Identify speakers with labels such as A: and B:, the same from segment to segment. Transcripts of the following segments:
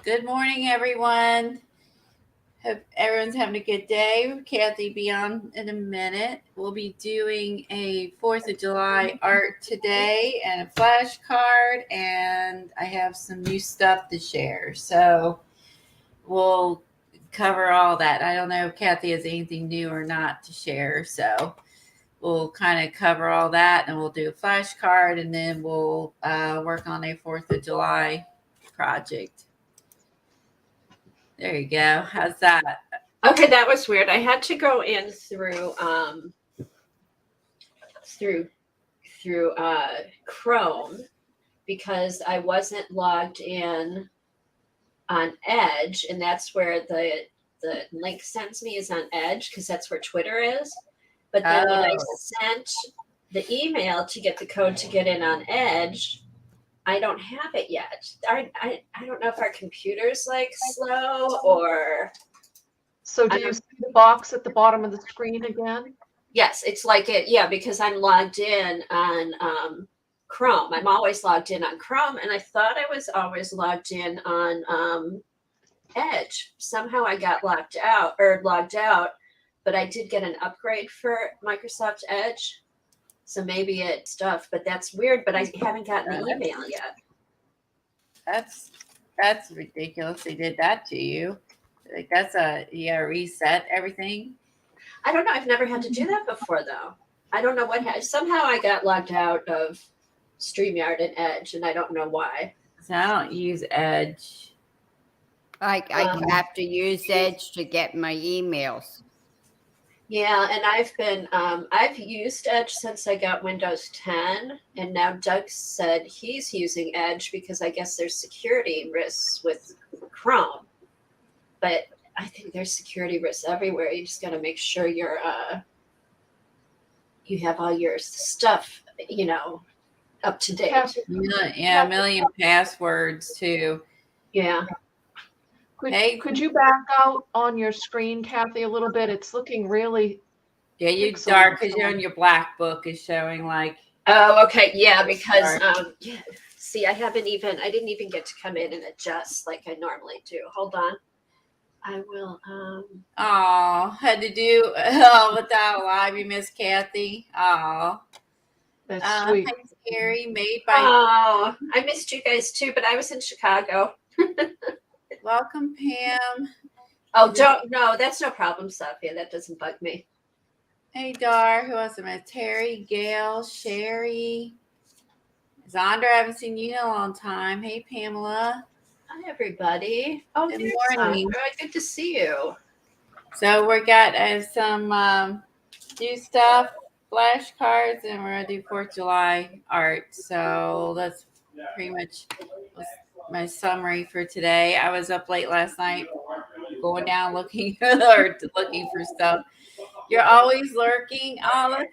A: Good morning, everyone. Hope everyone's having a good day. Kathy B on in a minute. We'll be doing a 4th of July art today and a flashcard, and I have some new stuff to share. So we'll cover all that. I don't know if Kathy has anything new or not to share. So we'll kind of cover all that, and we'll do a flashcard, and then we'll work on a 4th of July project. There you go. How's that?
B: Okay, that was weird. I had to go in through Chrome because I wasn't logged in on Edge, and that's where the link sends me is on Edge because that's where Twitter is. But then when I sent the email to get the code to get in on Edge, I don't have it yet. I don't know if our computer's like slow or.
C: So do you see the box at the bottom of the screen again?
B: Yes, it's like it. Yeah, because I'm logged in on Chrome. I'm always logged in on Chrome, and I thought I was always logged in on Edge. Somehow I got logged out, but I did get an upgrade for Microsoft Edge. So maybe it's stuff, but that's weird. But I haven't gotten the email yet.
A: That's ridiculous. They did that to you. Like reset everything.
B: I don't know. I've never had to do that before, though. I don't know what. Somehow I got logged out of StreamYard and Edge, and I don't know why.
A: So I don't use Edge.
D: I have to use Edge to get my emails.
B: Yeah, and I've used Edge since I got Windows 10, and now Doug said he's using Edge because I guess there's security risks with Chrome. But I think there's security risks everywhere. You just got to make sure you have all your stuff, up to date.
A: Yeah, a million passwords too.
B: Yeah.
C: Could you back out on your screen, Kathy, a little bit? It's looking really.
A: Yeah, you dark because you're on your black book is showing like.
B: Oh, okay. Yeah, because see, I didn't even get to come in and adjust like I normally do. Hold on. I will.
A: Had to do without live. You miss Kathy.
C: That's sweet.
A: Thanks, Gary. Made by.
B: Oh, I missed you guys too, but I was in Chicago.
A: Welcome, Pam.
B: Oh, no, that's no problem, Sophia. That doesn't bug me.
A: Hey, Dar. Who else am I? Terry, Gail, Sherry, Zondra. I haven't seen you in a long time. Hey, Pamela.
B: Hi, everybody. Oh,
A: good morning.
B: Good to see you.
A: So we got some new stuff, flashcards, and we're gonna do 4th of July art. So that's pretty much my summary for today. I was up late last night, going down looking for stuff. You're always lurking. Oh,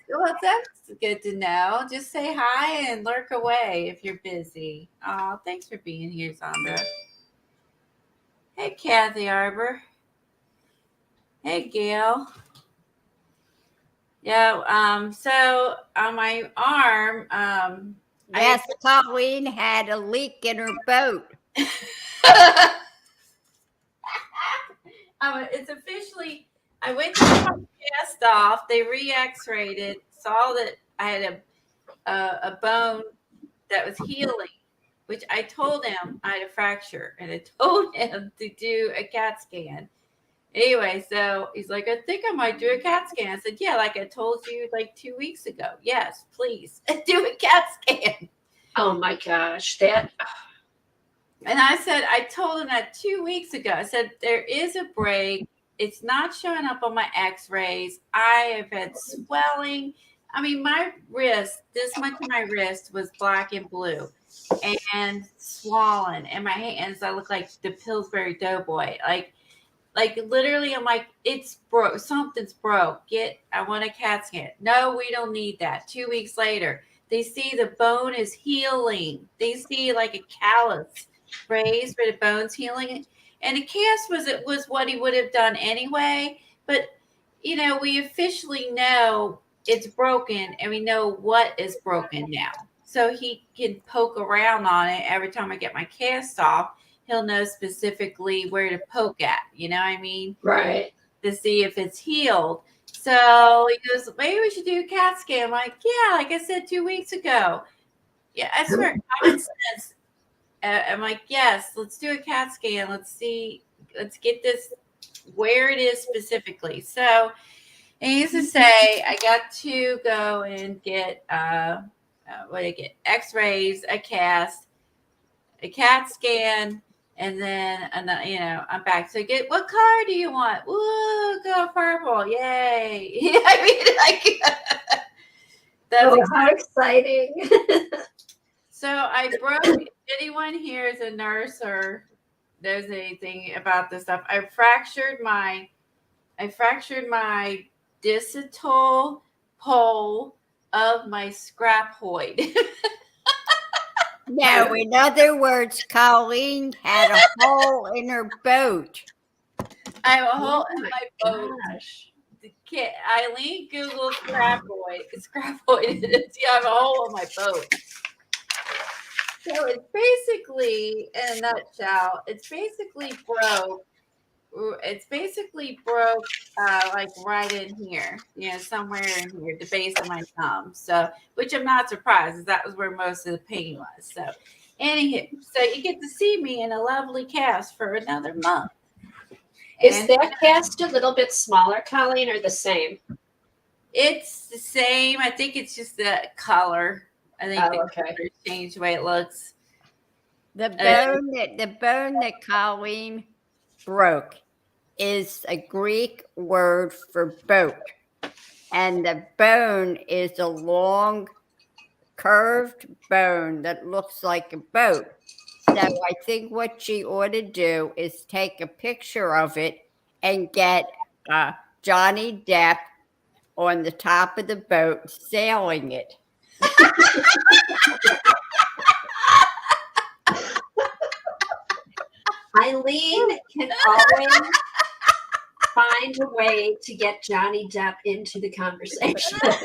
A: that's good to know. Just say hi and lurk away if you're busy. Oh, thanks for being here, Zondra. Hey, Kathy Arbor. Hey, Gail. Yeah, so on my arm,
D: yes, Colleen had a leak in her boat.
A: It's officially, I went to my cast off. They re-x-rayed it, saw that I had a bone that was healing, which I told him I had a fracture, and I told him to do a CAT scan. Anyway, so he's like, I think I might do a CAT scan. I said, yeah, like I told you like 2 weeks ago. Yes, please do a CAT scan.
B: Oh my gosh,
A: And I said, I told him that 2 weeks ago. I said, there is a break. It's not showing up on my x-rays. I have had swelling. I mean, my wrist, this much of my wrist was black and blue and swollen. And my hands, I look like the Pillsbury Doughboy. Like literally, I'm like, it's broke. Something's broke. I want a CAT scan. No, we don't need that. 2 weeks later, they see the bone is healing. They see like a callus raised where the bone's healing. And a cast was what he would have done anyway. But, we officially know it's broken and we know what is broken now. So he can poke around on it every time I get my cast off. he'll know specifically where to poke at. You know what I mean?
B: Right.
A: To see if it's healed. So he goes, maybe we should do a CAT scan. I'm like, yeah, like I said 2 weeks ago. Yeah, I swear, common sense. I'm like, yes, let's do a CAT scan. Let's get this where it is specifically. So he used to say, I got to go and get X-rays, a cast, a CAT scan, and then I'm back. So what color do you want? Woo, go purple! Yay! I mean, like that's
B: how exciting!
A: So I broke. If anyone here is a nurse or knows anything about this stuff, I fractured my distal pole of my scrapoid.
D: Now, in other words, Colleen had a hole in her boat.
A: I have a hole in my boat.
B: Gosh.
A: Eileen Googled scrapoid. Scrapoid. I have a hole in my boat. So it's basically, in a nutshell, it's basically broke. Like right in here, somewhere in here, the base of my thumb. So, which I'm not surprised, because that was where most of the pain was. So, anywho, so you get to see me in a lovely cast for another month.
B: Is that cast a little bit smaller, Colleen, or the same?
A: It's the same. I think it's just the color. I think color changed the way it looks.
D: The bone that Colleen broke is a Greek word for boat, and the bone is a long, curved bone that looks like a boat. So I think what she ought to do is take a picture of it and get Johnny Depp on the top of the boat sailing it.
B: Eileen can always find a way to get Johnny Depp into the conversation.
A: You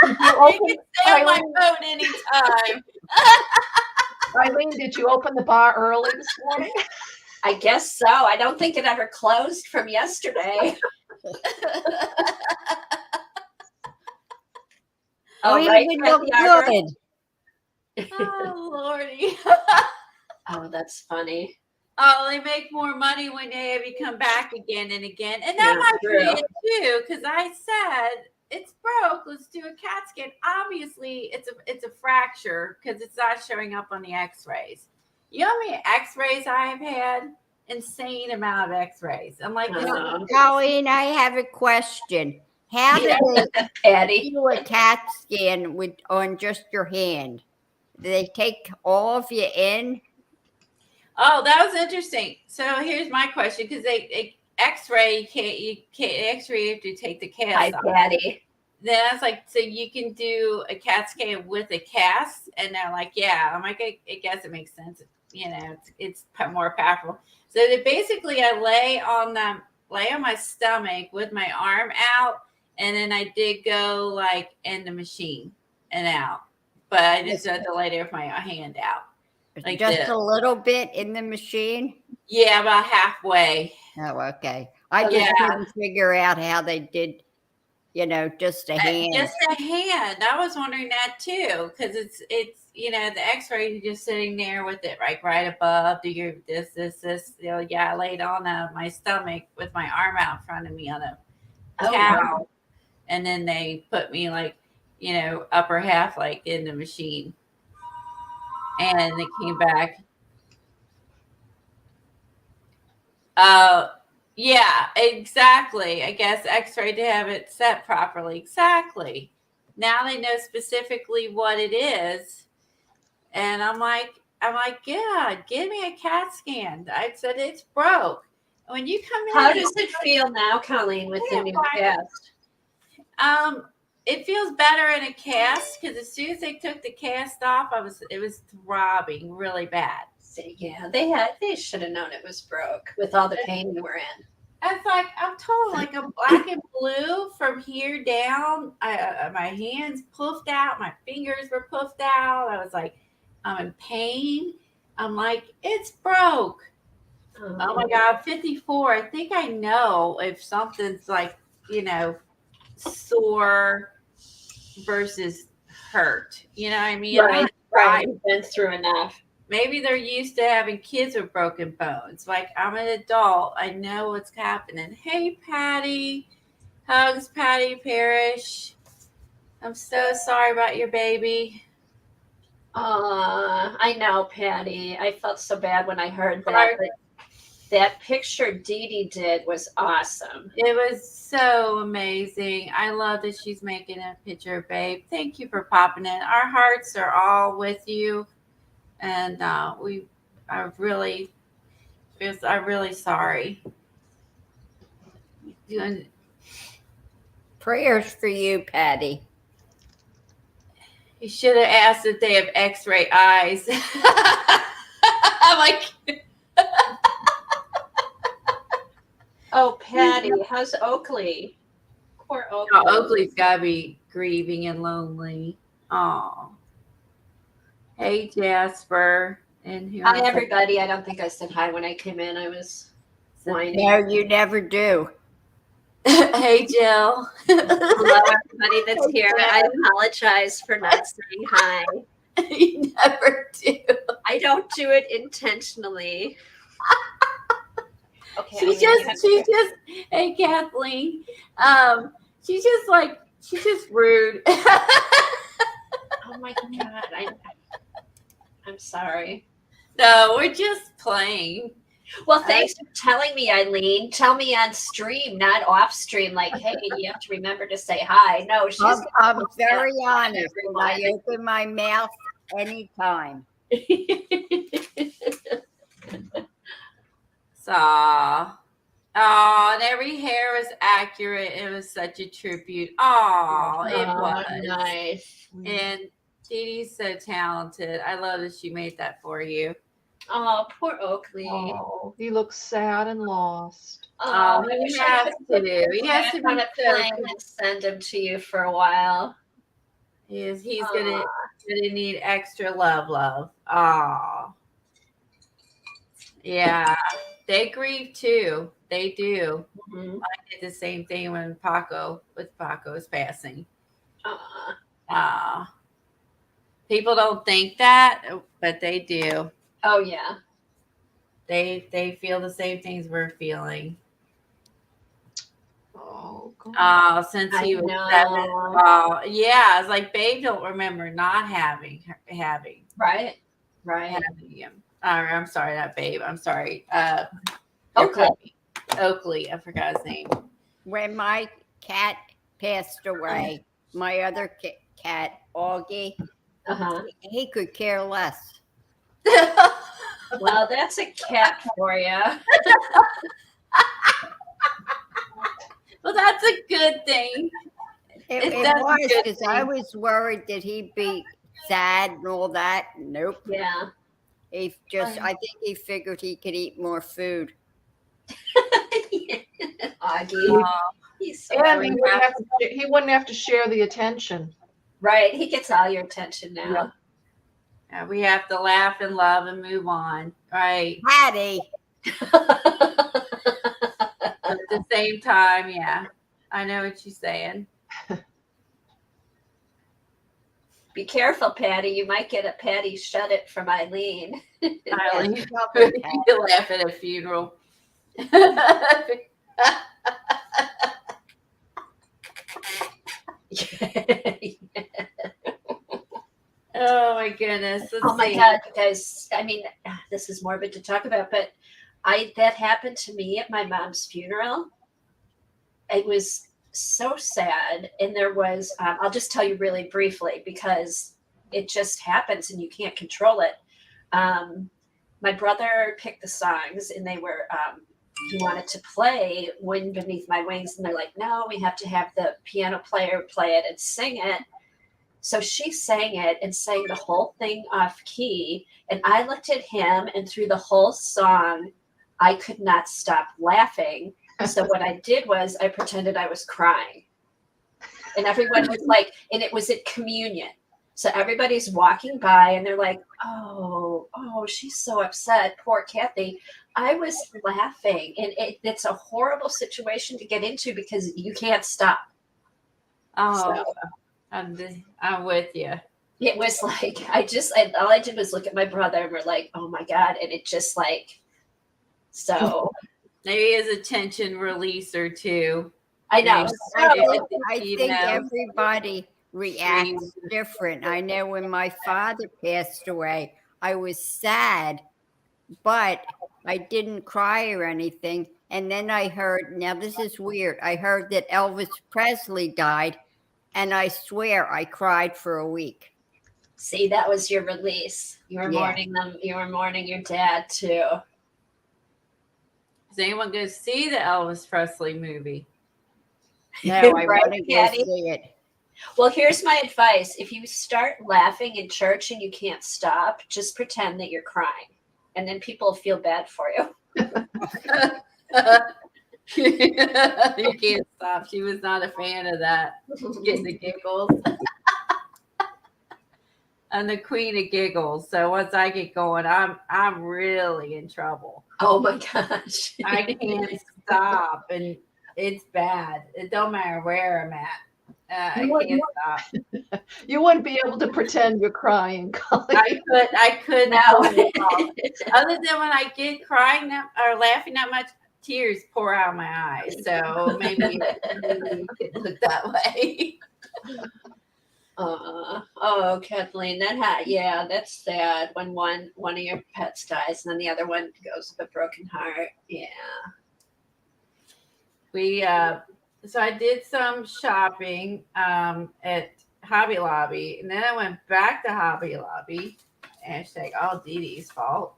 A: can sail my boat anytime.
C: Eileen, did you open the bar early this morning?
B: I guess so. I don't think it ever closed from yesterday.
D: You look good.
A: Oh, Lordy.
B: Oh, that's funny.
A: Oh, they make more money when they have you come back again and again. And that might be it too, because I said it's broke. Let's do a CAT scan. Obviously, it's a fracture because it's not showing up on the X-rays. You know how many X-rays I have had? Insane amount of X-rays. I'm like,
D: Colleen, I have a question. How do they do a CAT scan on just your hand? Do they take all of you in?
A: Oh, that was interesting. So here's my question, because they X-ray, you can't X-ray, you have to take the cast off.
B: Daddy.
A: Then I was like, so you can do a CAT scan with a cast? And they're like, yeah. I'm like, I guess it makes sense. It's more powerful. So basically, I lay on my stomach with my arm out, and then I did go like in the machine and out, but I just had to lay there with my hand out. Like
D: just
A: this.
D: A little bit in the machine?
A: Yeah, about halfway.
D: Oh, okay. I just couldn't figure out how they did, just a hand.
A: Just a hand. I was wondering that too, because it's the X-ray, you're just sitting there with it right above. Do your this. I laid on my stomach with my arm out in front of me on a towel, and then they put me upper half in the machine. And they came back. Yeah, exactly. I guess X-ray to have it set properly. Exactly. Now they know specifically what it is. And I'm like, yeah, give me a CAT scan. I said it's broke. When you come in,
B: how does it feel now, Colleen, with the new cast?
A: It feels better in a cast, because as soon as they took the cast off, it was throbbing really bad.
B: Yeah, they should have known it was broke with all the pain you were in.
A: It's like, I'm told, like a black and blue from here down. My hands puffed out, my fingers were puffed out. I was like, I'm in pain. I'm like, it's broke. Oh my God, 54. I think I know if something's like, sore versus hurt. You know what I mean?
B: Right, right. We've been through enough.
A: Maybe they're used to having kids with broken bones. Like, I'm an adult. I know what's happening. Hey, Patty. Hugs, Patty Parrish. I'm so sorry about your baby.
B: I know, Patty. I felt so bad when I heard that. But that picture Dee Dee did was awesome.
A: It was so amazing. I love that she's making a picture, babe. Thank you for popping in. Our hearts are all with you, and I'm really sorry.
D: Prayers for you, Patty.
A: You should have asked if they have X-ray eyes. I'm like.
B: Oh, Patty, how's Oakley? Poor Oakley.
A: Oh, Oakley's gotta be grieving and lonely. Oh. Hey, Jasper. And here.
B: Hi, everybody. I don't think I said hi when I came in. I was whining.
D: No, you never do.
A: Hey, Jill.
B: Hello, everybody that's here. I apologize for not saying hi.
A: You never do.
B: I don't do it intentionally. Okay.
A: She's just. Hey, Kathleen. She's just rude.
B: Oh my God. I'm sorry.
A: No, we're just playing.
B: Well, thanks for telling me, Eileen. Tell me on stream, not off stream. Like, hey, you have to remember to say hi. No,
D: I'm very honest. I open my mouth anytime.
A: And every hair was accurate. It was such a tribute. It was
B: nice.
A: And Dee Dee's so talented. I love that she made that for you.
B: Oh, poor Oakley.
C: Oh, he looks sad and lost.
A: Oh, he has to. He has to be
B: on a plane and send him to you for a while.
A: He's gonna need extra love. Oh, yeah. They grieve too. They do.
B: Mm-hmm.
A: I did the same thing when Paco's passing. People don't think that, but they do.
B: Oh yeah.
A: They feel the same things we're feeling.
C: Oh, God.
A: Since he was 7. Yeah, it's like babe don't remember not having
B: right
A: having him. I'm sorry, not babe. I'm sorry. Oakley. I forgot his name.
D: When my cat passed away, my other cat, Augie, he could care less.
B: Well, that's a cat for you.
A: Well, that's a good thing.
D: It was because I was worried that he'd be sad and all that. Nope.
B: Yeah.
D: I think he figured he could eat more food.
B: Augie. He's so
C: he wouldn't have to share the attention.
B: Right. He gets all your attention now.
A: Yeah, we have to laugh and love and move on. Right.
D: Patty.
A: At the same time, yeah. I know what you're saying.
B: Be careful, Patty. You might get a Patty shut it from Eileen.
A: Eileen, you laugh at a funeral. Oh my goodness.
B: My God, you guys. I mean, this is morbid to talk about, but that happened to me at my mom's funeral. It was so sad. And there was, I'll just tell you really briefly because it just happens and you can't control it. My brother picked the songs and they were, he wanted to play Wind Beneath My Wings. And they're like, no, we have to have the piano player play it and sing it. So she sang it and sang the whole thing off key. And I looked at him and through the whole song, I could not stop laughing. So what I did was I pretended I was crying. And everyone was like, and it was at communion. So everybody's walking by and they're like, oh, she's so upset. Poor Kathy. I was laughing. And it's a horrible situation to get into because you can't stop.
A: Oh,
B: So
A: I'm with you.
B: it was like, all I did was look at my brother and we're like, oh my God. And it just like, so.
A: Maybe is a tension releaser too.
B: I know.
D: I think everybody reacts different. I know when my father passed away, I was sad, but I didn't cry or anything. And then I heard, now this is weird, I heard that Elvis Presley died, and I swear I cried for a week.
B: See, that was your release. You were mourning them. You were mourning your dad too.
A: Is anyone going to see the Elvis Presley movie?
D: No, I want to go see it.
B: Well, here's my advice. If you start laughing in church and you can't stop, just pretend that you're crying. And then people feel bad for you.
A: You can't stop. She was not a fan of that. Getting the giggles. I'm the queen of giggles. So once I get going, I'm really in trouble.
B: Oh my gosh.
A: I can't stop, and it's bad. It don't matter where I'm at. I can't stop.
C: You wouldn't be able to pretend you're crying, Colleen.
A: I could
B: No.
A: Other than when I get crying or laughing that much, tears pour out of my eyes. So maybe it could look that way.
B: Oh, Kathleen, that's sad when one of your pets dies and then the other one goes with a broken heart. Yeah.
A: So I did some shopping at Hobby Lobby, and then I went back to Hobby Lobby. Hashtag all Dee Dee's fault.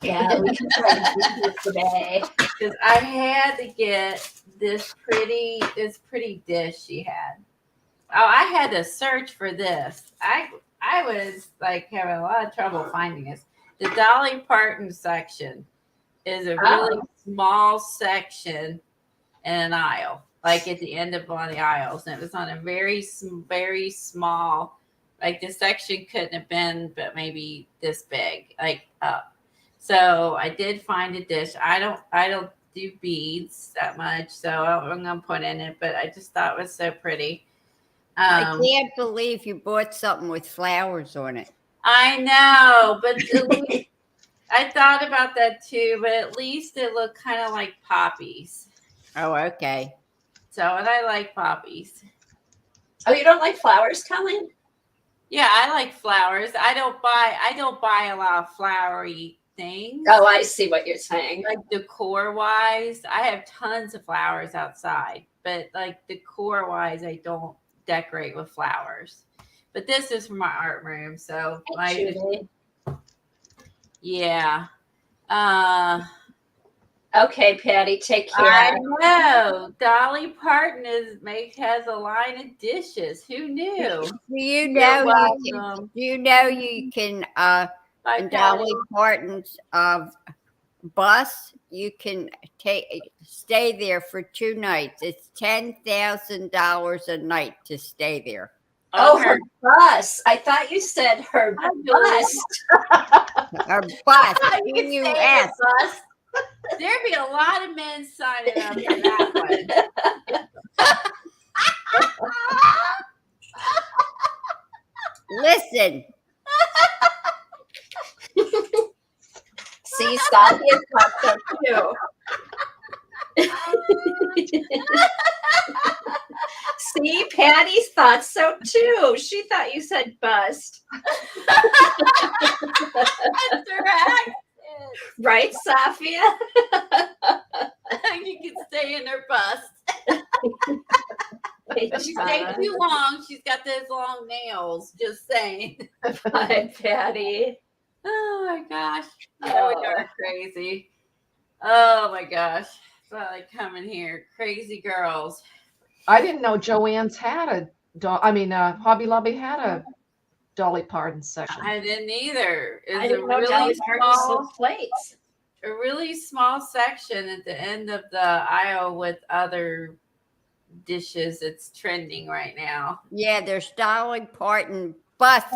B: Yeah, we can try to do this today.
A: Because I had to get this pretty dish she had. Oh, I had to search for this. I was like having a lot of trouble finding this. The Dolly Parton section is a really small section in an aisle, like at the end of one of the aisles, and it was on a very small. Like the section couldn't have been, but maybe this big, like up. So I did find a dish. I don't do beads that much, so I'm gonna put in it. But I just thought it was so pretty.
D: I can't believe you bought something with flowers on it.
A: I know, but at least, I thought about that too. But at least it looked kind of like poppies.
D: Oh, okay.
A: So, and I like poppies.
B: Oh, you don't like flowers, Colleen?
A: Yeah, I like flowers. I don't buy a lot of flowery things.
B: Oh, I see what you're saying.
A: Like decor wise, I have tons of flowers outside, but like decor wise, I don't decorate with flowers. But this is for my art room, so yeah.
B: Okay, Patty, take care.
A: I know Dolly Parton has a line of dishes. Who knew?
D: Do you know you can in Dolly Parton's bus, you can stay there for 2 nights. It's $10,000 a night to stay there.
B: Oh, her bus. I thought you said her bus.
D: Her bus.
A: You can stay in her bus. There'd be a lot of men signing up for that one.
D: Listen.
B: See, Sophia's thought so too. See, Patty's thought so too. She thought you said bust.
A: That's her accent.
B: Right, Sophia?
A: You can stay in her bust. If you stay too long, she's got those long nails. Just saying.
B: Hi, Patty.
A: Oh my gosh. Yeah, we are crazy. Oh my gosh. So I come in here. Crazy girls.
C: I didn't know Joann's had Hobby Lobby had a Dolly Parton section.
A: I didn't either.
B: I didn't know Dolly Parton sold plates.
A: A really small section at the end of the aisle with other dishes. It's trending right now.
D: Yeah, there's Dolly Parton bust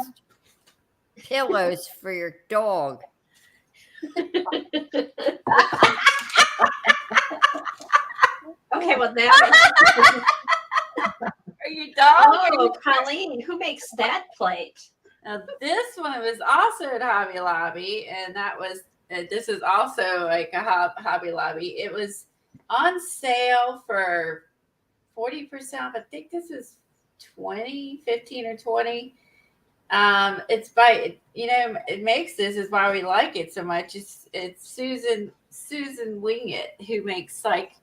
D: pillows for your dog.
B: Okay, well that.
A: Are you dog?
B: Oh, Colleen, who makes that plate?
A: Now, this one was also at Hobby Lobby, and that was this is also like a Hobby Lobby. It was on sale for 40% off. I think this is 15 or 20. It's by it makes this is why we like it so much. It's Susan Wingett who makes like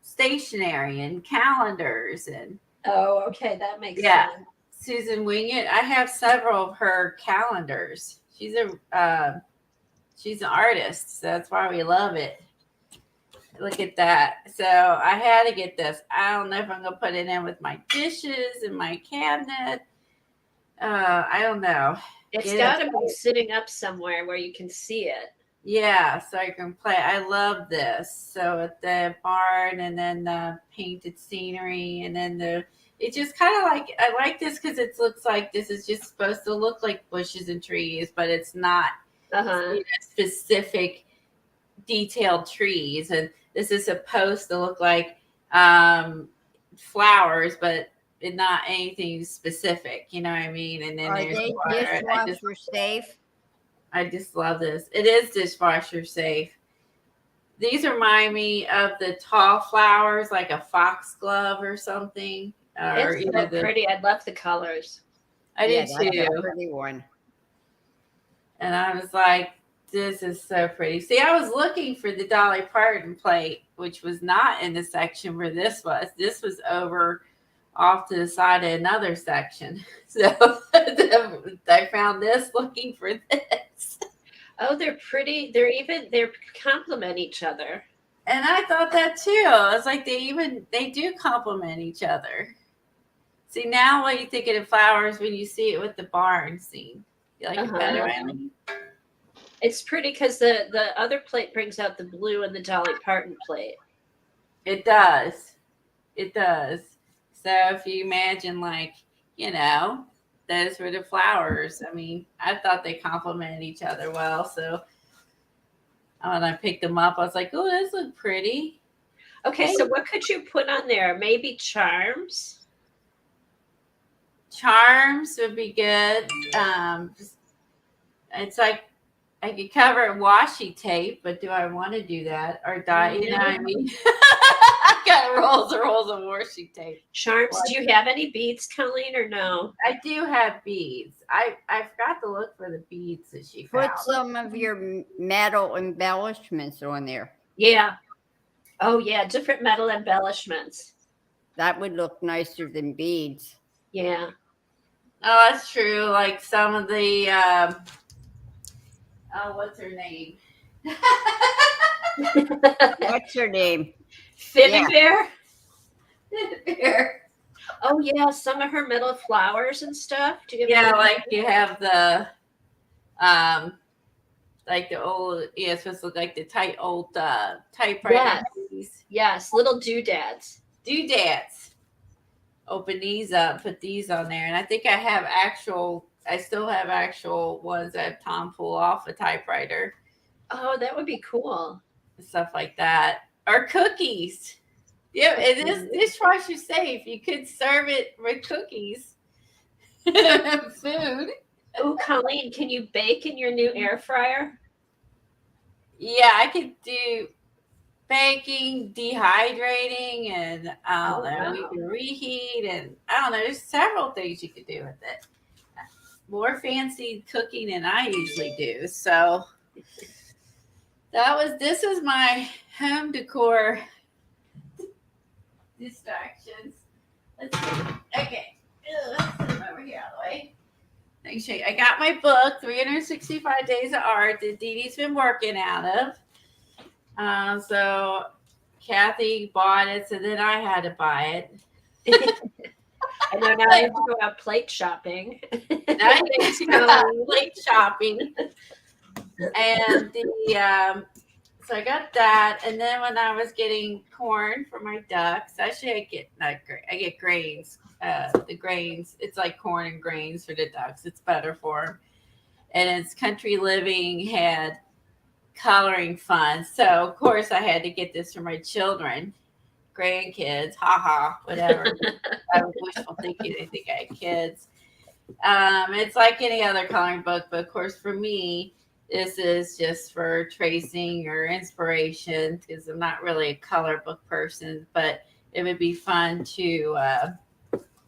A: stationery and calendars and
B: Oh, okay, that makes
A: Yeah.
B: sense.
A: Susan Wingett. I have several of her calendars. She's an artist, so that's why we love it. Look at that. So I had to get this. I don't know if I'm gonna put it in with my dishes and my cabinet. I don't know.
B: It's
A: Get
B: got
A: it.
B: to be sitting up somewhere where you can see it.
A: Yeah, so I can play. I love this. So at the barn, and then the painted scenery, and then it just kind of like I like this because it looks like this is just supposed to look like bushes and trees, but it's not specific detailed trees. And this is supposed to look like flowers, but not anything specific. You know what I mean? And then
D: Are
A: there's
D: they
A: water.
D: dishwasher safe?
A: I just love this. It is dishwasher safe. These remind me of the tall flowers, like a foxglove or something. Or,
B: It's so pretty. I love the colors.
A: I
D: Yeah,
A: did
D: that's
A: too.
D: a pretty one.
A: And I was like, this is so pretty. See, I was looking for the Dolly Parton plate, which was not in the section where this was. This was over off to the side of another section. So I found this looking for this.
B: Oh, they're pretty. They complement each other.
A: And I thought that too. I was like, they do complement each other. See, now what you think of the flowers when you see it with the barn scene? You like it better, Eileen?
B: It's pretty because the other plate brings out the blue and the Dolly Parton plate.
A: It does. It does. So if you imagine, like, those were the flowers. I mean, I thought they complemented each other well. So when I picked them up, I was like, oh, those look pretty.
B: Okay, so what could you put on there? Maybe charms?
A: Charms would be good. It's like I could cover it washi tape, but do I want to do that or dye? You know what I mean? I got rolls of washi tape.
B: Charms. Do you have any beads, Colleen, or no?
A: I do have beads. I forgot to look for the beads that she found.
D: Put some of your metal embellishments on there.
B: Yeah. Oh, yeah. Different metal embellishments.
D: That would look nicer than beads.
B: Yeah.
A: Oh, that's true. Like some of the what's her name?
D: What's her name?
B: Fibby Bear?
A: Bear.
B: Oh, yeah. Some of her metal flowers and stuff. Do you have
A: Yeah,
B: any?
A: like you have the like the old, it's supposed to look like the tight old typewriter.
B: Yes. Little doodads.
A: Doodads. Open these up, put these on there. And I think I still have actual ones that Tom pull off a typewriter.
B: Oh, that would be cool.
A: Stuff like that. Or cookies. Yeah, it is dishwasher safe. You could serve it with cookies. Food.
B: Oh, Colleen, can you bake in your new air fryer?
A: Yeah, I could do baking, dehydrating, and I don't know, you can reheat, and I don't know, there's several things you could do with it. More fancy cooking than I usually do. So this was my home decor distractions. Let's see. Okay. Let's put them over here out of the way. Thanks, Shay. I got my book, 365 Days of Art, that Dee Dee's been working out of. So Kathy bought it, so then I had to buy it.
B: I know now I have to go out plate shopping.
A: Now I need to go out plate shopping. And so I got that, and then when I was getting corn for my ducks, actually I get grains the grains. It's like corn and grains for the ducks. It's better for them. And it's Country Living had coloring fun. So of course I had to get this for my children, grandkids, haha, whatever. I was wishful thinking they think I had kids. It's like any other coloring book, but of course for me, this is just for tracing or inspiration because I'm not really a color book person, but it would be fun to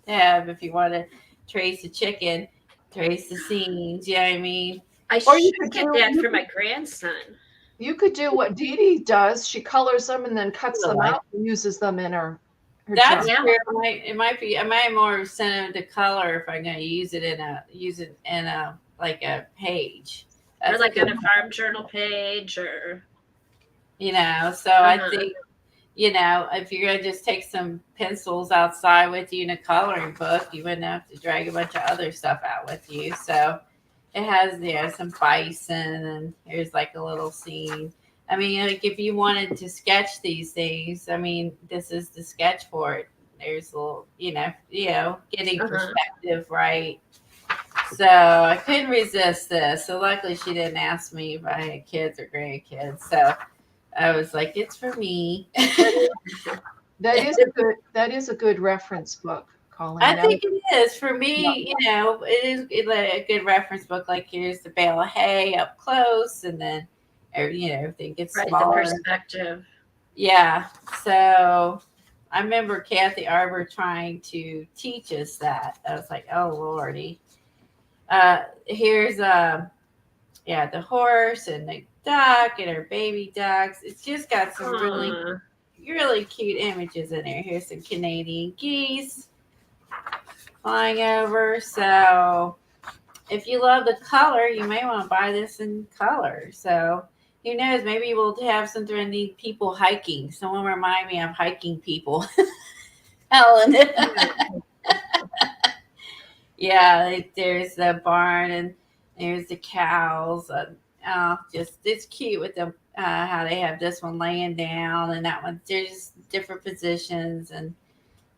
A: have if you want to trace a chicken, trace the scenes, you know what I mean?
B: I
C: Or you
B: should
C: could
B: get
C: do-
B: that
C: you
B: for my grandson.
C: You could do what Dee Dee does. She colors them and then cuts them
A: Really?
C: out and uses them in her
A: That's
C: journal.
B: Yeah.
A: true. It might be. I might more send it to color if I'm going to use it in a like a page.
B: Or
A: That's
B: like
A: good.
B: on a farm journal page or
A: So I think, if you're gonna just take some pencils outside with you in a coloring book, you wouldn't have to drag a bunch of other stuff out with you. So it has, some bison, and here's like a little scene. I mean, like if you wanted to sketch these things, I mean, this is the sketch for it. There's a little, getting perspective right. So I couldn't resist this. So luckily she didn't ask me if I had kids or grandkids. So I was like, it's for me.
C: That is a good reference book, Colleen.
A: I think it is for me. It is a good reference book. Like here's the bale of hay up close, and then everything gets
B: right,
A: smaller.
B: the perspective.
A: Yeah. So I remember Kathy Arbor trying to teach us that. I was like, oh Lordy. Here's the horse and the duck and her baby ducks. It's just got some really cute images in there. Here's some Canadian geese flying over. So if you love the color, you may want to buy this in color. So who knows? Maybe we'll have something that need people hiking. Someone remind me of hiking people. Helen. Yeah, there's the barn and there's the cows. It's cute with them how they have this one laying down and that one. They're just different positions, and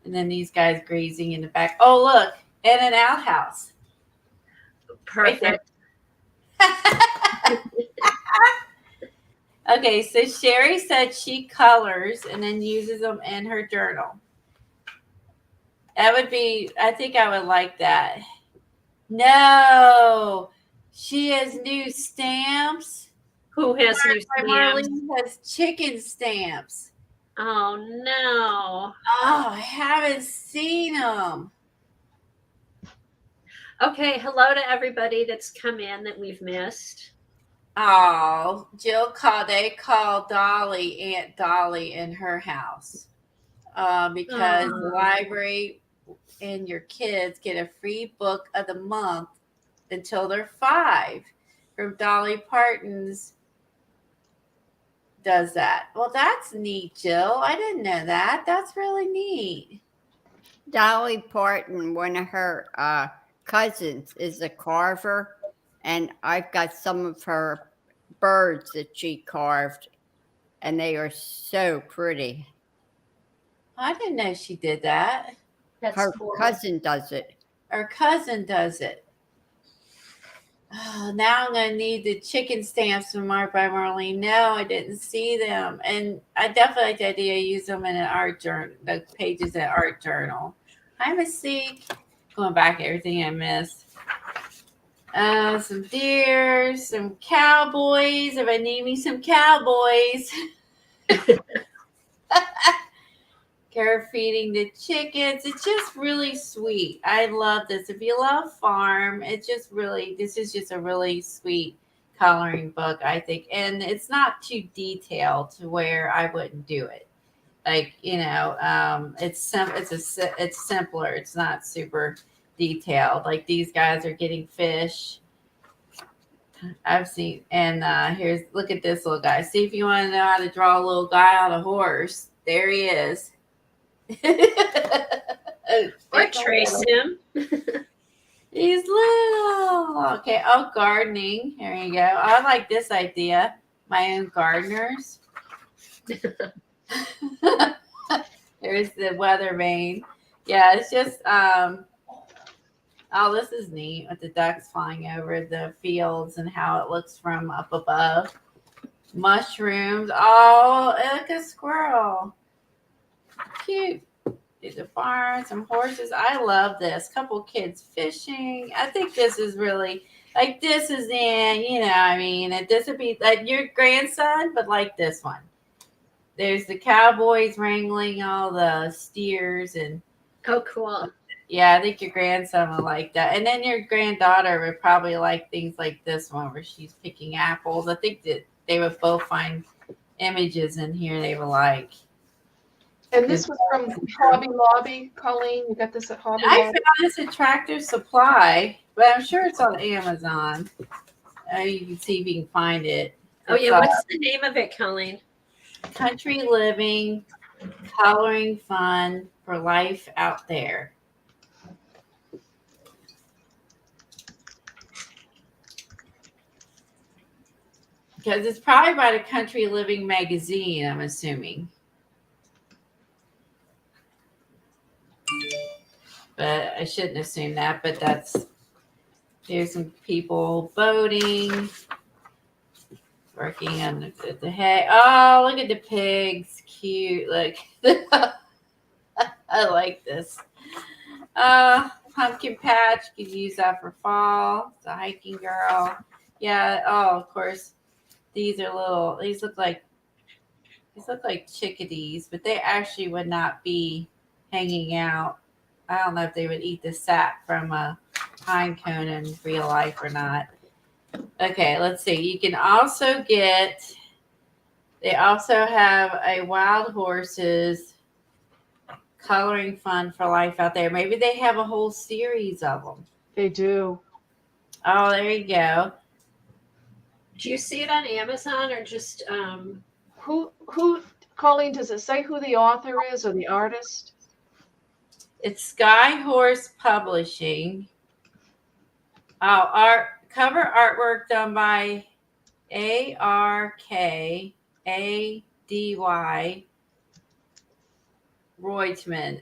A: then these guys grazing in the back. Oh look, and an outhouse.
B: Perfect.
A: Right. Okay, so Sherry said she colors and then uses them in her journal. I think I would like that. No, she has new stamps.
B: Who has new stamps?
A: Marlene has chicken stamps.
B: Oh no.
A: Oh, I haven't seen them.
B: Okay, hello to everybody that's come in that we've missed.
A: Oh, they call Dolly Aunt Dolly in her house because the library and your kids get a free book of the month until they're 5 from Dolly Parton's does that. Well, that's neat, Jill. I didn't know that. That's really neat.
D: Dolly Parton, one of her cousins, is a carver, and I've got some of her birds that she carved, and they are so pretty.
A: I didn't know she did that.
B: That's
D: Her
B: cool.
D: cousin does it.
A: Her cousin does it. Oh, now I'm gonna need the chicken stamps from Mark by Marlene. No, I didn't see them, and I definitely like the idea of use them in an art journal. The pages in art journal. Hi, Missy. Going back to everything I missed. Some deer, some cowboys. If I need me some cowboys. Care feeding the chickens. It's just really sweet. I love this. If you love farm, this is just a really sweet coloring book, I think. And it's not too detailed to where I wouldn't do it. Like, it's simpler. It's not super detailed. Like these guys are getting fish. I've seen, and look at this little guy. See if you want to know how to draw a little guy on a horse. There he is.
B: Or trace him.
A: He's little. Okay. Oh, gardening. Here you go. I like this idea. My own gardeners. There's the weather vane. Yeah, it's just oh, this is neat with the ducks flying over the fields and how it looks from up above. Mushrooms. Oh, look, a squirrel. Cute. There's a barn, some horses. I love this. Couple kids fishing. I think this is really like this is I mean, this would be like your grandson, but like this one. There's the cowboys wrangling all the steers and
B: Oh, cool.
A: yeah, I think your grandson will like that. And then your granddaughter would probably like things like this one where she's picking apples. I think that they would both find images in here they would like.
C: And this was from Hobby Lobby, Colleen. You got this at Hobby
A: I
C: Lobby?
A: found this at Tractor Supply, but I'm sure it's on Amazon. You can see if you can find it.
B: Oh,
A: It's,
B: yeah. What's the name of it, Colleen?
A: Country Living, Coloring Fun for Life Out There. Because it's probably by the Country Living magazine, I'm assuming. But I shouldn't assume that, but here's some people boating, working on the hay. Oh, look at the pigs. Cute. Look. I like this. Pumpkin patch. You could use that for fall. The hiking girl. Yeah. Oh, of course. These look like chickadees, but they actually would not be hanging out. I don't know if they would eat the sap from a pine cone in real life or not. Okay, let's see. You can also they also have a wild horses coloring fun for life out there. Maybe they have a whole series of them.
C: They do.
A: Oh, there you go.
B: Do you see it on Amazon or just
C: Who, Colleen, does it say who the author is or the artist?
A: It's Sky Horse Publishing. Oh, cover artwork done by ARKADY Roytman. ROYTMAN.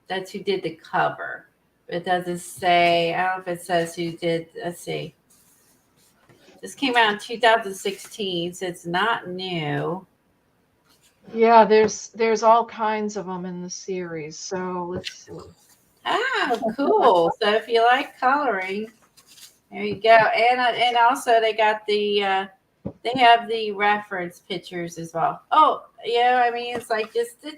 A: That's who did the cover. It doesn't say, I don't know if it says who did, let's see. This came out in 2016, so it's not new.
C: Yeah, there's all kinds of them in the series. So let's see.
A: Oh, cool. So if you like coloring, there you go. And also they got they have the reference pictures as well. Oh, yeah, I mean it's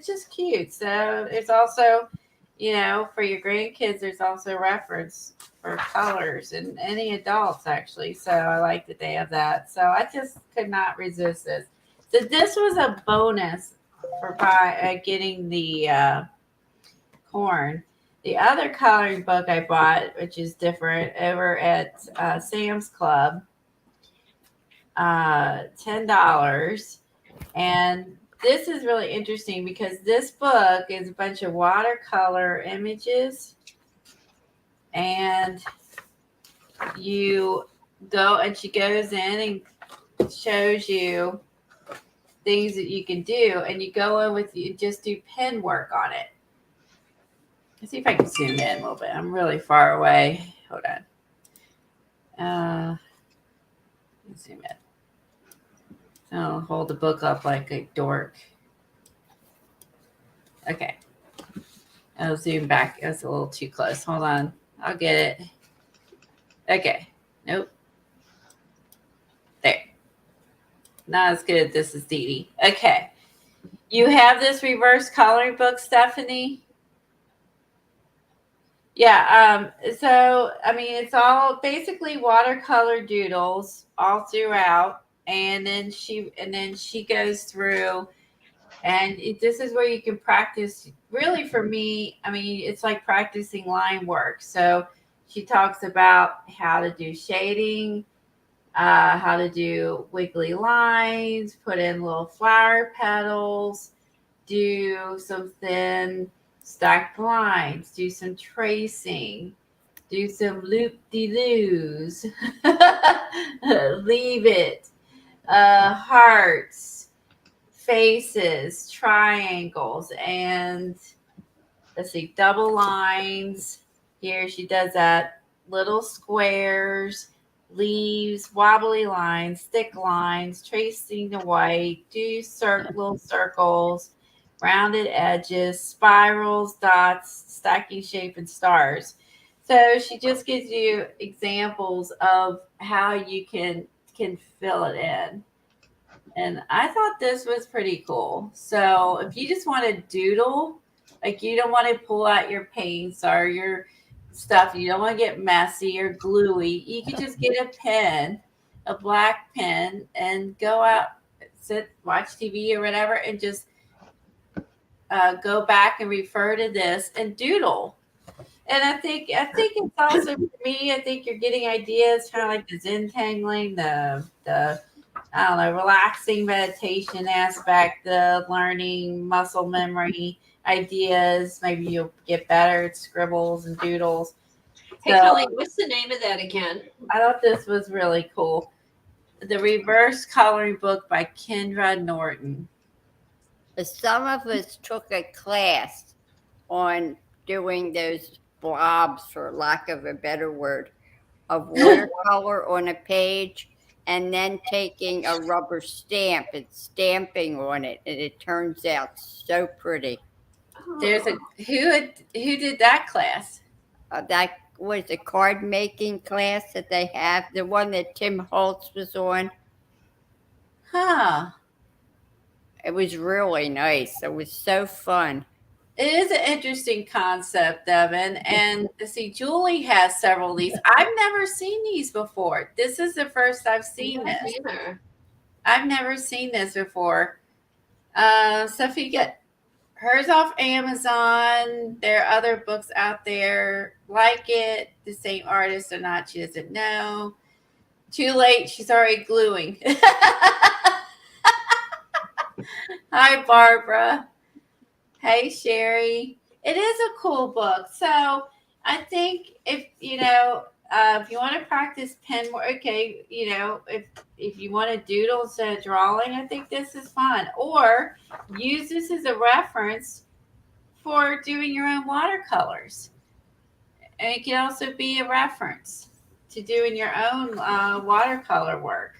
A: just cute. So it's also, for your grandkids, there's also reference for colors and any adults actually. So I like that they have that. So I just could not resist this. So this was a bonus for getting the corn. The other coloring book I bought, which is different, over at Sam's Club, $10. And this is really interesting because this book is a bunch of watercolor images. And you go, and she goes in and shows you things that you can do. And you go in with, you just do pen work on it. Let's see if I can zoom in a little bit. I'm really far away. Hold on. Zoom in. I'll hold the book up like a dork. Okay. I'll zoom back. That's a little too close. Hold on. I'll get it. Okay. Nope. There. Not as good as this is Dee Dee. Okay. You have this reverse coloring book, Stephanie? Yeah. So, I mean, it's all basically watercolor doodles all throughout. And then she goes through, and this is where you can practice. Really, for me, I mean, it's like practicing line work. So she talks about how to do shading, how to do wiggly lines, put in little flower petals, do some thin stacked lines, do some tracing, do some loop-de-loos, leave it, hearts, faces, triangles, and let's see, double lines. Here she does that. Little squares, leaves, wobbly lines, thick lines, tracing the white, little circles, rounded edges, spirals, dots, stacking shape, and stars. So she just gives you examples of how you can fill it in. And I thought this was pretty cool. So if you just want to doodle, like you don't want to pull out your paints or your stuff, you don't want to get messy or gluey, you could just get a pen, a black pen, and go out, sit, watch TV or whatever, and just go back and refer to this and doodle. And I think it's also for me. I think you're getting ideas, kind of like the Zentangling, the I don't know, relaxing meditation aspect, the learning muscle memory ideas. Maybe you'll get better at scribbles and doodles.
B: Hey,
A: So,
B: Colleen, what's the name of that again?
A: I thought this was really cool. The Reverse Coloring Book by Kendra Norton.
D: Some of us took a class on doing those blobs, for lack of a better word, of watercolor on a page, and then taking a rubber stamp and stamping on it, and it turns out so pretty.
A: There's a who did that class?
D: That was a card making class that they have, the one that Tim Holtz was on.
A: Huh.
D: It was really nice. It was so fun.
A: It is an interesting concept, Devin. And see, Julie has several of these. I've never seen these before. This is the first I've seen this.
B: Either.
A: I've never seen this before. So if you get hers off Amazon, there are other books out there like it. The same artist or not, she doesn't know. Too late, she's already gluing. Hi, Barbara. Hey, Sherry. It is a cool book. So I think if you want to practice pen more, okay, if you want to doodle instead of drawing, I think this is fun. Or use this as a reference for doing your own watercolors. And it can also be a reference to doing your own watercolor work.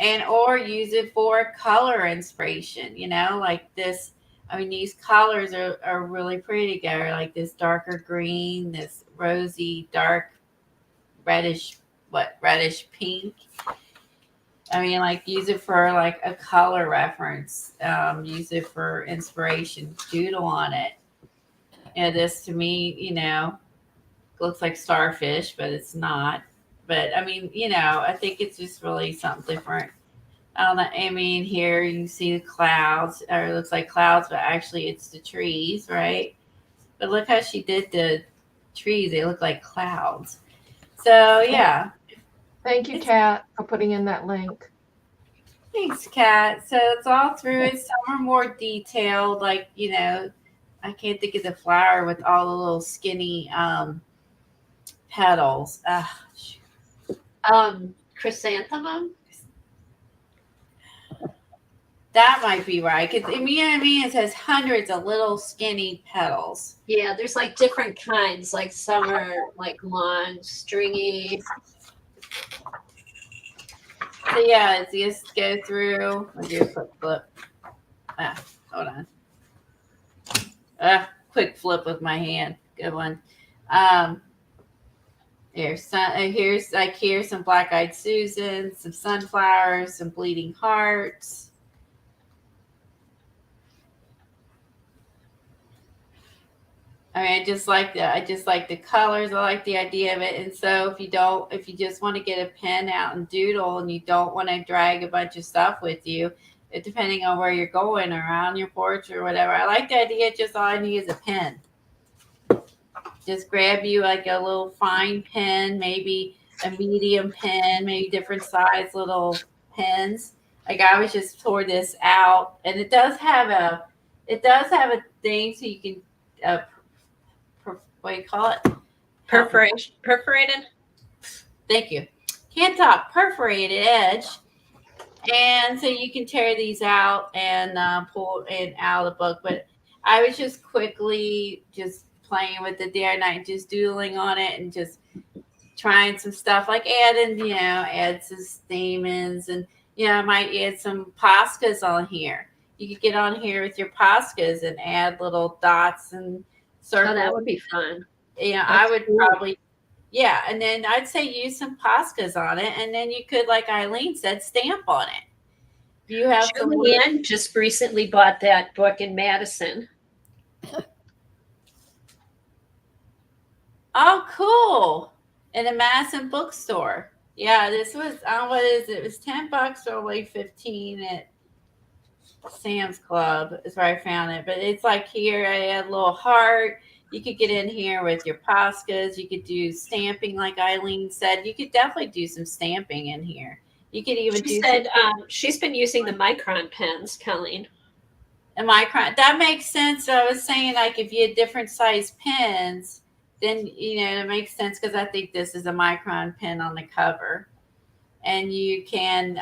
A: And or use it for color inspiration, like this. I mean, these colors are really pretty together, like this darker green, this rosy, dark, reddish pink. I mean, like use it for like a color reference. Use it for inspiration. Doodle on it. This to me, looks like starfish, but it's not. But I mean, I think it's just really something different. I don't know. I mean, here you can see the clouds, or it looks like clouds, but actually it's the trees, right? But look how she did the trees. They look like clouds. So, yeah.
C: Thank you, Kat, for putting in that link.
A: Thanks, Kat. So it's all through it. Some are more detailed, like, I can't think of the flower with all the little skinny petals.
B: Chrysanthemum?
A: That might be right. Because, it says hundreds of little skinny petals.
B: Yeah, there's like different kinds. Like some are like long, stringy.
A: So, yeah, it's just go through. I'll do a quick flip. Hold on. Quick flip with my hand. Good one. Here's some black-eyed Susans, some sunflowers, some bleeding hearts. I mean, I just like that. I just like the colors. I like the idea of it. And so if you just want to get a pen out and doodle and you don't want to drag a bunch of stuff with you, depending on where you're going or on your porch or whatever, I like the idea. Just all I need is a pen. Just grab you like a little fine pen, maybe a medium pen, maybe different size little pens. Like I was just tore this out, and it does have a thing so you can what do you call it?
E: Perforated.
A: Thank you. Can't talk. Perforated edge. And so you can tear these out and pull it out of the book. But I was just quickly just playing with it the other night, just doodling on it and just trying some stuff like adding, add some stamens and, I might add some Poscas on here. You could get on here with your Poscas and add little dots and circles.
B: Oh, that would be fun.
A: I would probably, and then I'd say use some Poscas on it, and then you could, like Eileen said, stamp on it. You have
B: Julianne just recently bought that book in Madison.
A: Oh, cool! In a Madison bookstore. Yeah, this was what is it? It was $10 or like 15 at Sam's Club is where I found it. But it's like here, I had a little heart. You could get in here with your Poscas. You could do stamping, like Eileen said. You could definitely do some stamping in here. You could even
B: She said she's been using the micron pens, Colleen.
A: A micron. That makes sense. So I was saying, like, if you had different size pens, then, it makes sense because I think this is a micron pen on the cover. And you can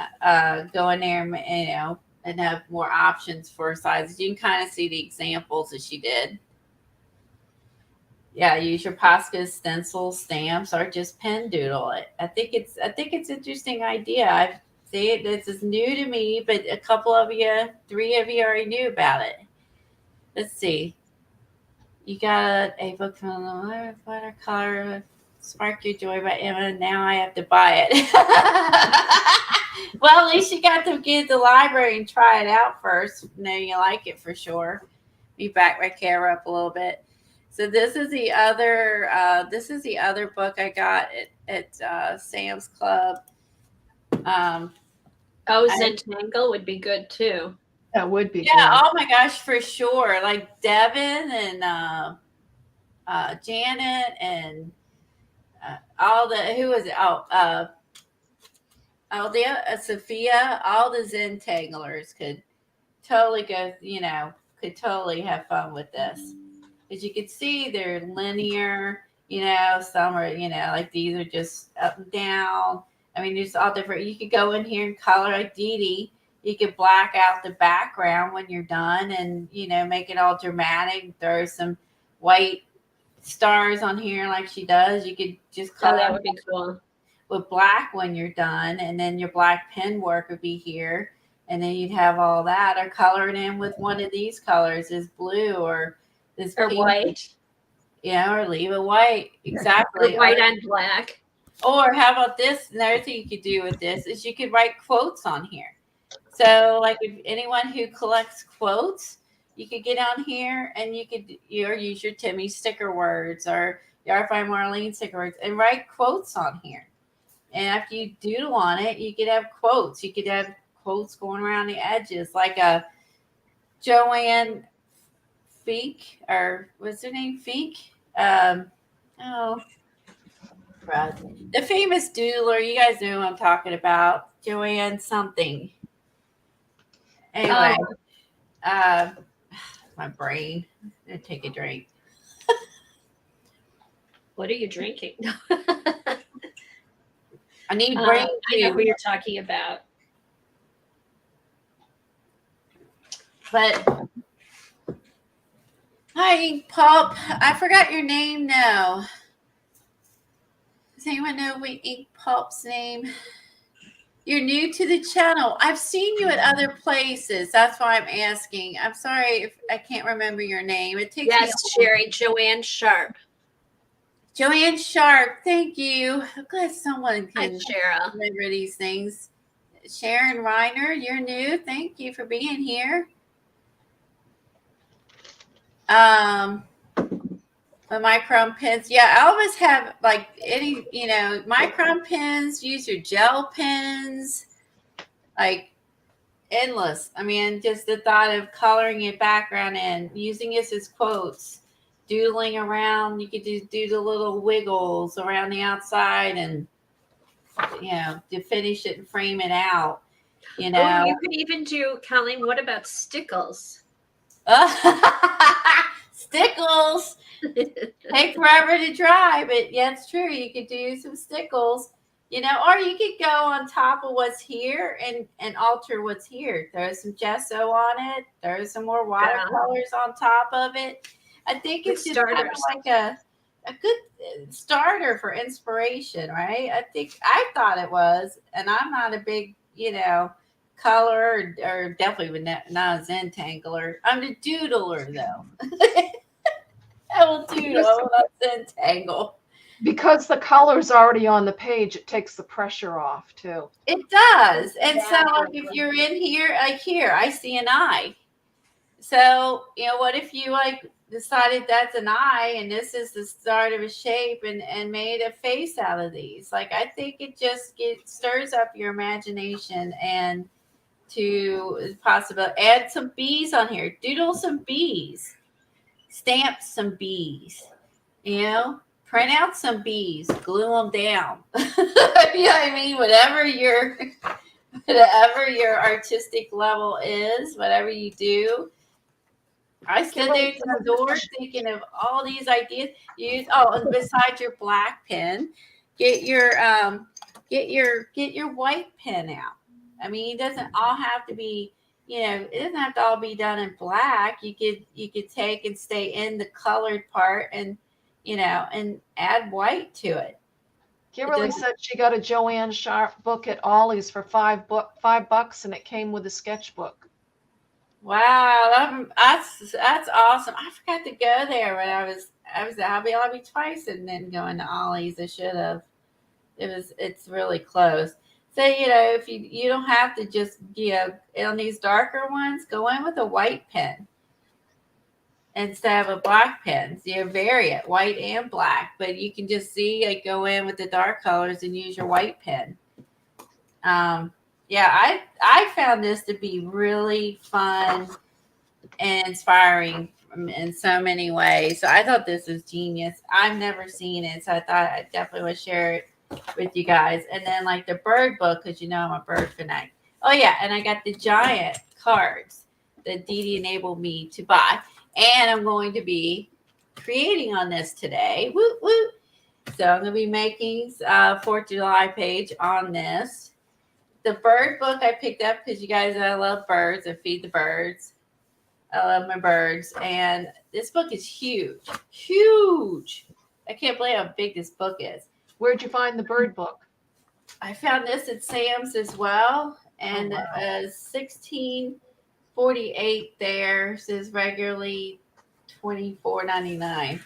A: go in there and, and have more options for sizes. You can kind of see the examples that she did. Yeah, use your Posca stencil stamps or just pen doodle it. I think it's an interesting idea. I've seen it. This is new to me, but a couple of you, 3 of you already knew about it. Let's see. You got a book from the Watercolor Spark Your Joy by Emma. Now I have to buy it. Well, at least you got to get to the library and try it out first. Know you like it for sure. Let me back my camera up a little bit. So this is the other book I got at Sam's Club.
B: Zentangle would be good too.
C: That would be
A: Yeah,
C: good.
A: oh my gosh, for sure. Like Devin and Janet and all the Sophia, all the Zentanglers could totally go, could totally have fun with this. As you can see, they're linear, some are, like these are just up and down. I mean, there's all different. You could go in here and color like Dee Dee. You could black out the background when you're done and, make it all dramatic. Throw some white stars on here like she does. You could just color
B: that would be cool.
A: With black when you're done. And then your black pen work would be here. And then you'd have all that. Or color it in with one of these colors, this blue or this
B: or
A: pink.
B: White.
A: Yeah, or leave it white. Exactly.
B: Or white on black.
A: Or how about this? Another thing you could do with this is you could write quotes on here. So, like, if anyone who collects quotes, you could get on here and you could use your Timmy sticker words or your RFI Marlene sticker words and write quotes on here. And after you doodle on it, you could have quotes. You could have quotes going around the edges, like a Joanne Feek, or what's her name? Feek? The famous doodler. You guys know who I'm talking about. Joanne something. Anyway, my brain. I'm gonna take a drink.
B: What are you drinking?
A: I need brain
B: I know who you're talking about.
A: But hi, Ink Pulp. I forgot your name now. Does anyone know Ink Pulp's name? You're new to the channel. I've seen you at other places. That's why I'm asking. I'm sorry if I can't remember your name. It takes
B: Yes, Sherry, Joanne Sharp.
A: Joanne Sharp. Thank you. I'm glad someone can
B: Cheryl.
A: remember these things. Sharon Reiner, you're new. Thank you for being here. The micron pens. Yeah, I always have like any, micron pens, use your gel pens, like endless. I mean, just the thought of coloring your background in, using this as quotes, doodling around. You could just do the little wiggles around the outside and, to finish it and frame it out,
B: Oh, you could even do, Colleen, what about stickles?
A: Stickles. Take forever to dry, but yeah, it's true. You could do some stickles. or you could go on top of what's here and alter what's here. Throw some gesso on it. Throw some more watercolors on top of it. I think it's just kind of like a good starter for inspiration, right? I thought it was, and I'm not a big, color or definitely not a Zentangler. I'm a doodler though. I will doodle, I will not Zentangle.
C: Because the color's already on the page, it takes the pressure off too.
A: It does. And so if you're in here, like here, I see an eye. So, what if you decided that's an eye and this is the start of a shape and made a face out of these? Like, I think it just stirs up your imagination and to possible add some bees on here. Doodle some bees. Stamp some bees. Print out some bees, glue them down. You know what I mean? Whatever your artistic level is, whatever you do. I stood there to the door thinking of all these ideas. And besides your black pen, get your white pen out. I mean, it doesn't all have to be, it doesn't have to all be done in black. You could take and stay in the colored part and add white to it.
C: Kimberly said she got a Joanne Sharp book at Ollie's for $5 and it came with a sketchbook.
A: Wow, that's awesome. I forgot to go there when I was at Hobby Lobby twice and then going to Ollie's. I should have. It's really close. So, if you don't have to just, on these darker ones, go in with a white pen instead of a black pen. So vary it, white and black, but you can just see, go in with the dark colors and use your white pen. I found this to be really fun and inspiring in so many ways. So I thought this was genius. I've never seen it, so I thought I definitely would share it with you guys. And then the bird book, because I'm a bird fanatic. Oh yeah, and I got the giant cards that Dee Dee enabled me to buy. And I'm going to be creating on this today. Woo, woo. So I'm going to be making a 4th of July page on this. The bird book I picked up because you guys know I love birds. I feed the birds. I love my birds. And this book is huge. Huge. I can't believe how big this book is.
C: Where'd you find the bird book?
A: I found this at Sam's as well. And 1648 there says regularly $24.99.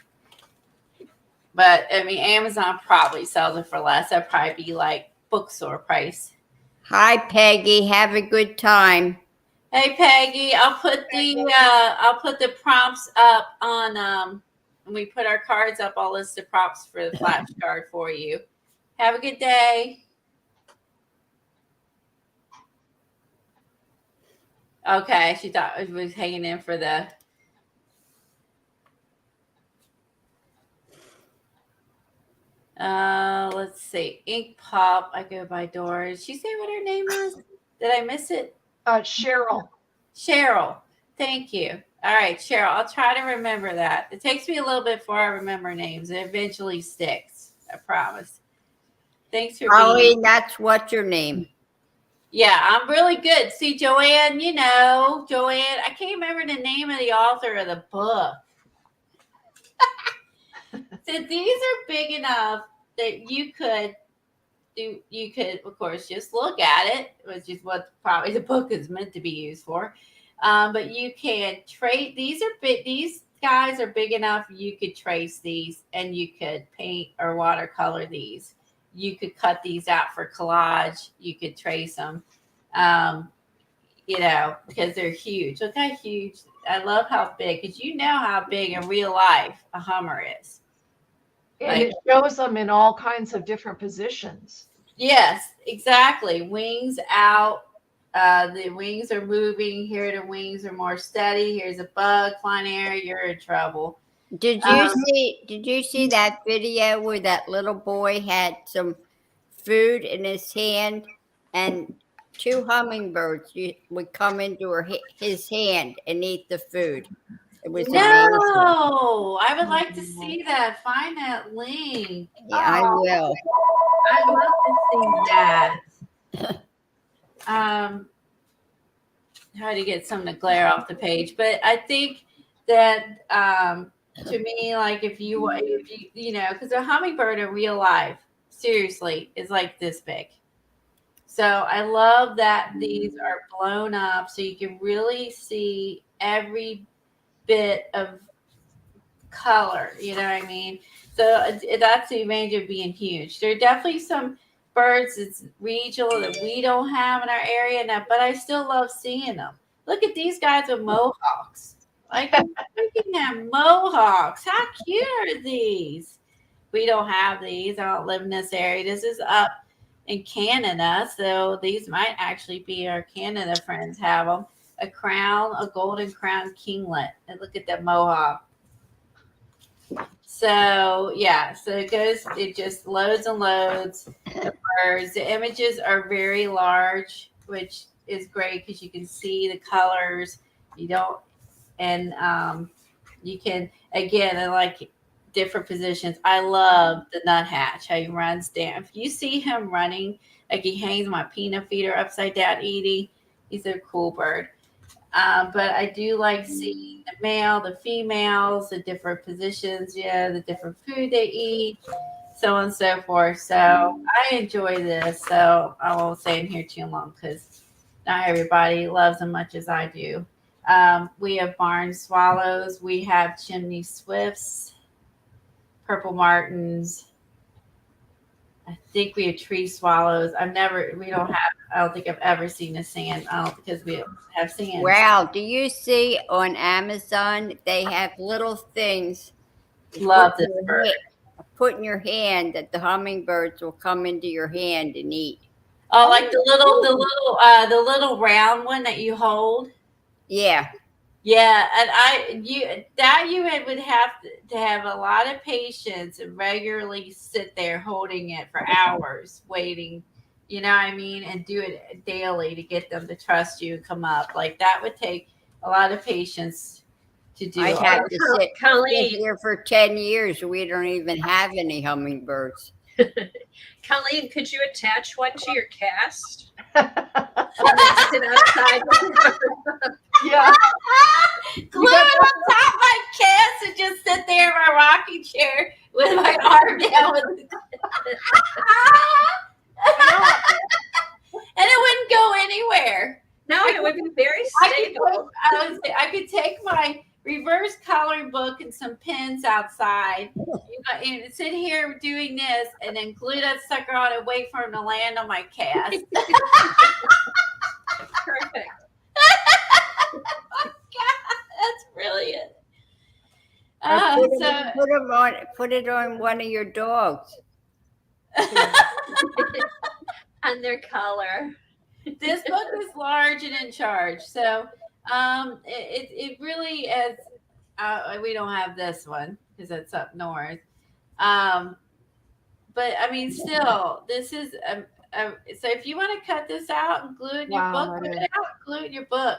A: But I mean, Amazon probably sells it for less. That'd probably be bookstore price.
D: Hi, Peggy. Have a good time.
A: Hey, Peggy. I'll put the prompts up on when we put our cards up. I'll list the prompts for the flashcard for you. Have a good day. Okay, she thought it was hanging in for the. Let's see. Ink Pop. I go by Doris. Did she say what her name was? Did I miss it?
C: Cheryl.
A: Cheryl. Thank you. All right, Cheryl. I'll try to remember that. It takes me a little bit before I remember names. It eventually sticks. I promise. Thanks for
D: Colleen, that's what's your name.
A: Yeah, I'm really good. See, Joanne, Joanne, I can't remember the name of the author of the book. So these are big enough that you could, of course, just look at it, which is what probably the book is meant to be used for. But you can trade. These are big. These guys are big enough. You could trace these, and you could paint or watercolor these. You could cut these out for collage. You could trace them, because they're huge. Look how huge. I love how big, because you know how big in real life a Hummer is.
C: And it shows them in all kinds of different positions.
A: Yes, exactly. Wings out. The wings are moving. Here the wings are more steady. Here's a bug flying air. You're in trouble.
D: Did you see that video where that little boy had some food in his hand and 2 hummingbirds would come into his hand and eat the food? It was amazing.
A: No, I would like to see that. Find that link.
D: Yeah, I will.
A: I love to see that. Try to get some of the glare off the page, but I think that to me, like if you because a hummingbird in real life, seriously, is like this big. So I love that these are blown up so you can really see every bit of color. You know what I mean? So that's the advantage of being huge. There are definitely some birds that's regional that we don't have in our area now, but I still love seeing them. Look at these guys with mohawks. Like, looking at mohawks. How cute are these? We don't have these. I don't live in this area. This is up in Canada, so these might actually be our Canada friends have them. A crown, a golden crown kinglet. And look at that mohawk. So yeah, so it just loads and loads of birds. The images are very large, which is great because you can see the colors. You don't, and you can, again, I like different positions. I love the nuthatch, how he runs down. If you see him running, like he hangs my peanut feeder upside down eating, he's a cool bird. But I do like seeing the male, the females, the different positions, the different food they eat, so on and so forth. So I enjoy this. So I won't stay in here too long because not everybody loves them much as I do. We have barn swallows. We have chimney swifts, purple martins. I think we have tree swallows. I don't think I've ever seen a sand. Because we have sand.
D: Wow, do you see on Amazon they have little things?
A: Love this bird.
D: Put in your hand that the hummingbirds will come into your hand and eat.
A: Oh, like the little round one that you hold.
D: Yeah.
A: Yeah, and you would have to have a lot of patience and regularly sit there holding it for hours, waiting. You know what I mean? And do it daily to get them to trust you and come up. Like that would take a lot of patience to do.
D: I'd have to sit
B: Colleen,
D: here for 10 years. We don't even have any hummingbirds.
B: Colleen, could you attach one to your cast? And then sit outside.
C: Yeah.
A: Glue it on top of my cast and just sit there in my rocking chair with my arm down with and it wouldn't go anywhere.
B: No, it would be very stable.
A: I could take my reverse coloring book and some pens outside, and sit here doing this, and then glue that sucker on and wait for him to land on my cast.
B: Perfect.
A: Oh God, that's brilliant.
D: Put it on one of your dogs.
B: On their collar.
A: This book is large and in charge, so it really is. We don't have this one because it's up north, but I mean, still, this is so if you want to cut this out and glue it in your book, cut it out, glue it in your book.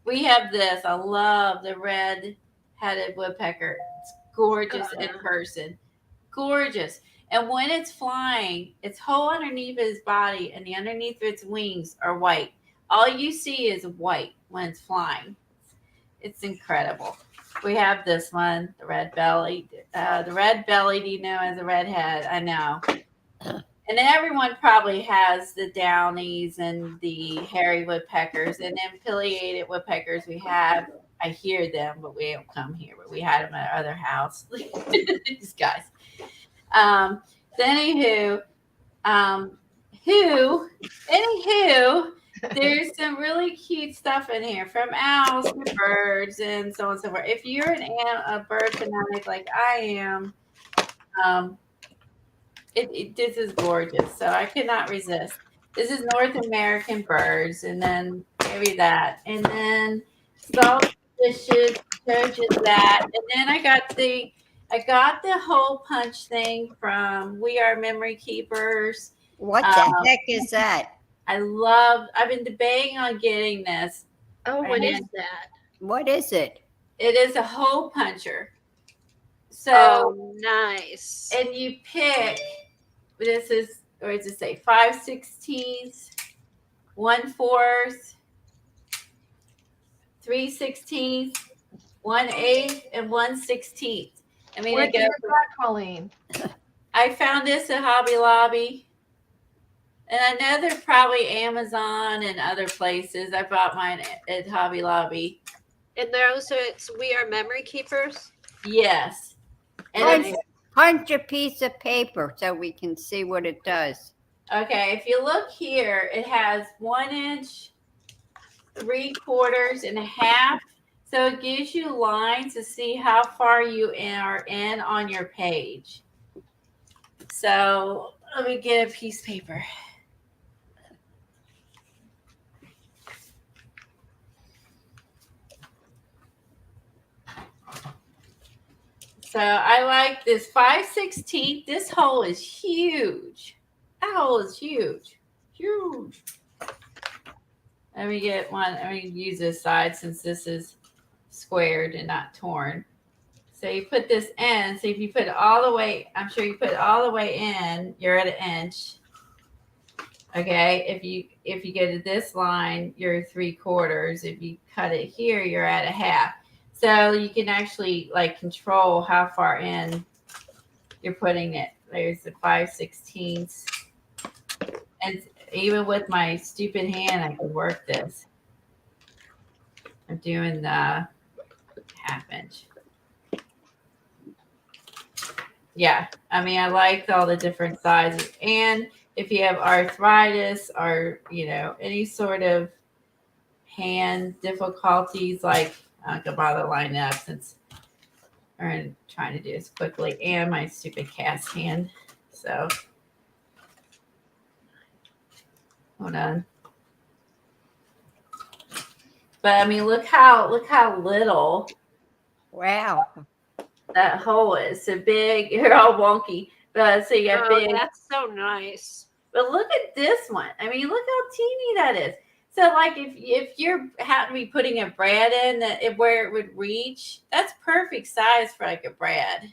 A: We have this. I love the red-headed woodpecker. It's gorgeous in person, gorgeous. And when it's flying, its whole underneath of its body and the underneath of its wings are white. All you see is white when it's flying. It's incredible. We have this one, the red belly. The red bellied, as a redhead. I know. And everyone probably has the downies and the hairy woodpeckers and then pileated woodpeckers. I hear them, but we don't come here. But we had them at our other house. These guys. Anywho, there's some really cute stuff in here, from owls to birds and so on and so forth. If you're a bird fanatic like I am, this is gorgeous. So I could not resist. This is North American birds, and then maybe that, and then salt dishes, churches that, and then I got the hole punch thing from We Are Memory Keepers.
D: What the heck is that?
A: I've been debating on getting this.
B: Oh, what is that?
D: What is it?
A: It is a hole puncher. So
B: nice.
A: And you pick, this is or does it say 5/16, 1/4, 3/16, 1/8, and 1/16. I mean,
C: Where'd you get that, Colleen?
A: I found this at Hobby Lobby. And I know they're probably Amazon and other places. I bought mine at Hobby Lobby.
B: And those are We Are Memory Keepers.
A: Yes. And
D: Punch, punch a piece of paper so we can see what it does.
A: okay, if you look here, it has 1 inch, 3/4, and a half. So it gives you lines to see how far you are in on your page. So let me get a piece of paper. So I like this 5/16. This hole is huge. That hole is huge. Huge. Let me get one. Let me use this side since this is squared and not torn. So you put this in. So if you put it all the way, I'm sure you put it all the way in, you're at 1 inch. Okay. If you go to this line, you're 3/4. If you cut it here, you're at 1/2. So you can actually like control how far in you're putting it. There's the 5/16. And even with my stupid hand, I can work this. I'm doing the 1/2 inch. Yeah, I mean, I liked all the different sizes. And if you have arthritis or, any sort of hand difficulties, like I'm not going to bother lining up since I'm trying to do this quickly, and my stupid cast hand. So, hold on. But I mean, look how little
D: Wow.
A: that hole is. So big, you're all wonky. But so you got big.
B: That's so nice.
A: But look at this one. I mean, look how teeny that is. So, like, if you're happen to be putting a brad in where it would reach, that's perfect size for like a brad.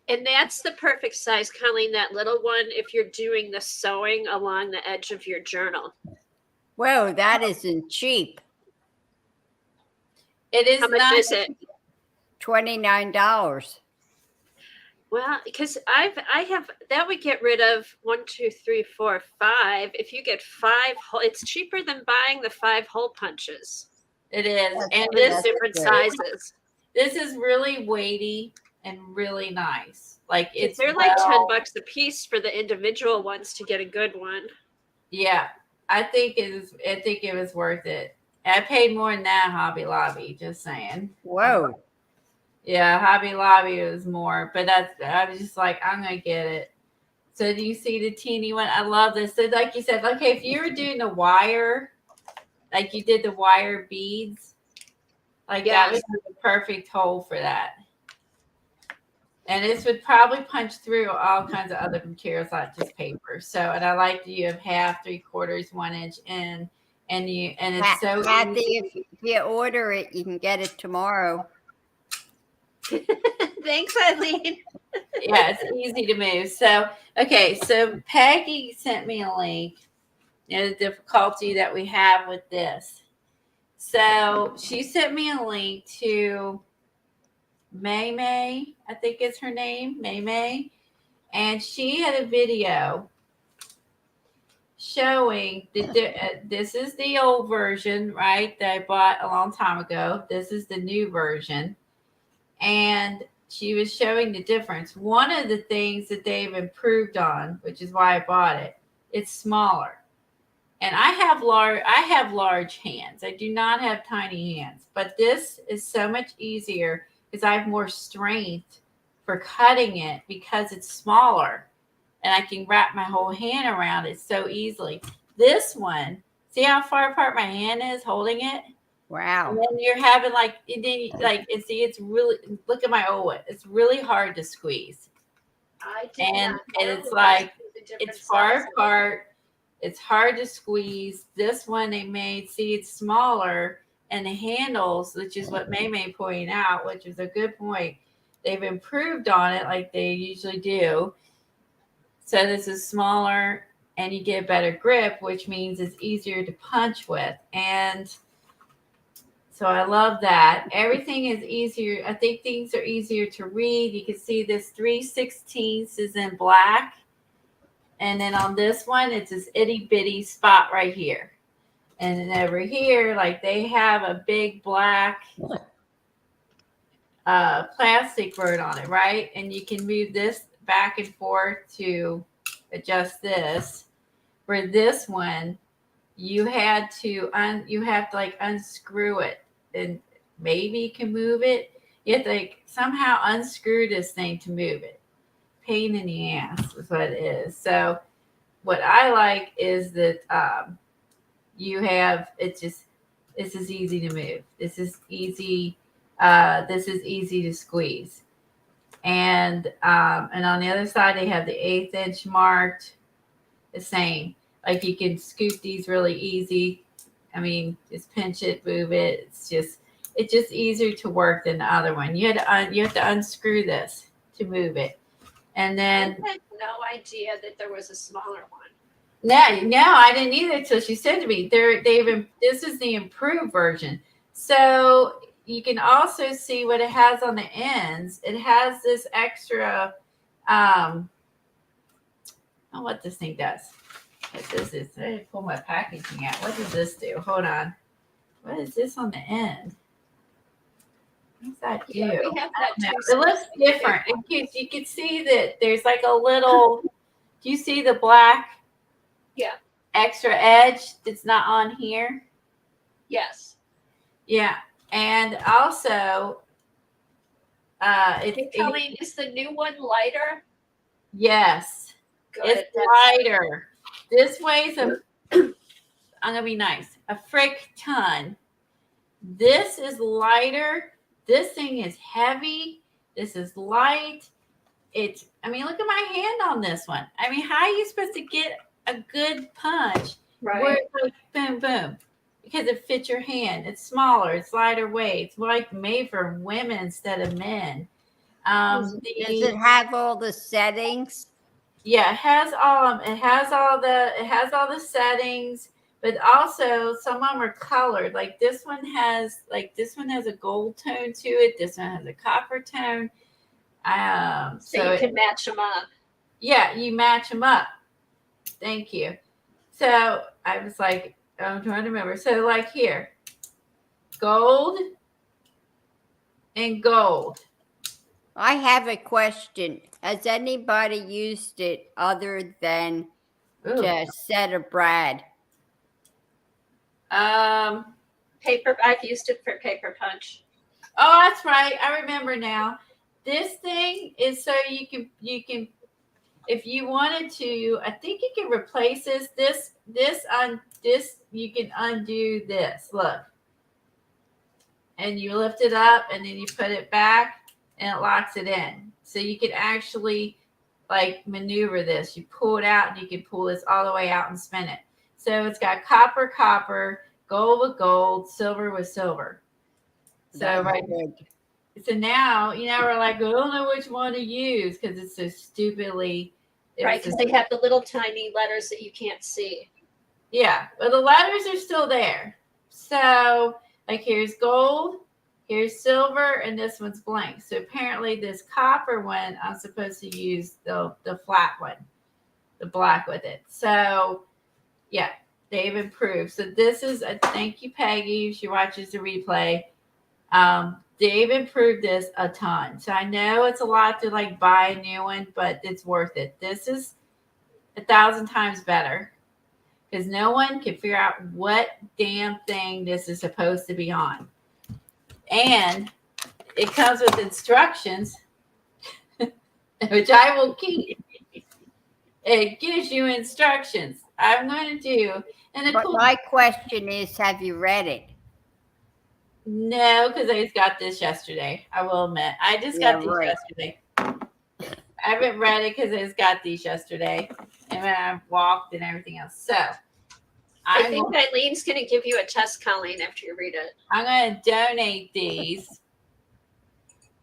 B: And that's the perfect size, Colleen, that little one, if you're doing the sewing along the edge of your journal.
D: Whoa, that isn't cheap.
A: It is
B: How much
A: not.
B: is it?
D: $29.
B: Well, because I have that would get rid of 1, 2, 3, 4, 5. If you get 5 hole, it's cheaper than buying the 5 hole punches.
A: It is,
D: That's
A: and
D: good.
A: this
D: That's
B: Different
D: good.
B: sizes.
A: this is really weighty and really nice. Like
B: They're like $10 a piece for the individual ones to get a good one.
A: Yeah, I think it was worth it. I paid more than that at Hobby Lobby. Just saying.
D: Whoa.
A: Yeah, Hobby Lobby was more, but I was just like, I'm gonna get it. So do you see the teeny one? I love this. So like you said, okay, if you were doing the wire, like you did the wire beads, like that would be the perfect hole for that. And this would probably punch through all kinds of other materials, not just paper. So, and I like that you have 1/2, 3/4, 1 inch in, and it's so
D: Kathy,
A: easy.
D: if you order it, you can get it tomorrow.
B: Thanks, Eileen.
A: Yeah, it's easy to move. So, okay, so Peggy sent me a link. The difficulty that we have with this. So she sent me a link to May, I think is her name, May, and she had a video showing that this is the old version, right? That I bought a long time ago. This is the new version, and she was showing the difference. One of the things that they've improved on, which is why I bought it, it's smaller. And I have large hands. I do not have tiny hands, but this is so much easier because I have more strength for cutting it because it's smaller and I can wrap my whole hand around it so easily. This one, see how far apart my hand is holding it?
D: Wow.
A: And then you're having it's really, look at my old one. It's really hard to squeeze. And it's like, it's far apart. It's hard to squeeze. This one they made, see, it's smaller, and the handles, which is what May pointed out, which is a good point. They've improved on it like they usually do. So this is smaller and you get better grip, which means it's easier to punch with. And so I love that. Everything is easier. I think things are easier to read. You can see this 3/16 is in black. And then on this one, it's this itty bitty spot right here. And then over here, like they have a big black plastic word on it, right? And you can move this back and forth to adjust this. For this one, you have to like unscrew it, and maybe you can move it. You have to like somehow unscrew this thing to move it. Pain in the ass is what it is. So what I like is that you have this is easy to move. This is easy. This is easy to squeeze. And on the other side they have the 1/8 inch marked the same. Like you can scoop these really easy. I mean, just pinch it, move it. It's just easier to work than the other one. You have to unscrew this to move it. And then
B: I had no idea that there was a smaller one.
A: no, I didn't either until she said to me, this is the improved version. So you can also see what it has on the ends. It has this extra, what this thing does. What this is, let me pull my packaging out. What does this do? Hold on. What is this on the end? What does that do?
B: Yeah, we have that too.
A: It looks different. You can see that there's like a little, do you see the black extra edge that's not on here?
B: Yes.
A: Yeah. And also,
B: Colleen, is the new one lighter?
A: yes,
B: Good.
A: it's lighter. This weighs I'm gonna be nice, a frick ton. This is lighter. This thing is heavy. This is light. I mean, look at my hand on this one. I mean, how are you supposed to get a good punch?
B: Right.
A: Where it's like boom, boom. Because it fits your hand. It's smaller. It's lighter weight. It's like made for women instead of men.
D: Does it have all the settings?
A: Yeah, it has all the settings, but also some of them are colored. Like this one has a gold tone to it. This one has a copper tone.
B: So you can match them up.
A: Yeah, you match them up. Thank you. So I was like, I'm trying to remember. So like here, gold and gold.
D: I have a question. Has anybody used it other than
A: Ooh.
D: to set a Brad?
B: Paper. I've used it for paper punch.
A: Oh, that's right. I remember now. This thing is so you can if you wanted to, I think you can replace this you can undo this. Look. And you lift it up and then you put it back and it locks it in. So you can actually like maneuver this. You pull it out and you can pull this all the way out and spin it. So it's got copper, gold with gold, silver with silver. So right. So now, we're like, I don't know which one to use because it's so stupidly.
B: Right, because they have the little tiny letters that you can't see.
A: Yeah, but the letters are still there. So, like, here's gold, here's silver, and this one's blank. So apparently this copper one, I'm supposed to use the flat one, the black with it. So, yeah, they've improved. So this is a thank you, Peggy. She watches the replay. They've improved this a ton. So I know it's a lot to like buy a new one, but it's worth it. This is 1,000 times better because no one can figure out what damn thing this is supposed to be on. And it comes with instructions, which I will keep. It gives you instructions. I'm going to do. And
D: But my question is, have you read it?
A: No, because I just got this yesterday. I will admit. I just got these yesterday. I haven't read it because I just got these yesterday. And when I walked and everything else. So
B: I think Eileen's going to give you a test, Colleen, after you read it.
A: I'm going to donate these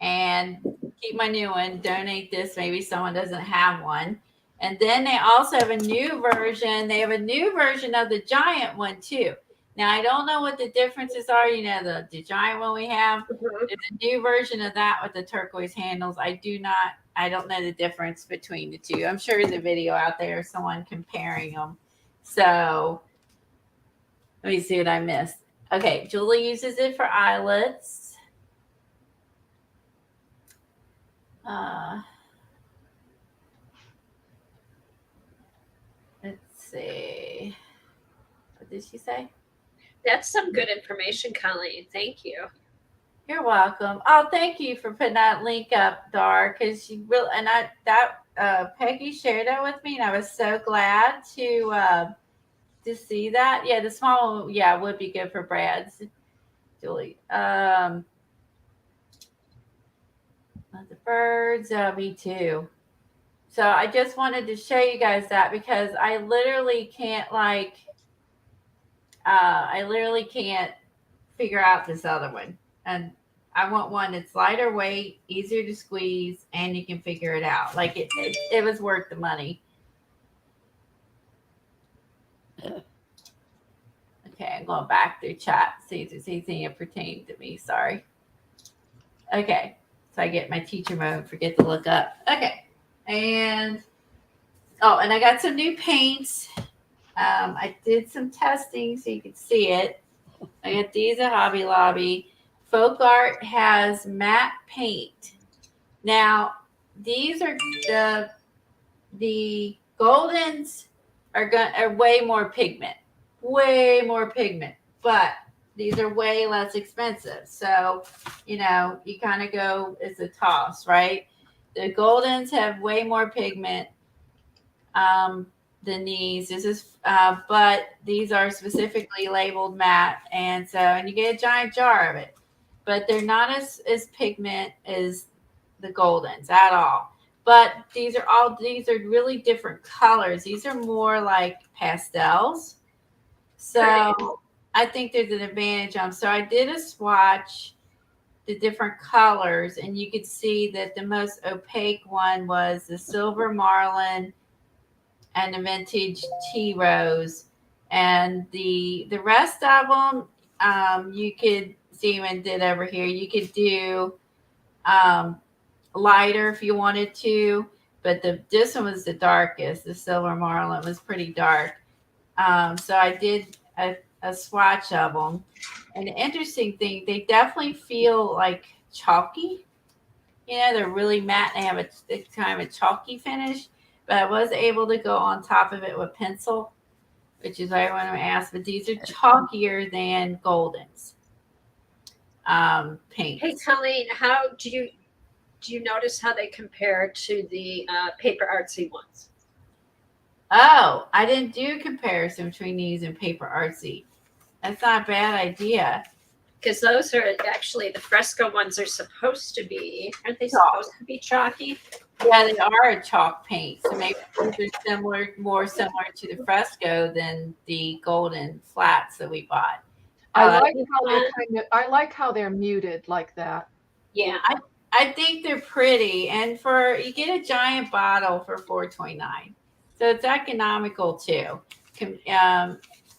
A: and keep my new one. Donate this. Maybe someone doesn't have one. And then they also have a new version. They have a new version of the giant one too. Now I don't know what the differences are. You know, the giant one we have.
B: Mhm.
A: There's a new version of that with the turquoise handles. I don't know the difference between the two. I'm sure the video out there, someone comparing them. So let me see what I missed. Okay, Julie uses it for eyelets. Let's see. What did she say?
B: That's some good information, Colleen. Thank you.
A: You're welcome. Oh, thank you for putting that link up, Dar, because she will. And Peggy shared that with me, and I was so glad to see that. Yeah, the small one, yeah, would be good for Brad's. Julie. The birds. Me too. So I just wanted to show you guys that because I literally can't figure out this other one. And I want one that's lighter weight, easier to squeeze, and you can figure it out. Like it was worth the money. Okay, I'm going back through chat, see if there's anything that pertained to me. Sorry. Okay, so I get my teacher mode, forget to look up. Okay, and I got some new paints. I did some testing so you could see it. I got these at Hobby Lobby. Folk Art has matte paint. Now, these are the Goldens are way more pigment, but these are way less expensive. So, you kind of go, it's a toss, right? The Goldens have way more pigment than these. But these are specifically labeled matte, and you get a giant jar of it. But they're not as pigment as the Goldens at all. But these are really different colors. These are more like pastels. So I think there's an advantage on. So I did a swatch, the different colors, and you could see that the most opaque one was the silver marlin and the vintage tea rose, and the rest of them, you could see and did over here. You could do lighter if you wanted to, but this one was the darkest. The silver marlin was pretty dark. So I did a swatch of them, and the interesting thing, they definitely feel like chalky. They're really matte. They have a kind of a chalky finish, but I was able to go on top of it with pencil, which is why I want to ask. But these are chalkier than Goldens paint.
B: Hey, Colleen, how do you notice how they compare to the paper artsy ones?
A: Oh, I didn't do a comparison between these and paper artsy. That's not a bad idea.
B: Because those are actually the fresco ones are supposed to be, aren't they supposed to be chalky?
A: Yeah, they are a chalk paint. So maybe they're more similar to the fresco than the golden flats that we bought.
C: I like how they're muted like that.
B: Yeah.
A: I think they're pretty. And you get a giant bottle for $4.29. So it's economical too.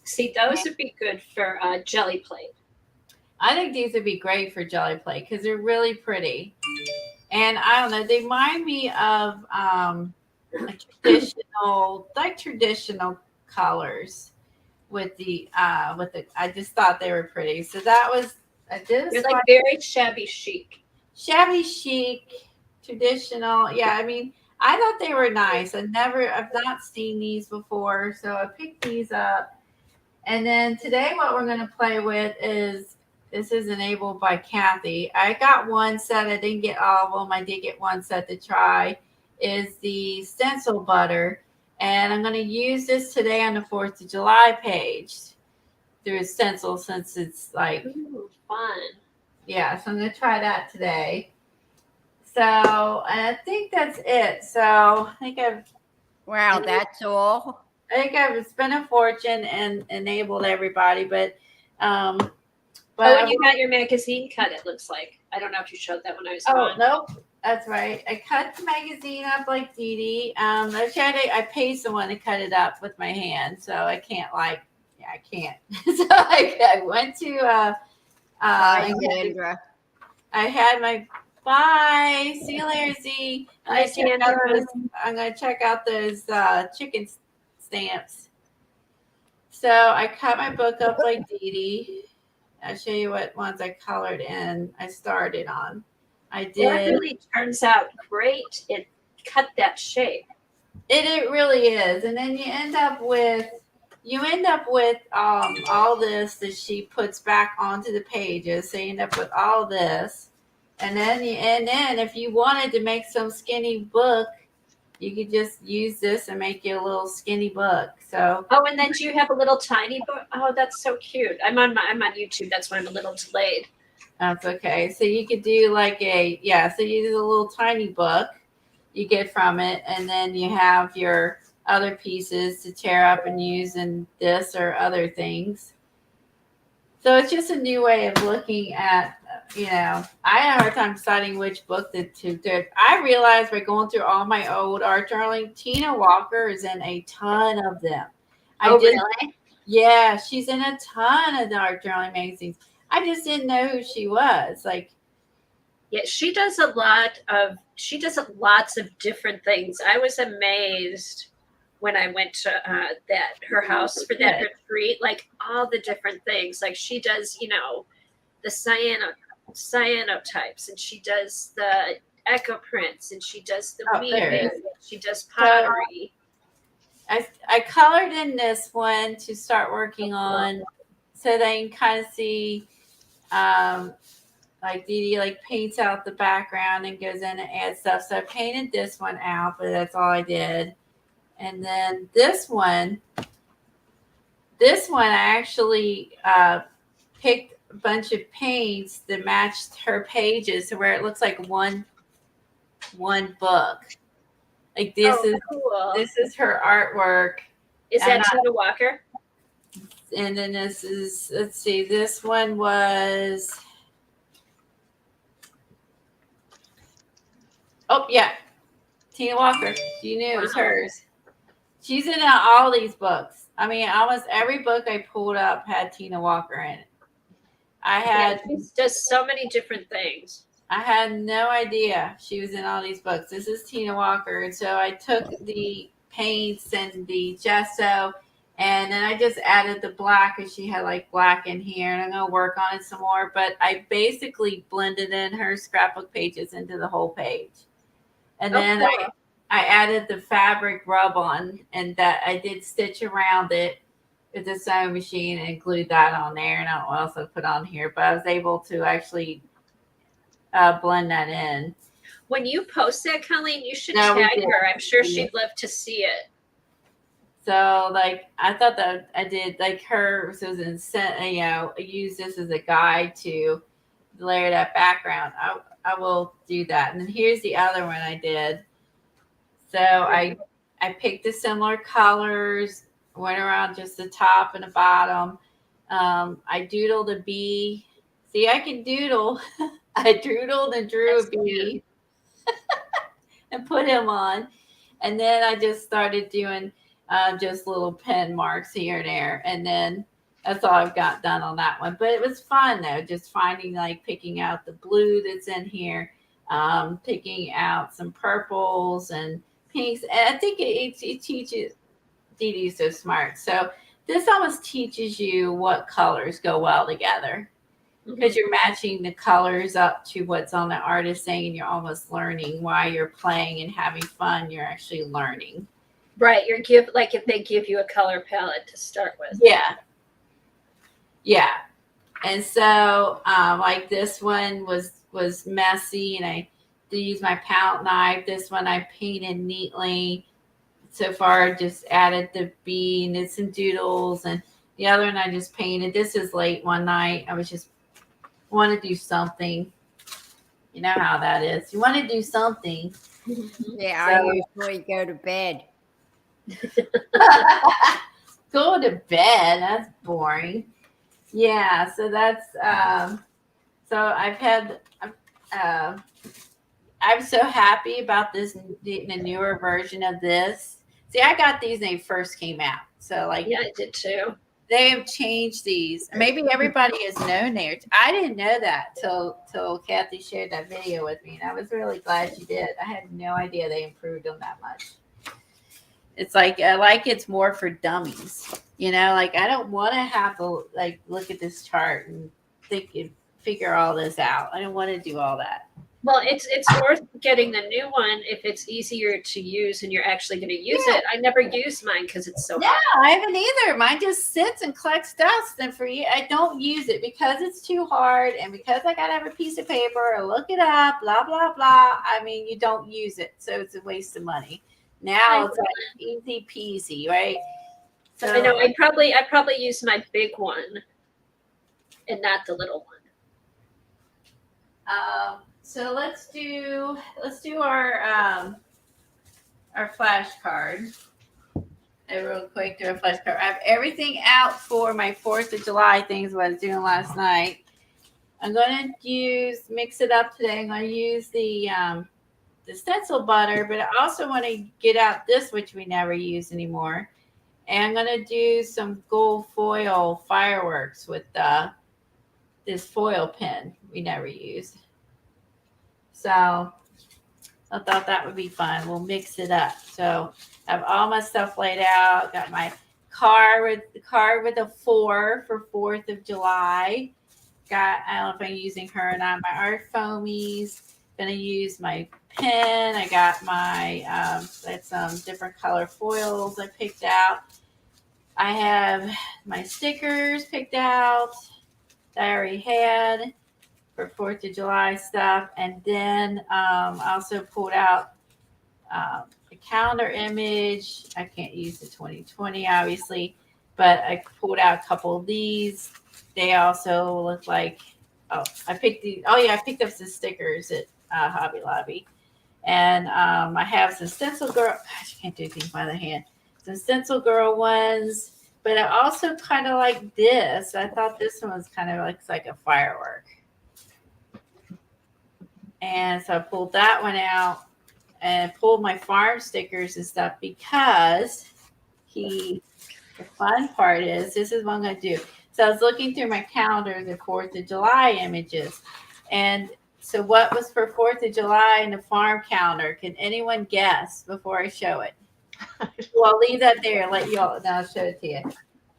B: See, those would be good for jelly plate.
A: I think these would be great for jelly plate because they're really pretty. And I don't know, they remind me of traditional colors with the I just thought they were pretty. So
B: They're like very shabby chic.
A: Shabby chic, traditional. Yeah, I mean, I thought they were nice. I've not seen these before, so I picked these up. And then today what we're going to play with is, this is enabled by Kathy. I got one set. I didn't get all of them. I did get one set to try. Is the stencil butter. And I'm going to use this today on the 4th of July page through a stencil, since it's like,
B: ooh, fun.
A: Yeah, so I'm going to try that today. So, and I think that's it. So I think
D: that's all.
A: I think I've spent a fortune and enabled everybody, but
B: Oh,
A: But
B: and you got your magazine cut, it looks like. I don't know if you showed that when I was
A: oh
B: on.
A: nope, that's right. I cut the magazine up like Dee Dee. I paid someone to cut it up with my hand, so I can't I can't. So I went to
D: Bye,
A: I
D: Sandra.
A: had my bye. See you later, Z.
B: Bye, Sandra.
A: I'm gonna check out those chicken stamps. So I cut my book up like Dee Dee. I'll show you what ones I colored in. I started on. I
B: That
A: did.
B: really turns out great. It cut that shape.
A: It really is, and then you end up with all this that she puts back onto the pages. So you end up with all this, and then if you wanted to make some skinny book, you could just use this and make you a little skinny book. So
B: Oh, and then do you have a little tiny book? Oh, that's so cute. I'm on YouTube. That's why I'm a little delayed.
A: that's okay. So you could do so you do a little tiny book you get from it, and then you have your other pieces to tear up and use in this or other things. So it's just a new way of looking at, I had a hard time deciding which book to do. I realized by going through all my old art journaling, Tina Walker is in a ton of them.
B: Really?
A: Yeah, she's in a ton of the art journaling magazines. I just didn't know who she was.
B: Yeah, she does lots of different things. I was amazed when I went to her house for that retreat, like all the different things. Like she does, the cyanotypes, and she does the echo prints, and she does the weaving, she does pottery.
A: I colored in this one to start working on, so they can kind of see, like Dee Dee paints out the background and goes in and adds stuff. So I painted this one out, but that's all I did. And then this one I actually picked a bunch of paints that matched her pages to where it looks like one book. Like this
B: Cool.
A: This is her artwork.
B: Is that Tina Walker?
A: And then this is, let's see, this one was, oh yeah, Tina Walker. You knew it was hers. She's in all these books. I mean, almost every book I pulled up had Tina Walker in it.
B: She does so many different things.
A: I had no idea she was in all these books. This is Tina Walker. And so I took the paints and the gesso, and then I just added the black, because she had black in here, and I'm going to work on it some more. But I basically blended in her scrapbook pages into the whole page. And then I added the fabric rub on, and that I did stitch around it with the sewing machine and glued that on there. And I don't know what else I put on here, but I was able to actually blend that in.
B: When you post that, Colleen, you should tag her. I'm sure she'd love to see it.
A: So I thought that I did her, so I use this as a guide to layer that background. I will do that. And then here's the other one I did. So I picked the similar colors, went around just the top and the bottom. I doodled a bee. See, I can doodle. I doodled and drew a bee and put him on. And then I just started doing just little pen marks here and there. And then that's all I've got done on that one. But it was fun, though, just finding, picking out the blue that's in here, picking out some purples and pinks. And I think it teaches, Dee Dee's so smart. So this almost teaches you what colors go well together, because you're matching the colors up to what's on the artist saying, and you're almost learning while you're playing and having fun. You're actually learning.
B: Right. If they give you a color palette to start with.
A: Yeah. And so this one was messy, and I did use my palette knife. This one I painted neatly. So far, I just added the bee and did some doodles, and the other one I just painted. This is late one night. I was just want to do something. You know how that is. You want to do something.
D: Yeah, I usually go to bed.
A: Go to bed. That's boring. Yeah, so that's so I've had uh, I'm so happy about this the newer version of this. See, I got these when they first came out. So like
B: Yeah, I did too.
A: they have changed these. Maybe everybody has known theirs. I didn't know that till Kathy shared that video with me, and I was really glad she did. I had no idea they improved them that much. It's like I like it's more for dummies. You know, like I don't want to have to like look at this chart and think and figure all this out. I don't want to do all that.
B: Well, it's worth getting the new one if it's easier to use and you're actually going to use it. I never use mine because it's so
A: No,
B: hard.
A: I haven't either. Mine just sits and collects dust, and for you, I don't use it because it's too hard, and because I gotta have a piece of paper or look it up, blah blah blah. I mean, you don't use it, so it's a waste of money. Now it's like easy peasy, right? So
B: I know. I probably use my big one and not the little one.
A: So let's do our flashcard. Real quick, do a flashcard. I have everything out for my 4th of July things. What I was doing last night. I'm going to mix it up today. I'm going to use the stencil butter, but I also want to get out this, which we never use anymore. And I'm going to do some gold foil fireworks with this foil pen we never used. So I thought that would be fun. We'll mix it up. So I have all my stuff laid out. Got my card with a 4 for 4th of July. I don't know if I'm using her or not. My art foamies. Gonna use my pen. I got my some different color foils I picked out. I have my stickers picked out that I already had for 4th of July stuff. And then I also pulled out a calendar image. I can't use the 2020, obviously, but I pulled out a couple of these. They also look like, I picked up some stickers at Hobby Lobby. And I have some stencil girl, gosh, I can't do things by the hand. Some stencil girl ones, but I also kind of like this. I thought this one was kind of looks like a firework. And so I pulled that one out and pulled my farm stickers and stuff because the fun part is, this is what I'm going to do. So I was looking through my calendar, the 4th of July images. And so what was for 4th of July in the farm calendar? Can anyone guess before I show it? Well, I'll leave that there and let you all, now I'll show it to you.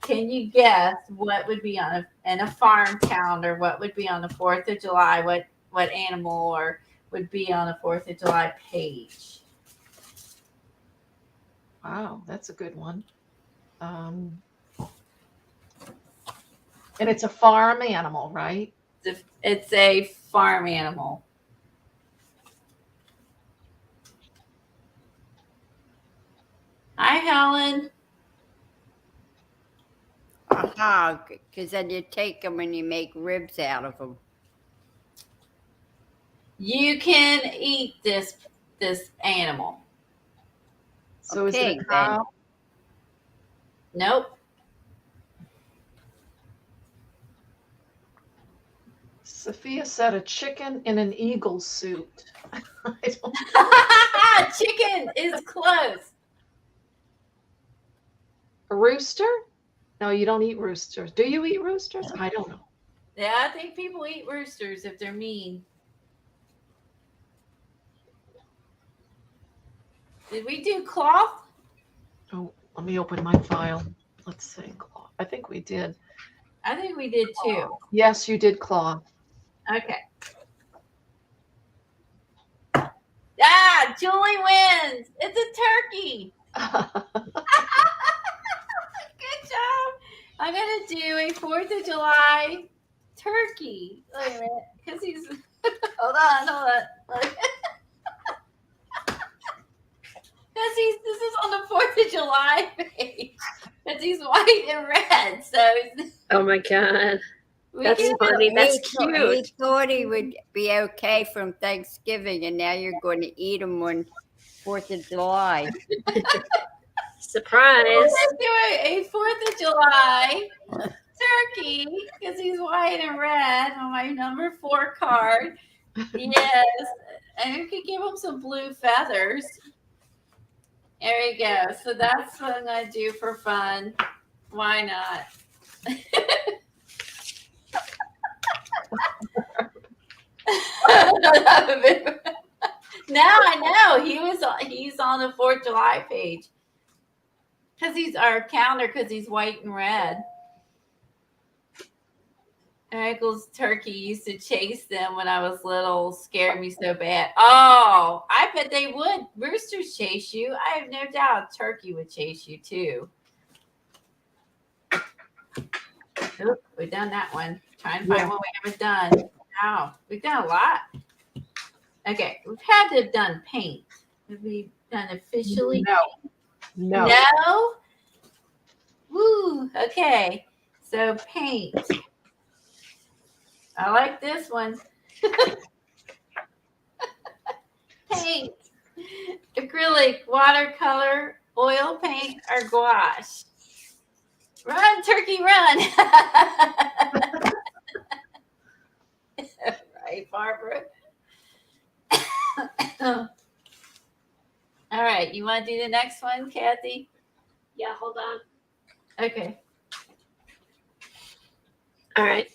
A: Can you guess what would be on a farm calendar? What would be on the 4th of July? What animal or would be on the 4th of July page?
C: Wow, that's a good one. And it's a farm animal, right?
A: It's a farm animal. Hi, Helen.
D: A hog, because then you take them and you make ribs out of them.
A: You can eat this animal.
C: So is
D: pig,
C: it a cow?
A: Nope.
C: Sophia said a chicken in an eagle suit. I don't-
A: Chicken is close.
C: A rooster? No, you don't eat roosters. Do you eat roosters? I don't know.
A: Yeah, I think people eat roosters if they're mean. Did we do cloth?
C: Oh, let me open my file. Let's see. I think we did.
A: I think we did too.
C: Yes, you did cloth.
A: Okay. Ah, Julie wins. It's a turkey. Good job. I'm going to do a 4th of July turkey. Wait a minute. Because he's, hold on. Because this is on the 4th of July page. Because he's white and red. So
B: Oh my god,
A: we
B: that's
A: can,
B: funny. That's
D: He
B: cute.
D: thought he would be okay from Thanksgiving, and now you're going to eat them on 4th of July.
B: Surprise!
A: let's do a 4th of July turkey because he's white and red on my number 4 card. Yes, and you could give him some blue feathers. There you go. So that's what I'm gonna do for fun. Why not? Now I know he's on the 4th of July page because he's our calendar because he's white and red. Eagles turkey used to chase them when I was little, scared me so bad. Oh, I bet they would. Roosters chase you. I have no doubt a turkey would chase you too. Oop, we've done that one. Trying to find one we haven't done. Wow, we've done a lot. Okay, we've had to have done paint. Have we done officially?
C: No.
A: No? Woo, okay. So paint. I like this one. Paint. Acrylic, watercolor, oil paint, or gouache. Run, turkey, run. Right, Barbara? All right, you want to do the next one, Kathy?
B: Yeah, hold on.
A: Okay.
B: All right.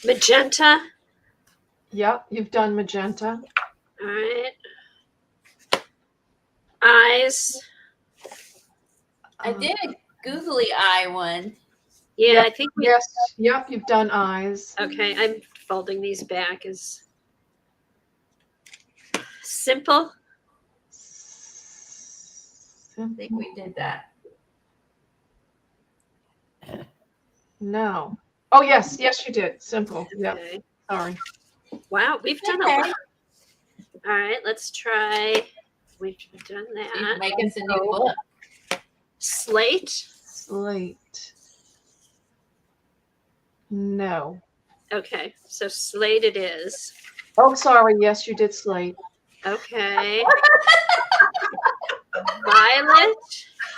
B: Magenta.
C: Yep, you've done magenta.
B: All right. Eyes.
A: I did a googly eye one.
B: Yeah,
C: Yep.
B: I think we.
C: Yes, yep, you've done eyes.
B: Okay, I'm folding these back as simple.
A: I think we did that.
C: No. Oh, yes, yes, you did. Simple. Yep.
B: Okay.
C: Sorry.
B: Wow, we've done a lot. All right, let's try. We've done
A: You
B: that.
A: can make us a new book.
B: Slate.
C: Slate. No.
B: Okay, so slate it is.
C: Oh, sorry. Yes, you did slate.
B: Okay. Violet.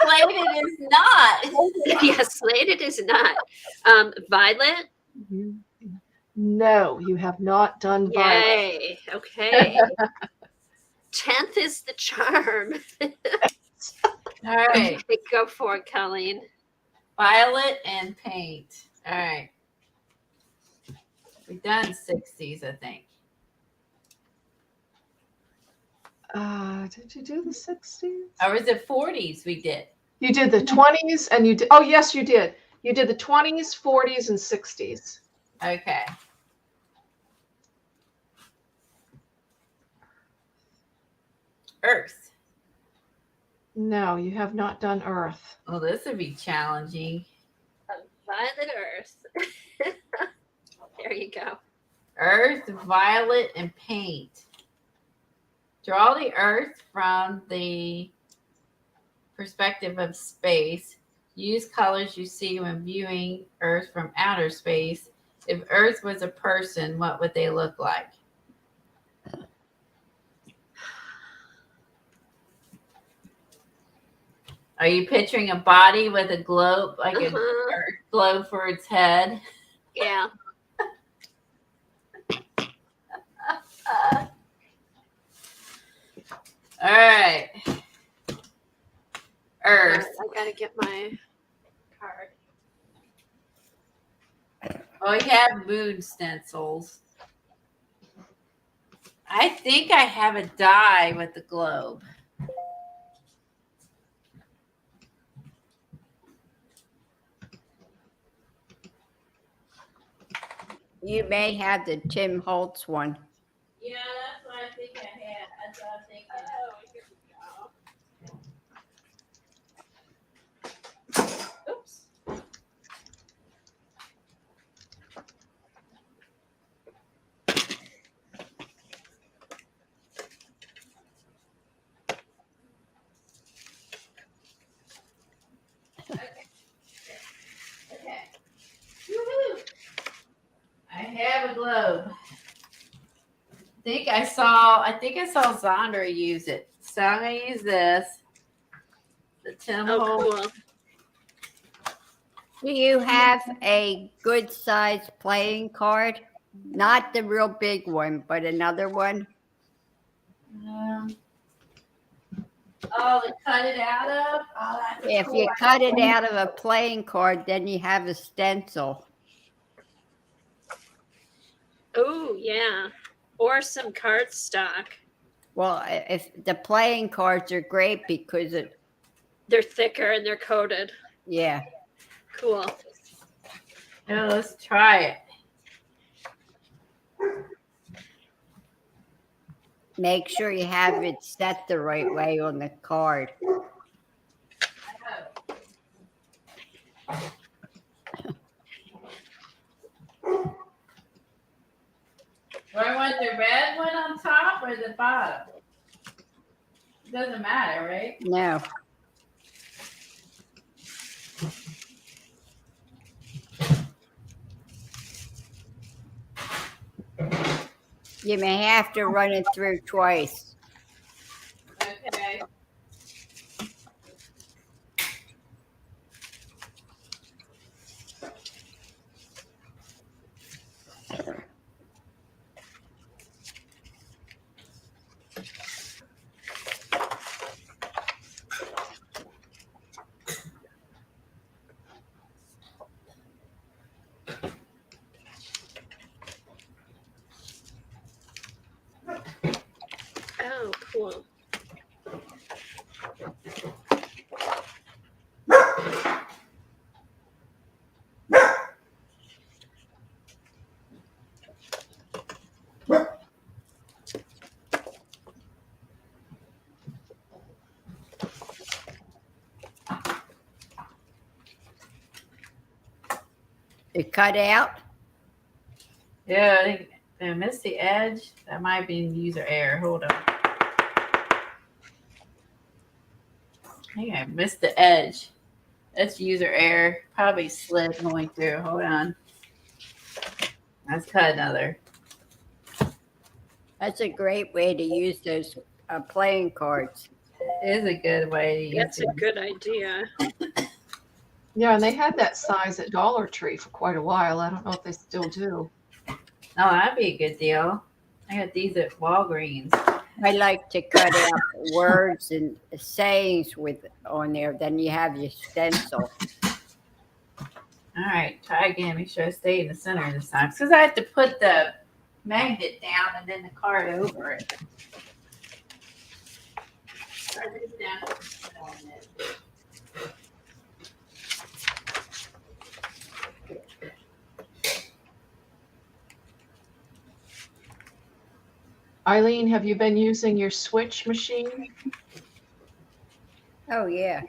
A: Slated is not.
B: Yes, slated is not. Violet.
C: No, you have not done violet.
B: Yay. Okay. 10th is the charm.
A: All right.
B: Okay, go for it, Colleen.
A: Violet and paint. All right. We've done 60s, I think.
C: Did you do the 60s?
A: Or was it 40s we did?
C: You did the 20s and you did, oh, yes, you did. You did the 20s, 40s, and 60s.
A: Okay. Earth.
C: No, you have not done earth.
A: Well, this would be challenging.
B: Violet Earth. There you go.
A: Earth, violet, and paint. Draw the earth from the perspective of space. Use colors you see when viewing Earth from outer space. If Earth was a person, what would they look like? Are you picturing a body with a globe, like a Earth globe for its head?
B: Yeah.
A: All right. Earth.
B: I gotta get my card.
A: Oh, we have moon stencils. I think I have a die with the globe.
D: You may have the Tim Holtz one.
A: Yeah, that's what I think I had. That's what I'm thinking. Oh, here we go. Oops. Okay. Woohoo! I have a globe. I think I saw Zandra use it. So I'm gonna use this. the Tim
E: Oh,
A: hole.
E: cool.
D: Do you have a good size playing card? Not the real big one, but another one?
A: Oh, to cut it out of? Oh, that's
D: If
A: cool.
D: you cut it out of a playing card, then you have a stencil.
E: Oh, yeah. Or some cardstock.
D: Well, if the playing cards are great because
E: They're thicker and they're coated.
D: yeah.
E: Cool.
A: Yeah, let's try it.
D: Make sure you have it set the right way on the card.
A: Do I want the red one on top or the bottom? It doesn't matter, right?
D: No. You may have to run it through twice.
A: Okay.
E: Oh, cool.
D: It cut out.
A: Yeah, I think I missed the edge. That might be in user error. Hold on. I think I missed the edge. That's user error. Probably slid going through. Hold on. Let's cut another.
D: That's a great way to use those playing cards.
A: It is a good way to use
E: That's a
A: it.
E: good idea.
C: Yeah, and they had that size at Dollar Tree for quite a while. I don't know if they still do.
A: Oh, that'd be a good deal. I got these at Walgreens.
D: I like to cut out words and sayings with on there. Then you have your stencil.
A: All right, try again. Make sure I stay in the center this time. Because I have to put the magnet down and then the card over it. Try this down.
C: Eileen, have you been using your switch machine?
D: Oh yeah.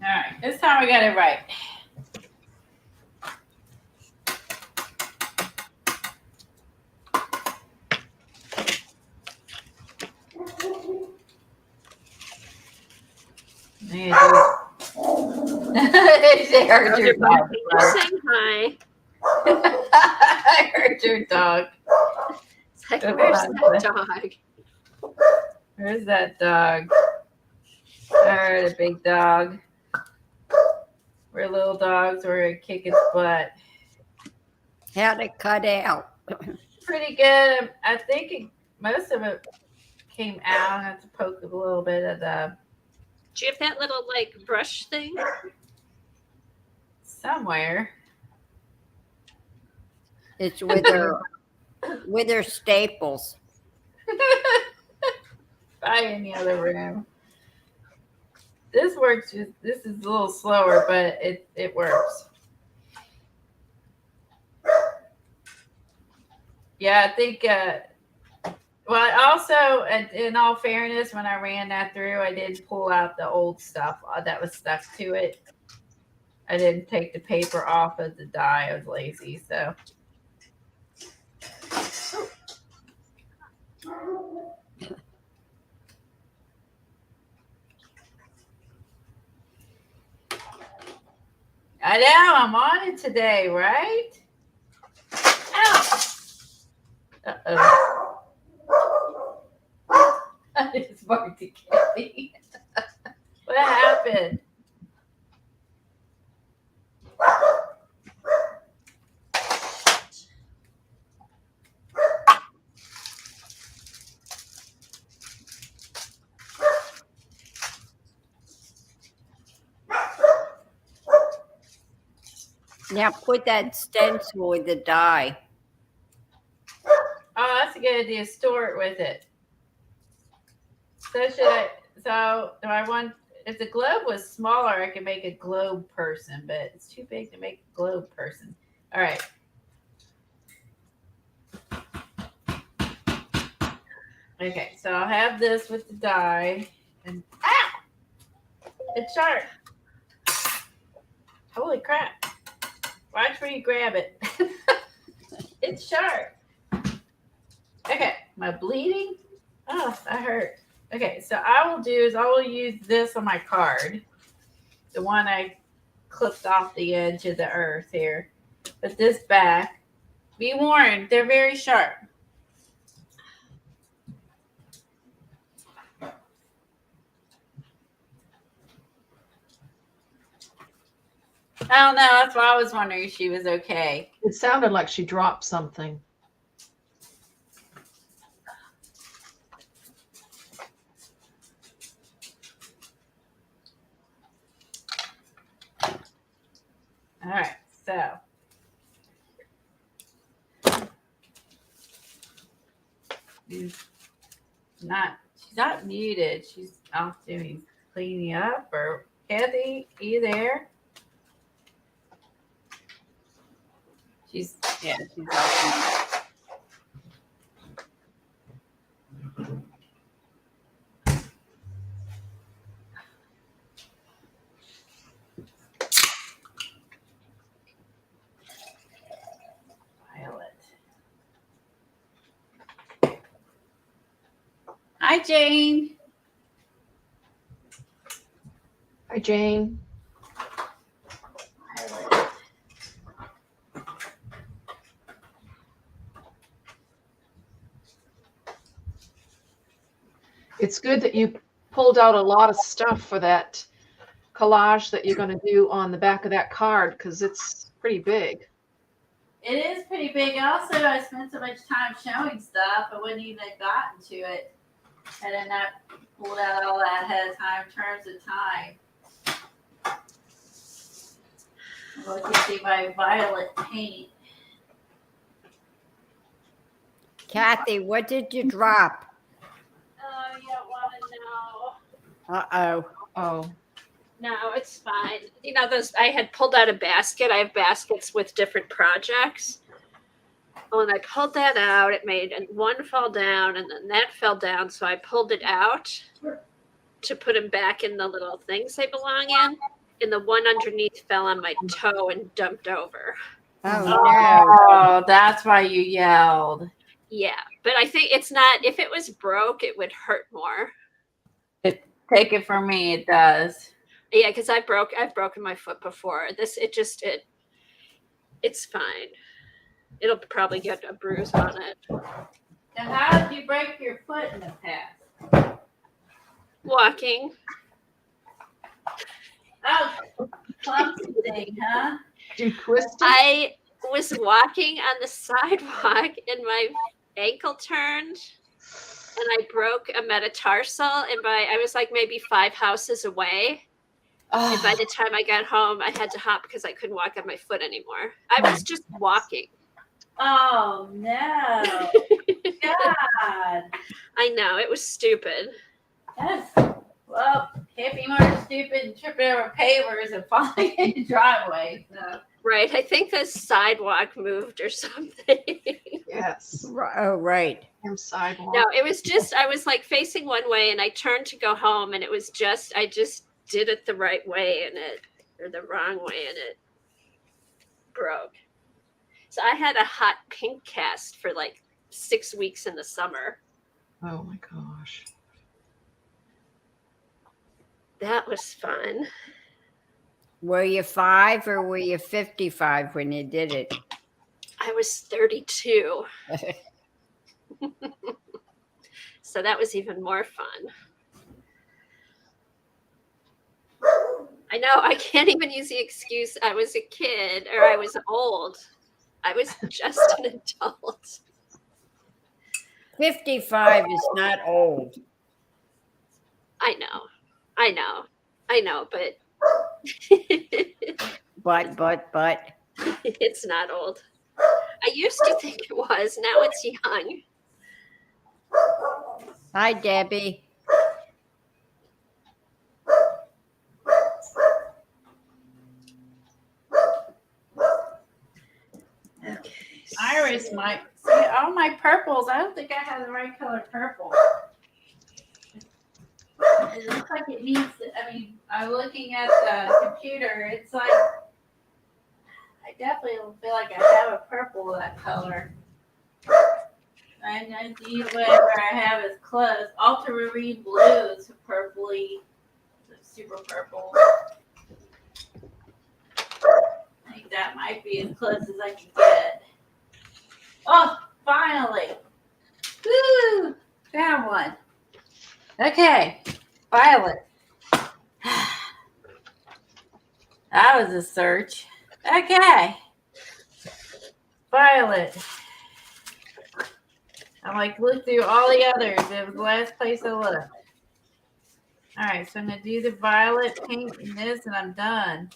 A: All right, this time I got it right. They heard your dog.
E: Saying hi.
A: I heard your dog.
E: It's like, where's that dog?
A: Where's that dog? I heard a big dog. We're little dogs. We're gonna kick its butt.
D: How to cut out.
A: Pretty good. I think most of it came out. I have to poke a little bit of the
E: Do you have that little like brush thing?
A: somewhere.
D: It's with her staples.
A: Probably in the other room. This works. This is a little slower, but it works. Yeah, I think. Well, also, in all fairness, when I ran that through, I did pull out the old stuff that was stuck to it. I didn't take the paper off of the die. I was lazy, so I know, I'm on it today, right? Ow! Uh-oh. It's Marty Kathy. What happened?
D: Now put that stencil with the die.
A: Oh, that's a good idea. Store it with it. So should I? So do I want? If the globe was smaller, I could make a globe person, but it's too big to make a globe person. All right. Okay, so I'll have this with the die, and it's sharp. Holy crap! Watch where you grab it. It's sharp. Okay, am I bleeding? Oh, that hurt. Okay, so I will use this on my card, the one I clipped off the edge of the earth here. Put this back. Be warned, they're very sharp. I don't know. That's why I was wondering if she was okay.
C: It sounded like she dropped something.
A: All right, so she's not muted. She's off doing cleaning up. Or Kathy, are you there? She's off. Violet. Hi, Jane.
C: Hi, Jane.
A: Violet.
C: It's good that you pulled out a lot of stuff for that collage that you're going to do on the back of that card, because it's pretty big.
A: It is pretty big. Also, I spent so much time showing stuff, I wouldn't even have gotten to it had I not pulled out all that ahead of time in terms of time. I'm looking to see my violet paint.
D: Kathy, what did you drop?
E: Oh, you don't want to know.
D: Uh-oh.
C: Oh,
E: No, it's fine. You know, those I had pulled out a basket. I have baskets with different projects. When I pulled that out, it made one fall down, and then that fell down. So I pulled it out to put them back in the little things they belong in. And the one underneath fell on my toe and dumped over.
D: Oh, no.
A: Oh, that's why you yelled.
E: Yeah, but I think it's not. If it was broke, it would hurt more.
A: Take it from me, it does.
E: Yeah, because I've broken my foot before. It's fine. It'll probably get a bruise on it.
A: And how did you break your foot in the past?
E: Walking.
A: Oh, clumsy thing, huh?
C: do you twist it?
E: I was walking on the sidewalk and my ankle turned and I broke a metatarsal, and I was like maybe 5 houses away. And by the time I got home, I had to hop because I couldn't walk on my foot anymore. I was just walking.
A: Oh, no. God.
E: I know, it was stupid.
A: Yes. Well, can't be more stupid and tripping over pavers and falling in the driveway. So.
E: Right. I think the sidewalk moved or something.
C: Yes.
D: Oh, right.
C: Damn sidewalk.
E: No, it was just, I was like facing one way and I turned to go home, and it was just, I just did it the right way or the wrong way, and it broke. So I had a hot pink cast for like 6 weeks in the summer.
C: Oh my gosh.
E: That was fun.
D: Were you 5 or were you 55 when you did it?
E: I was 32. So that was even more fun. I know, I can't even use the excuse I was a kid or I was old. I was just an adult.
D: 55 is not old.
E: I know, but
D: But.
E: it's not old. I used to think it was. Now it's young.
D: Hi, Debbie.
E: Okay.
A: Iris might see all my purples. I don't think I have the right color purple. It looks like it needs. I'm looking at the computer. It's like I definitely feel like I have a purple of that color. I know whatever I have is close. Ultramarine blue is purpley, super purple. I think that might be as close as I can get. Oh, finally! Woo! Found one. Okay, violet. That was a search. Okay, violet. I'm like, look through all the others. It was the last place I looked. All right, so I'm gonna do the violet paint in this, and I'm done.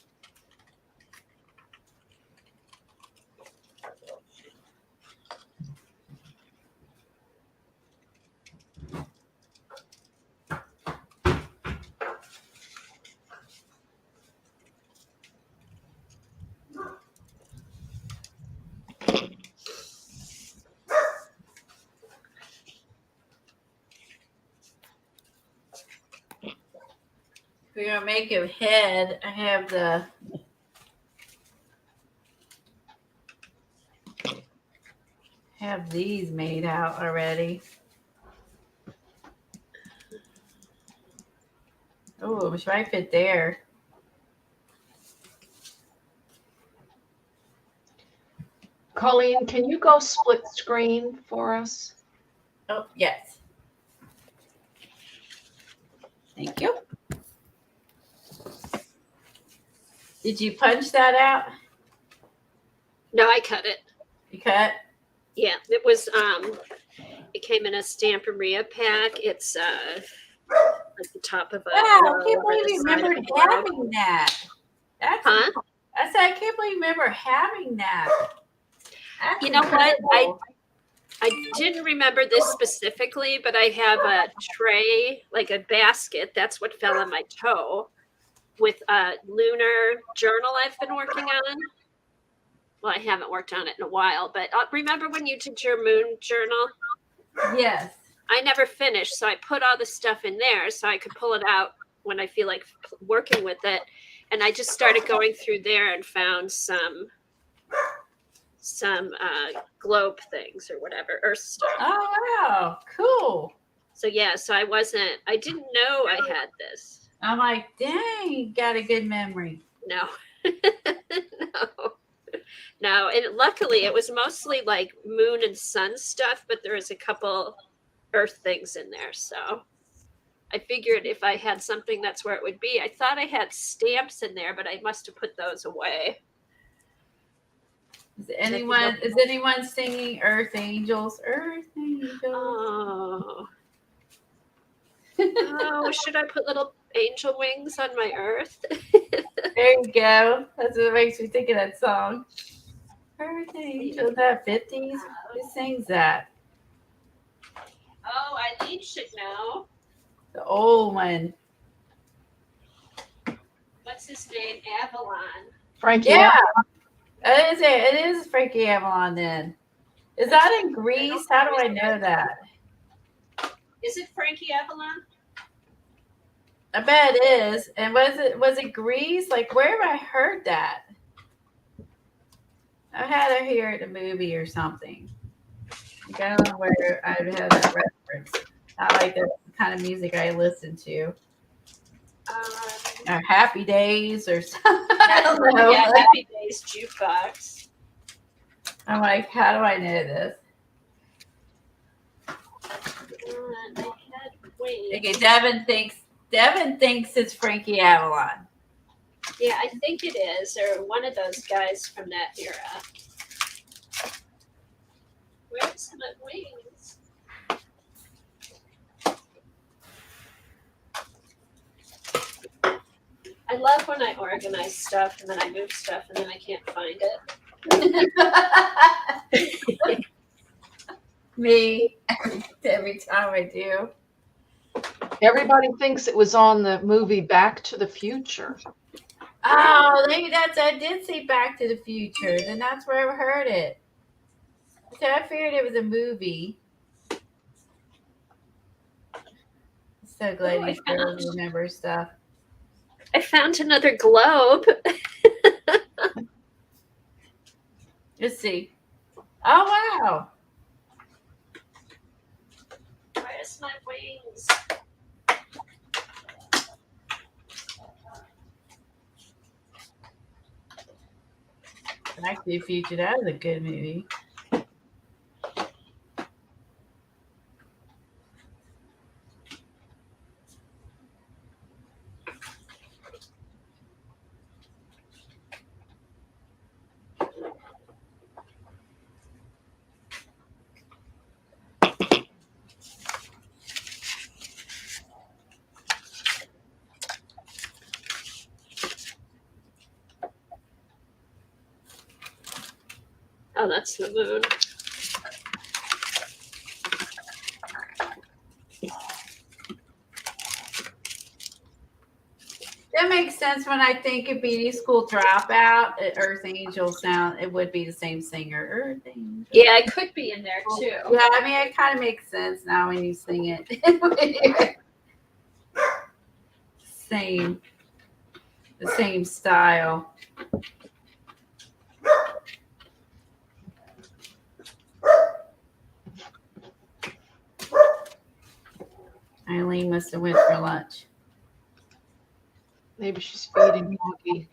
A: We're gonna make a head. I have these made out already. Oh, should I fit there?
C: Colleen, can you go split screen for us?
A: Oh, yes. Thank you. Did you punch that out?
E: No, I cut it.
A: You cut?
E: Yeah, it was it came in a Stamperia pack. It's at the top of a
A: Wow, I
E: globe
A: can't
E: or
A: believe
E: the
A: you
E: side of
A: remembered
E: a globe.
A: having that. That's
E: Huh?
A: I said I can't believe you remember having that. That's
E: You know what?
A: incredible.
E: I didn't remember this specifically, but I have a tray, like a basket. That's what fell on my toe with a lunar journal I've been working on. Well, I haven't worked on it in a while, but remember when you did your moon journal?
A: Yes.
E: I never finished, so I put all the stuff in there so I could pull it out when I feel like working with it. And I just started going through there and found some globe things or whatever, earth stuff.
A: Oh wow, cool.
E: So yeah, so I didn't know I had this.
A: I'm like, dang, you got a good memory.
E: No. No, and luckily it was mostly like moon and sun stuff, but there was a couple earth things in there. So I figured if I had something, that's where it would be. I thought I had stamps in there, but I must have put those away.
A: Is anyone singing Earth Angels? Earth Angels.
E: Oh. Oh, should I put little angel wings on my earth?
A: There you go. That's what makes me think of that song. Earth Angels, that 50s. Who sings that?
E: Oh, Eileen should know.
A: The old one.
E: What's his name? Avalon.
C: Frankie.
A: Yeah. It is Frankie Avalon then. Is that in Greece? How do I know that?
E: Is it Frankie Avalon?
A: I bet it is. And was it Greece? Like where have I heard that? I had it here at a movie or something. Like, I don't know where I'd have that reference. I like the kind of music I listen to.
E: Um,
A: Or Happy Days or something. I don't know.
E: yeah, Happy Days jukebox.
A: I'm like, how do I know this?
E: I had wings.
A: Okay, Devin thinks it's Frankie Avalon.
E: Yeah, I think it is, or one of those guys from that era. Where's my wings? I love when I organize stuff and then I move stuff and then I can't find it.
A: Me, every time I do.
C: Everybody thinks it was on the movie Back to the Future.
A: Oh, maybe I did see Back to the Future, and that's where I heard it. So I figured it was a movie. So glad
E: Oh,
A: you still remember stuff.
E: I found another globe.
A: Let's see. Oh wow.
E: Where's my wings?
A: Back to the Future. That was a good movie.
E: Oh, that's the moon.
A: That makes sense when I think of Beauty School Dropout. Earth Angel sound. It would be the same singer. Earth Angel.
E: Yeah, it could be in there too.
A: Yeah, I mean it kind of makes sense now when you sing it. The same style. Eileen must have went for lunch.
C: Maybe she's feeding Moggy.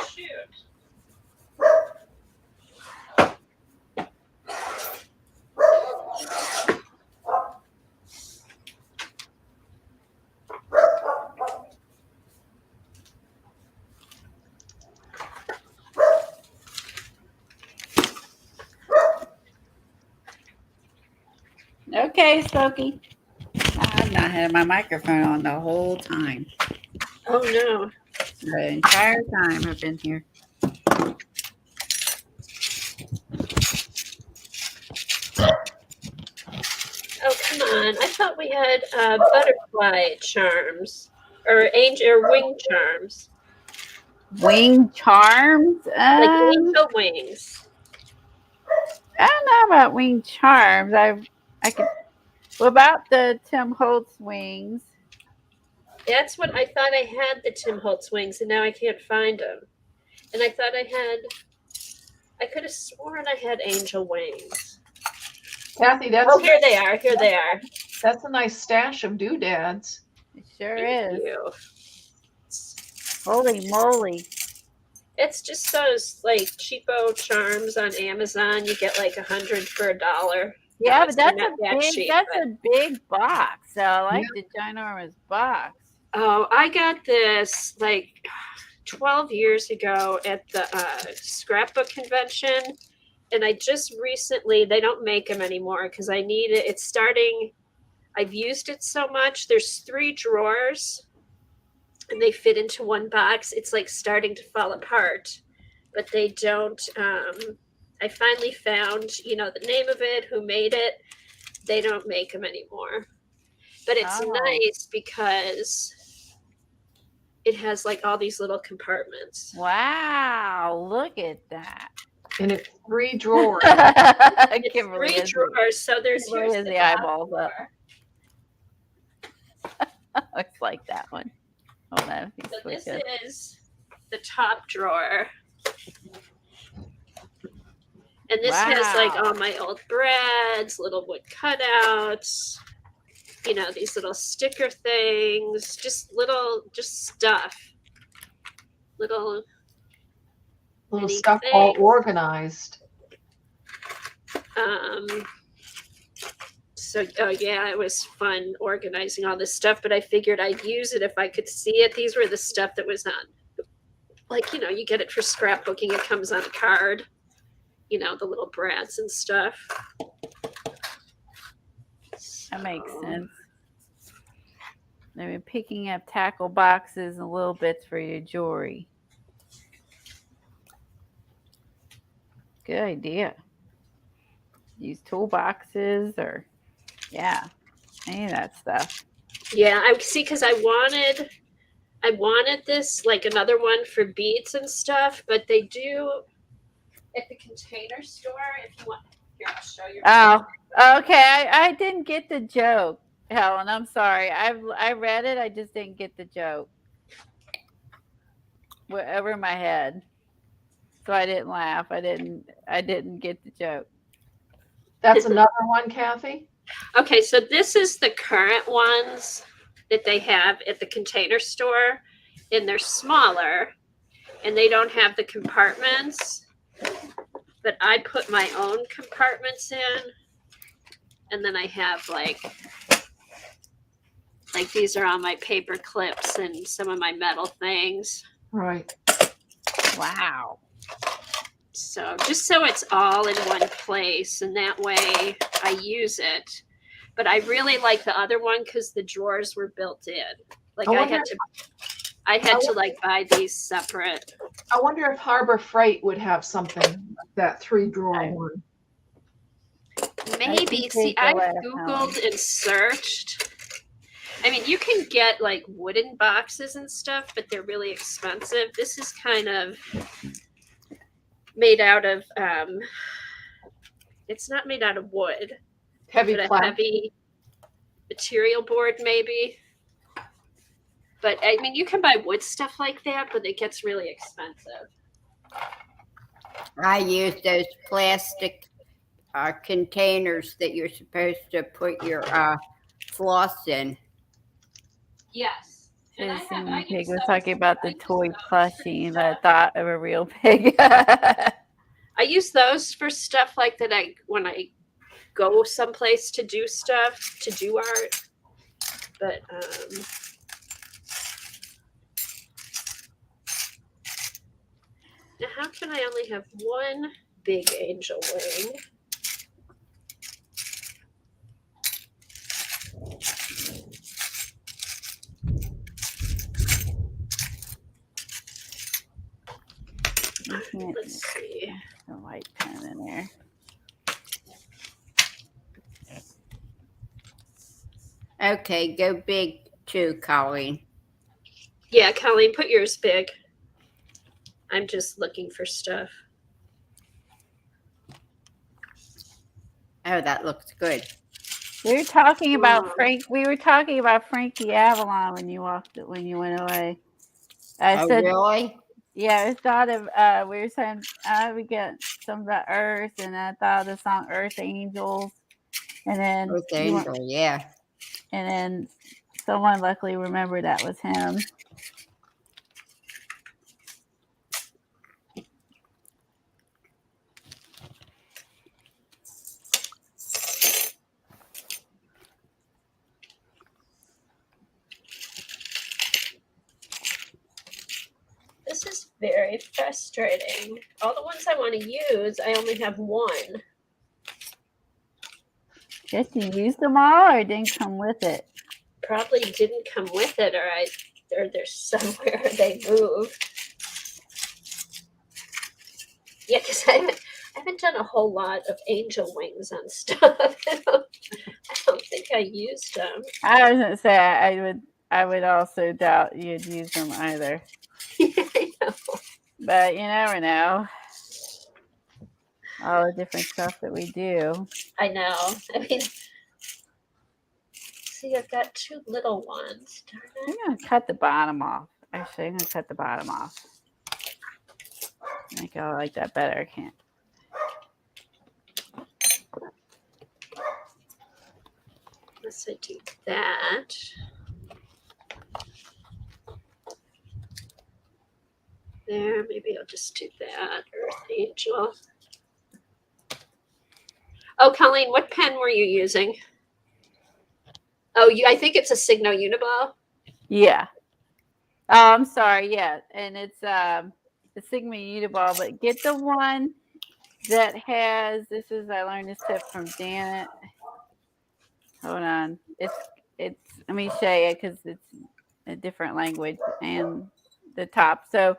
E: Shoot.
A: Okay, Smokey. I've not had my microphone on the whole time.
E: Oh no.
A: The entire time I've been here.
E: Oh come on. I thought we had butterfly charms. Or angel or wing charms.
A: Wing charms?
E: Like angel wings.
A: I don't know about wing charms. I could. What about the Tim Holtz wings?
E: That's what I thought I had, the Tim Holtz wings, and now I can't find them. And I thought I could have sworn I had angel wings.
C: Kathy,
E: Oh, here they are.
C: that's a nice stash of doodads.
A: It sure
E: Thank
A: is.
E: you.
A: Holy moly!
E: It's just those like cheapo charms on Amazon. You get like 100 for $1.
A: Yeah,
E: No,
A: but that's
E: not
A: a
E: that
A: big.
E: cheap,
A: That's
E: but-
A: a big box. So I like the ginormous box.
E: Oh, I got this like 12 years ago at the scrapbook convention. And I just recently, they don't make them anymore because I need it. It's starting, I've used it so much. There's 3 drawers and they fit into one box. It's like starting to fall apart, but they don't. I finally found, the name of it, who made it. They don't make them anymore. But it's nice because it has like all these little compartments.
A: Wow! Look at that.
C: And it's 3 drawers.
E: It's
D: Kimberly
E: 3
D: is
E: drawers. So there's
D: Kimberly
E: here's
D: has
E: the
D: the
E: top
D: eyeballs up.
E: drawer.
D: Looks like that one. Hold on.
E: So this is the top drawer. And this has like
D: Wow.
E: all my old breads, little wood cutouts, you know, these little sticker things, just stuff. Little
C: Stuff all
E: things.
C: organized.
E: So yeah, it was fun organizing all this stuff, but I figured I'd use it if I could see it. These were the stuff that was on, like, you know, you get it for scrapbooking, it comes on a card, you know, the little brads and stuff.
D: That makes sense. Maybe picking up tackle boxes and little bits for your jewelry. Good idea. Use toolboxes or, yeah, any of that stuff.
E: Yeah, I see, because I wanted this, like another one for beads and stuff, but they do at the Container Store. If you want, here, I'll show you.
D: Oh, okay. I didn't get the joke, Helen. I'm sorry. I read it. I just didn't get the joke. Over my head. So I didn't laugh. I didn't get the joke.
C: That's another one, Kathy?
E: Okay, so this is the current ones that they have at the Container Store, and they're smaller, and they don't have the compartments, but I put my own compartments in, and then I have like these are all my paper clips and some of my metal things.
C: Right.
D: Wow.
E: So just so it's all in one place, and that way I use it. But I really like the other one because the drawers were built in. Like I had to like buy these separate.
C: I wonder if Harbor Freight would have something, that 3-drawer one.
E: Maybe. See, I Googled and searched. I mean, you can get like wooden boxes and stuff, but they're really expensive. This is kind of made out of, it's not made out of wood.
C: Heavy
E: but a
C: plastic.
E: heavy material board maybe. But I mean, you can buy wood stuff like that, but it gets really expensive.
D: I use those plastic containers that you're supposed to put your floss in.
E: Yes. And I
D: Pig
E: use
D: was
E: those-
D: talking about the
E: I use
D: toy
E: those
D: plushie
E: for
D: that I thought of a real pig.
E: I use those for stuff like that. When I go someplace to do stuff, to do art. But now how can I only have one big angel wing? Let's see.
D: A white pen in there. Okay, go big too, Colleen.
E: Yeah, Colleen, put yours big. I'm just looking for stuff.
D: Oh, that looks good. We were talking about
E: Wow.
D: Frankie Avalon when you went away. I said, really?
E: Yeah,
A: I thought of we were saying we get some of the Earth, and I thought of the song Earth Angels, and then
D: Earth Angel, yeah.
A: and then someone luckily remembered that was him.
E: This is very frustrating. All the ones I want to use, I only have one.
A: Did you use them all, or it didn't come with it?
E: Probably didn't come with it, or they're somewhere they moved. Yeah, because I haven't done a whole lot of angel wings on stuff. I don't think I used them.
A: I was gonna say I would also doubt you'd use them either.
E: I know.
A: But you never know. all the different stuff that we do.
E: I know. I mean, see, I've got two little ones. Darn
A: I'm
E: it.
A: going to cut the bottom off. Actually, I'm going to cut the bottom off. I think I like that better. I can't.
E: Let's do that. There, maybe I'll just do that. Earth Angel. Oh, Colleen, what pen were you using? Oh, I think it's a Signo Uniball.
A: Yeah. Oh, I'm sorry. Yeah. And it's the Sigma Uniball, but get the one that has, I learned this tip from Janet. Hold on. It's let me show you because it's a different language and the top. So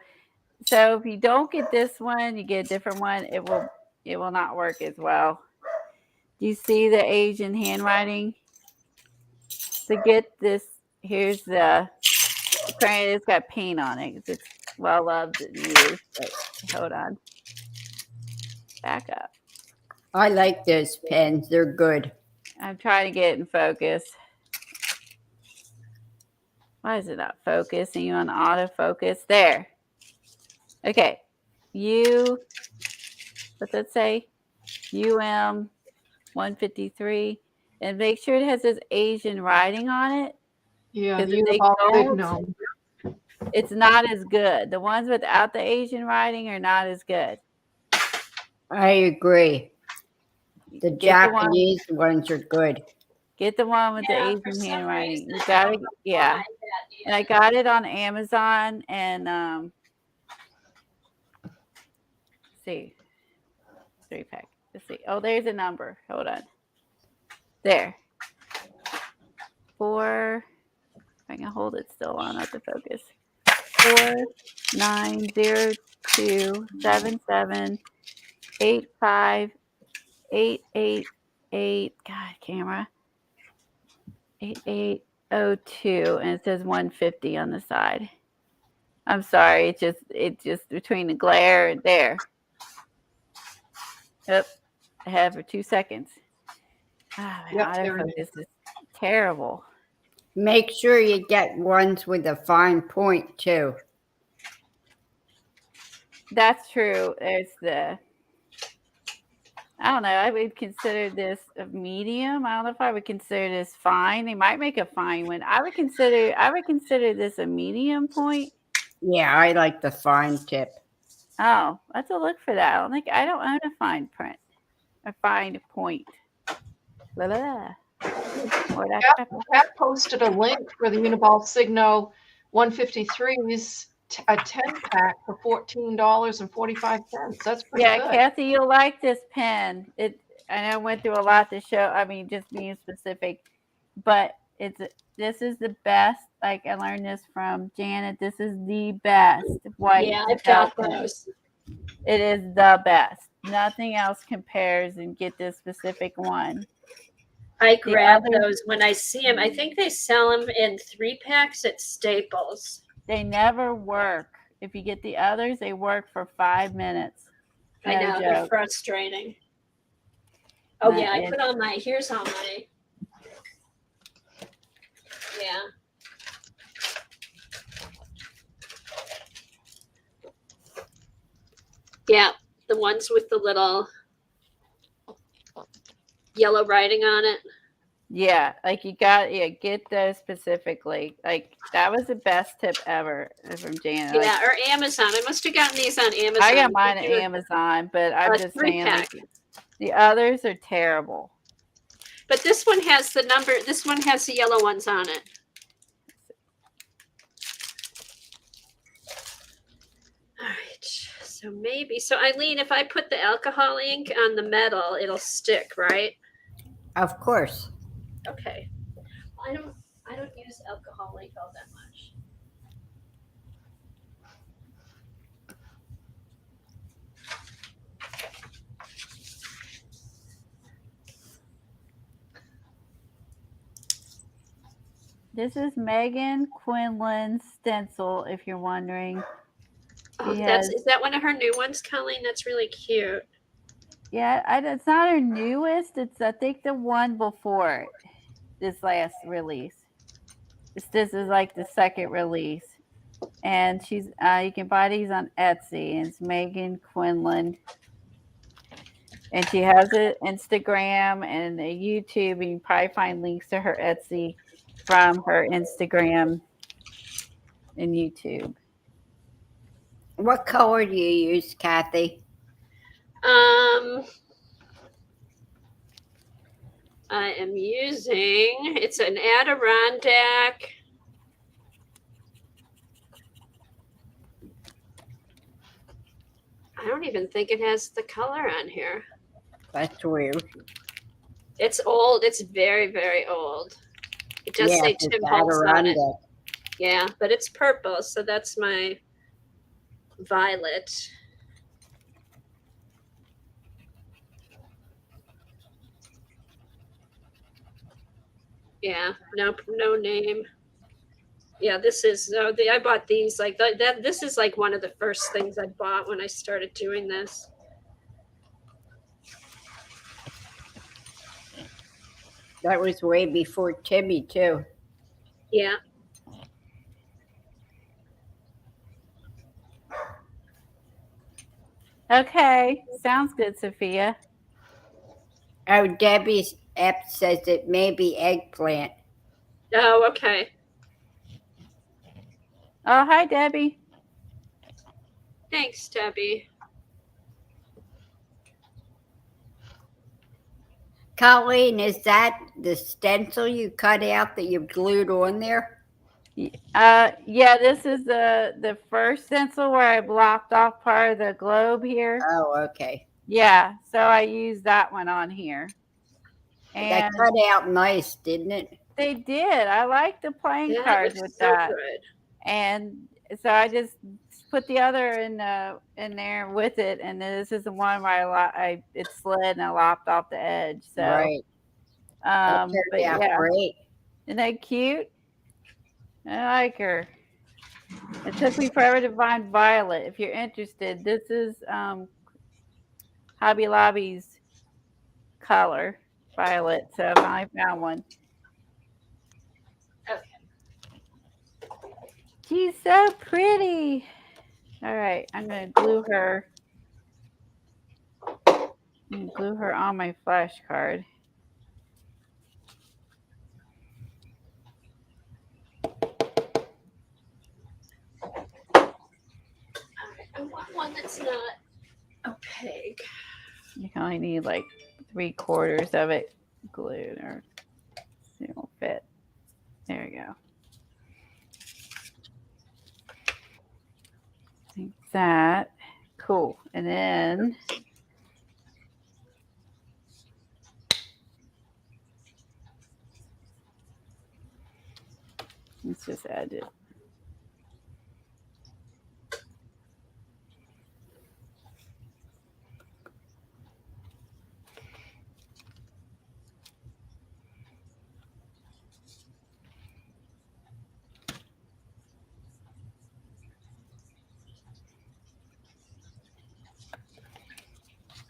A: if you don't get this one, you get a different one, it will not work as well. Do you see the Asian handwriting? To get this, here's the crayon. It's got paint on it because it's well loved and used. But hold on. Back up.
D: I like those pens. They're good.
A: I'm trying to get it in focus. Why is it not focusing? You on autofocus? There. Okay. What's that say? UM 153. And make sure it has this Asian writing on it.
C: Yeah,
A: Because if they
C: Uniball
A: don't,
C: Signo.
A: it's not as good. The ones without the Asian writing are not as good.
D: I agree. The
A: Get the one-
D: Japanese ones are good.
A: Get the one with the
E: Yeah, for
A: Asian
E: some
A: handwriting.
E: reason,
A: You
E: I
A: gotta,
E: don't know
A: yeah.
E: why that
A: And I
E: is.
A: got it on Amazon and see, 3-pack. Let's see. Oh, there's a number. Hold on. There. 4. If I can hold it still on at the focus. 490277858888. God, camera. 8802, and it says 150 on the side. I'm sorry, it's just between the glare and there. Yep, I have for 2 seconds. Ah, my
C: Yep, there it
A: autofocus is terrible.
D: Make sure you get ones with a fine point too.
A: That's true. I don't know. I would consider this a medium. I don't know if I would consider this fine. They might make a fine one. I would consider this a medium point.
D: Yeah, I like the fine tip.
A: Oh, I have to look for that. I don't own a fine print. A fine point. Blah, blah, blah. Or that
C: Pat posted a link for the Uniball Signo 153's a 10-pack for $14.45. That's pretty
A: yeah,
C: good.
A: Kathy, you'll like this pen. I know I went through a lot to show. I mean, just being specific, but this is the best. Like I learned this from Janet. This is the best white.
E: Yeah, I've got
A: gel pen.
E: those.
A: It is the best. Nothing else compares. And get this specific one.
E: I grab
A: other-
E: those when I see them. I think they sell them in 3-packs at Staples.
A: They never work. If you get the others, they work for 5 minutes.
E: I
A: No
E: know, they're
A: joke.
E: frustrating. Oh,
A: No,
E: yeah, I
A: it-
E: put all my, here's all my, yeah. Yeah, the ones with the little yellow writing on it.
A: Yeah, like get those specifically. Like that was the best tip ever from Janet. Like,
E: Yeah, or Amazon. I must have gotten these on Amazon.
A: I got mine at
E: They were-
A: Amazon, but I'm
E: a
A: just saying like
E: 3-pack.
A: the others are terrible.
E: But this one has the number, this one has the yellow ones on it. All right, so maybe, so Eileen, if I put the alcohol ink on the metal, it'll stick, right?
D: Of course.
E: Okay. I don't use alcohol ink all that much.
A: This is Megan Quinlan's stencil, if you're wondering.
E: Oh,
A: She
E: is
A: has-
E: that one of her new ones, Colleen? That's really cute.
A: Yeah, it's not her newest. It's I think the one before it, this last release. This is like the second release, and she's you can buy these on Etsy. And it's Megan Quinlan, and she has an Instagram and a YouTube. And you can probably find links to her Etsy from her Instagram and YouTube.
D: What color do you use, Kathy?
E: I am using, it's an Adirondack. I don't even think it has the color on here.
D: That's weird.
E: It's old. It's very, very old. It does say
D: it's
E: Tim Holtz on it.
D: Adirondack.
E: Yeah, but it's purple, so that's my violet. Yeah, no name. Yeah, this is I bought these like that. This is like one of the first things I bought when I started doing this.
D: That was way before Timmy, too.
E: Yeah.
A: Okay, sounds good, Sophia.
D: Oh, Debbie's app says it may be eggplant.
E: Oh, okay.
A: Oh, hi, Debbie.
E: Thanks, Debbie.
D: Colleen, is that the stencil you cut out that you glued on there?
A: Yeah, this is the first stencil where I blocked off part of the globe here.
D: Oh, okay.
A: Yeah, so I used that one on here.
D: That
A: And
D: cut out nice, didn't it?
A: they did. I like the playing
E: That
A: cards
E: was
A: with
E: so
A: that.
E: good.
A: And so I just put the other in there with it, and then this is the one where it slid and I lopped off the edge. So
D: Right. That
A: but
D: turned out
A: yeah,
D: great.
A: isn't that cute? I like her. It took me forever to find Violet. If you're interested, this is Hobby Lobby's color, Violet. So I found one.
E: Okay.
A: She's so pretty. All right, I'm gonna glue her. Glue her on my flashcard.
E: I want one that's not opaque.
A: You can only need like 3/4 of it glued, or it won't fit. There we go. Like that. Cool. And then let's just add it.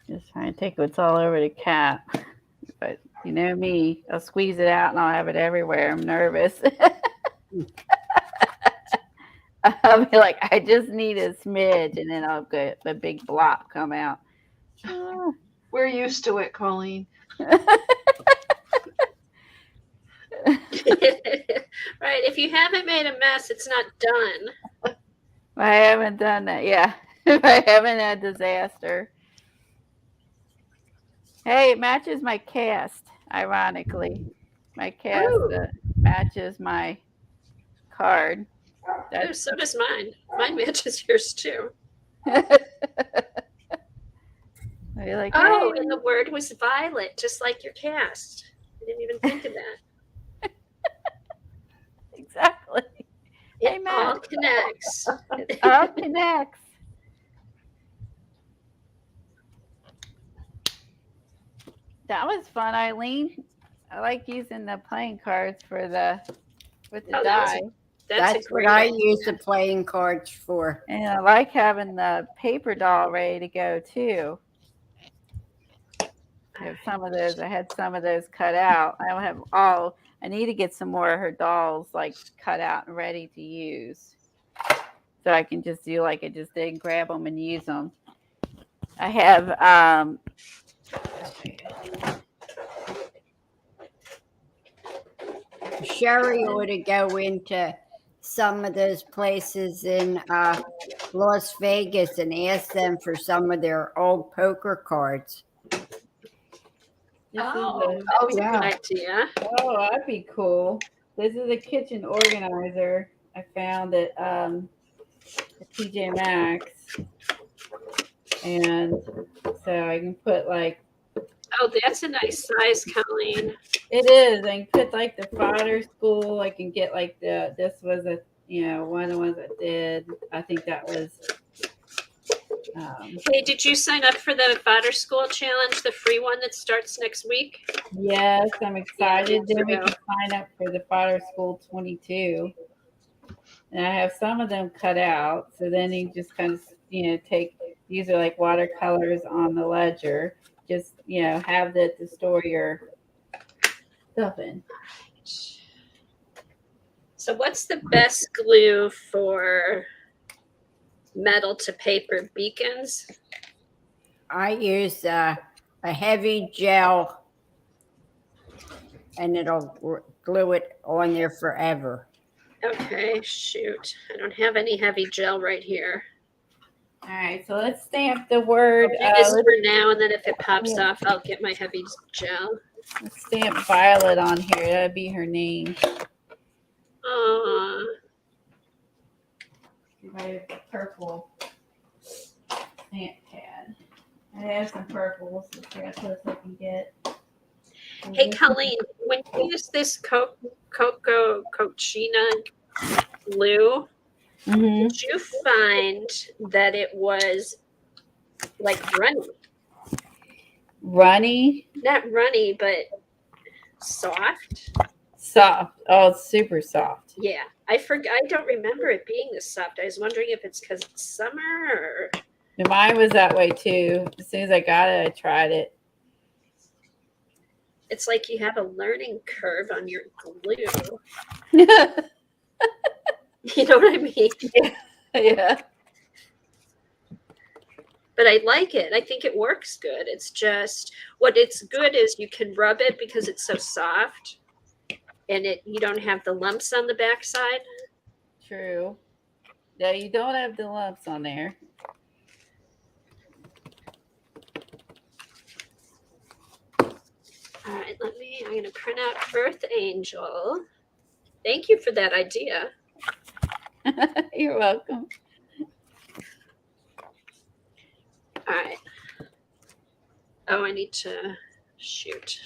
A: Just trying to take what's all over the cap. But you know me, I'll squeeze it out and I'll have it everywhere. I'm nervous. I'll be like, I just need a smidge, and then I'll get a big blob come out.
C: We're used to it, Colleen.
E: Right. If you haven't made a mess, it's not done.
A: I haven't done that. Yeah. I haven't had disaster. Hey, it matches my cast, ironically. My cast matches my card.
E: Oh, so does mine. Mine matches yours too.
A: You're like,
E: Oh,
A: hey.
E: and the word was violet, just like your cast. I didn't even think of that.
A: Exactly.
E: It all connects.
A: It all connects. That was fun, Eileen. I like using the playing cards with the die.
D: That's
E: a
D: what
E: great
D: I
E: idea.
D: use the playing cards for.
A: And I like having the paper doll ready to go too. I have some of those. I had some of those cut out. I don't have all. I need to get some more of her dolls like cut out and ready to use. So I can just do like I just did and grab them and use them. I have
D: Sherry ought to go into some of those places in Las Vegas and ask them for some of their old poker cards.
E: Oh,
C: Oh,
E: that's a
C: yeah.
E: good idea.
A: oh, that'd be cool. This is a kitchen organizer I found at TJ Maxx. And so I can put like
E: Oh, that's a nice size, Colleen.
A: it is. I can put like the fodder school. I can get like this was a one of the ones I did. I think that was
E: Hey, did you sign up for the Fodder School Challenge, the free one that starts next week?
A: yes, I'm excited.
E: Yeah,
A: Then we
E: me
A: can sign up for the fodder school 22. And I have some of them cut out. So then you just kind of take these are like watercolors on the ledger. Just have that to store your stuff in.
E: So what's the best glue for metal to paper beacons?
D: I use a heavy gel, and it'll glue it on there forever.
E: Okay, shoot. I don't have any heavy gel right here.
A: All right, so let's stamp the word.
E: I'll do this for now, and then if it pops
A: yeah.
E: off, I'll get my heavy gel.
A: Let's stamp Violet on here. That'd be her name. I have a purple stamp pad. I have some purples. Let's see how close I can get.
E: Hey, Colleen, when you use this Cocochina glue, did you find that it was like runny?
A: Runny?
E: Not runny, but soft.
A: Soft. Oh, it's super soft.
E: Yeah, I forgot. I don't remember it being this soft. I was wondering if it's because it's summer or.
A: And mine was that way too. As soon as I got it, I tried it.
E: It's like you have a learning curve on your glue. You know what I mean?
A: Yeah.
E: But I like it. I think it works good. It's just what it's good is you can rub it because it's so soft, and you don't have the lumps on the backside.
A: True. Yeah, you don't have the lumps on there.
E: All right, I'm going to print out Earth Angel. Thank you for that idea.
A: You're welcome.
E: All right. Oh, I need to shoot.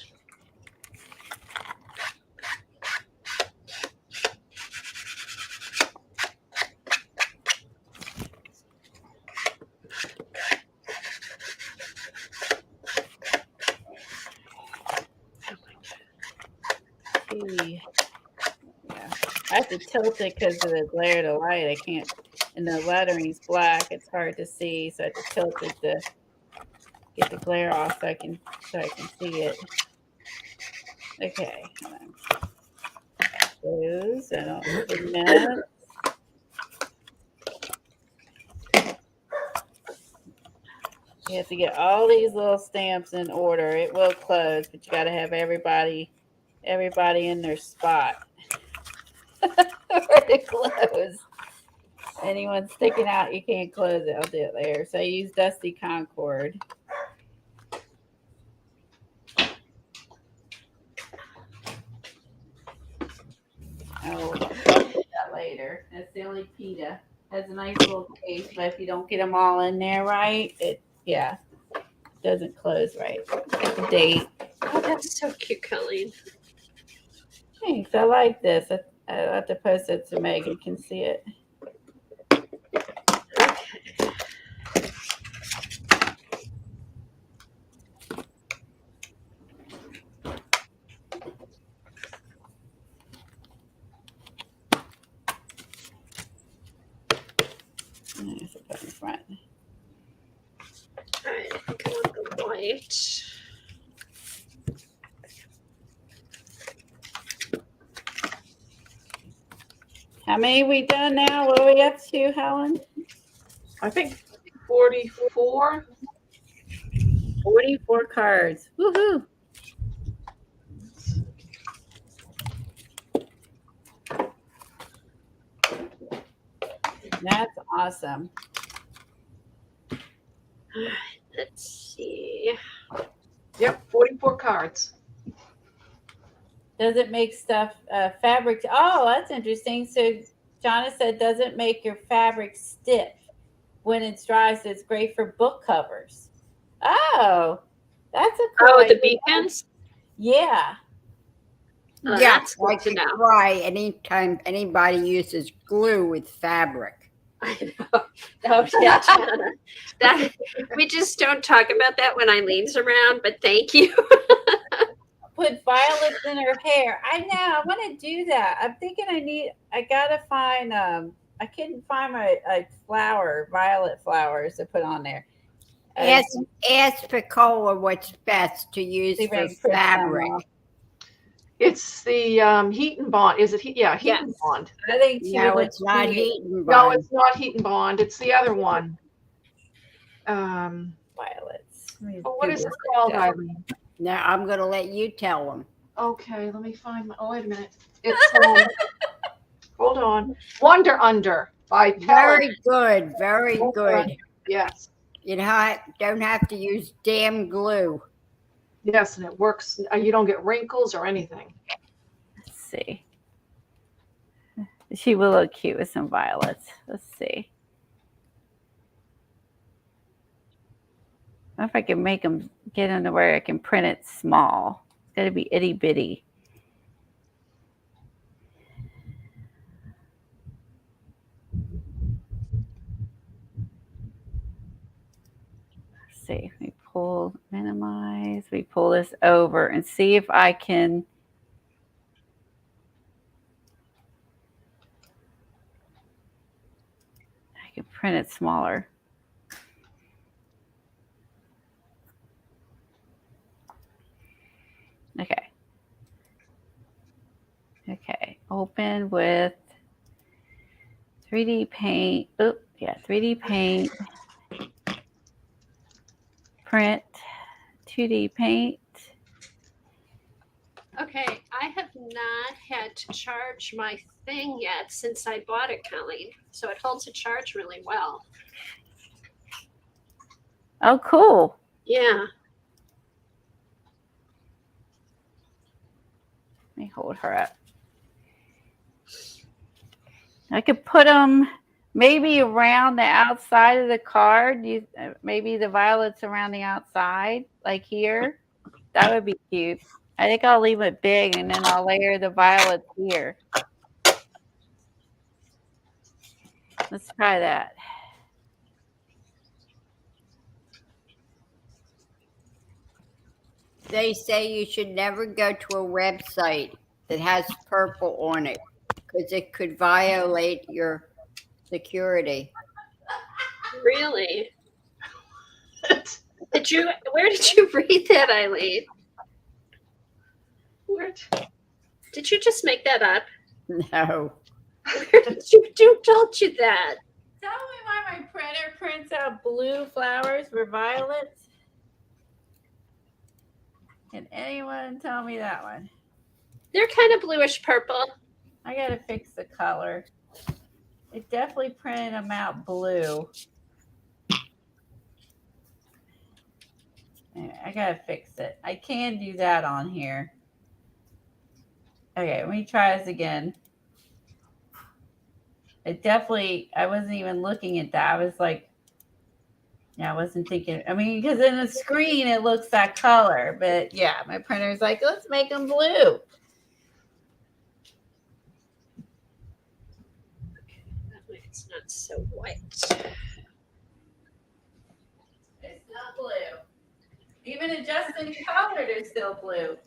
A: Yeah. I have to tilt it because of the glare of the light. I can't, and the lettering's black. It's hard to see, so I have to tilt it to get the glare off so I can see it. Okay. Those I don't open that. You have to get all these little stamps in order. It will close, but you got to have everybody in their spot for it to close. Anyone sticking out, you can't close it. I'll do it later. So I use Dusty Concord. I'll do that later. That's the only PETA. Has a nice little case, but if you don't get them all in there right, it doesn't close right. Get the date.
E: Oh, that's so cute, Colleen.
A: Thanks. I like this. I have to post it so Megan can see it. Nice, I'll put in front.
E: All right, I think I want the white.
A: How many we done now? What are we up to, Helen?
C: I think 44.
A: 44 cards. Woohoo! That's awesome.
E: Let's see.
C: Yep, 44 cards.
A: Does it make stuff fabric? Oh, that's interesting. So Jonna said, does it make your fabric stiff when it's dry? So it's great for book covers. Oh, that's a cool
E: Oh, the
A: idea.
E: beacons?
A: Yeah.
E: Oh,
D: Yeah,
E: that's good
D: like
E: to
D: to
E: know.
D: try anytime anybody uses glue with fabric.
E: I know. Oh, yeah, Jana. That, we just don't talk about that when Eileen's around, but thank you.
A: Put violets in her hair. I know. I want to do that. I'm thinking I gotta find I couldn't find my violet flowers to put on there.
D: Ask Picola what's best to use
A: See if I
D: for
A: can print some
D: fabric.
A: off.
C: It's the heat and bond. Is it heat? Yeah, heat and
E: Yes.
C: bond.
A: I think she
D: No,
A: would
D: it's not
A: look cute.
D: heat and
C: No,
D: bond.
C: it's not heat and bond. It's the other one.
A: Violets. Let me
C: What
A: do
C: is it
A: this
C: called,
A: like that.
C: Eileen?
D: No, I'm going to let you tell them.
C: Okay, let me find my. Oh, wait a minute. It's hold on. Wonder Under by Pellet.
D: Very good. Very
C: Wonder
D: good.
C: Under. Yes,
D: You don't have to use damn glue.
C: yes, and it works. You don't get wrinkles or anything.
A: Let's see. She will look cute with some violets. Let's see. I don't know if I can make them get into where I can print it small. It's got to be itty bitty. Let's see. We minimize. We pull this over and see if I can. I can print it smaller. Okay. Okay. Open with 3D paint. Oh, yeah. 3D paint. Print. 2D paint.
E: Okay, I have not had to charge my thing yet since I bought it, Colleen. So it holds a charge really well.
A: Oh, cool.
E: Yeah.
A: Let me hold her up. I could put them maybe around the outside of the card. Maybe the violets around the outside, like here. That would be cute. I think I'll leave it big and then I'll layer the violets here. Let's try that.
D: They say you should never go to a website that has purple on it because it could violate your security.
E: Really? Where did you read that, Eileen? Did you just make that up?
D: No.
E: Where did who told you that?
A: Tell me why my printer prints out blue flowers for violets. Can anyone tell me that one?
E: They're kind of bluish purple.
A: I gotta fix the color. It definitely printed them out blue. I gotta fix it. I can do that on here. Okay, let me try this again. I wasn't even looking at that. I was like, yeah, I wasn't thinking. I mean, because in the screen it looks that color, but yeah, my printer's like, let's make them blue.
E: That way it's not so white.
A: It's not blue. Even adjusting color, they're still blue.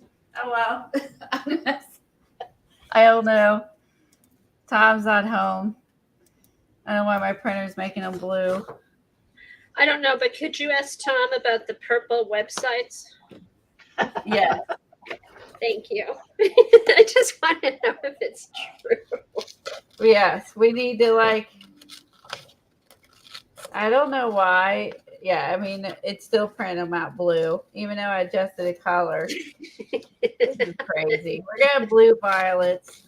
A: Oh well. I don't know. Tom's not home. I don't know why my printer's making them blue.
E: I don't know, but could you ask Tom about the purple websites?
A: Yeah.
E: Thank you. I just want to know if it's true.
A: Yes, we need to I don't know why. Yeah, I mean, it's still printing them out blue, even though I adjusted the color. This is crazy. We're going to have blue violets.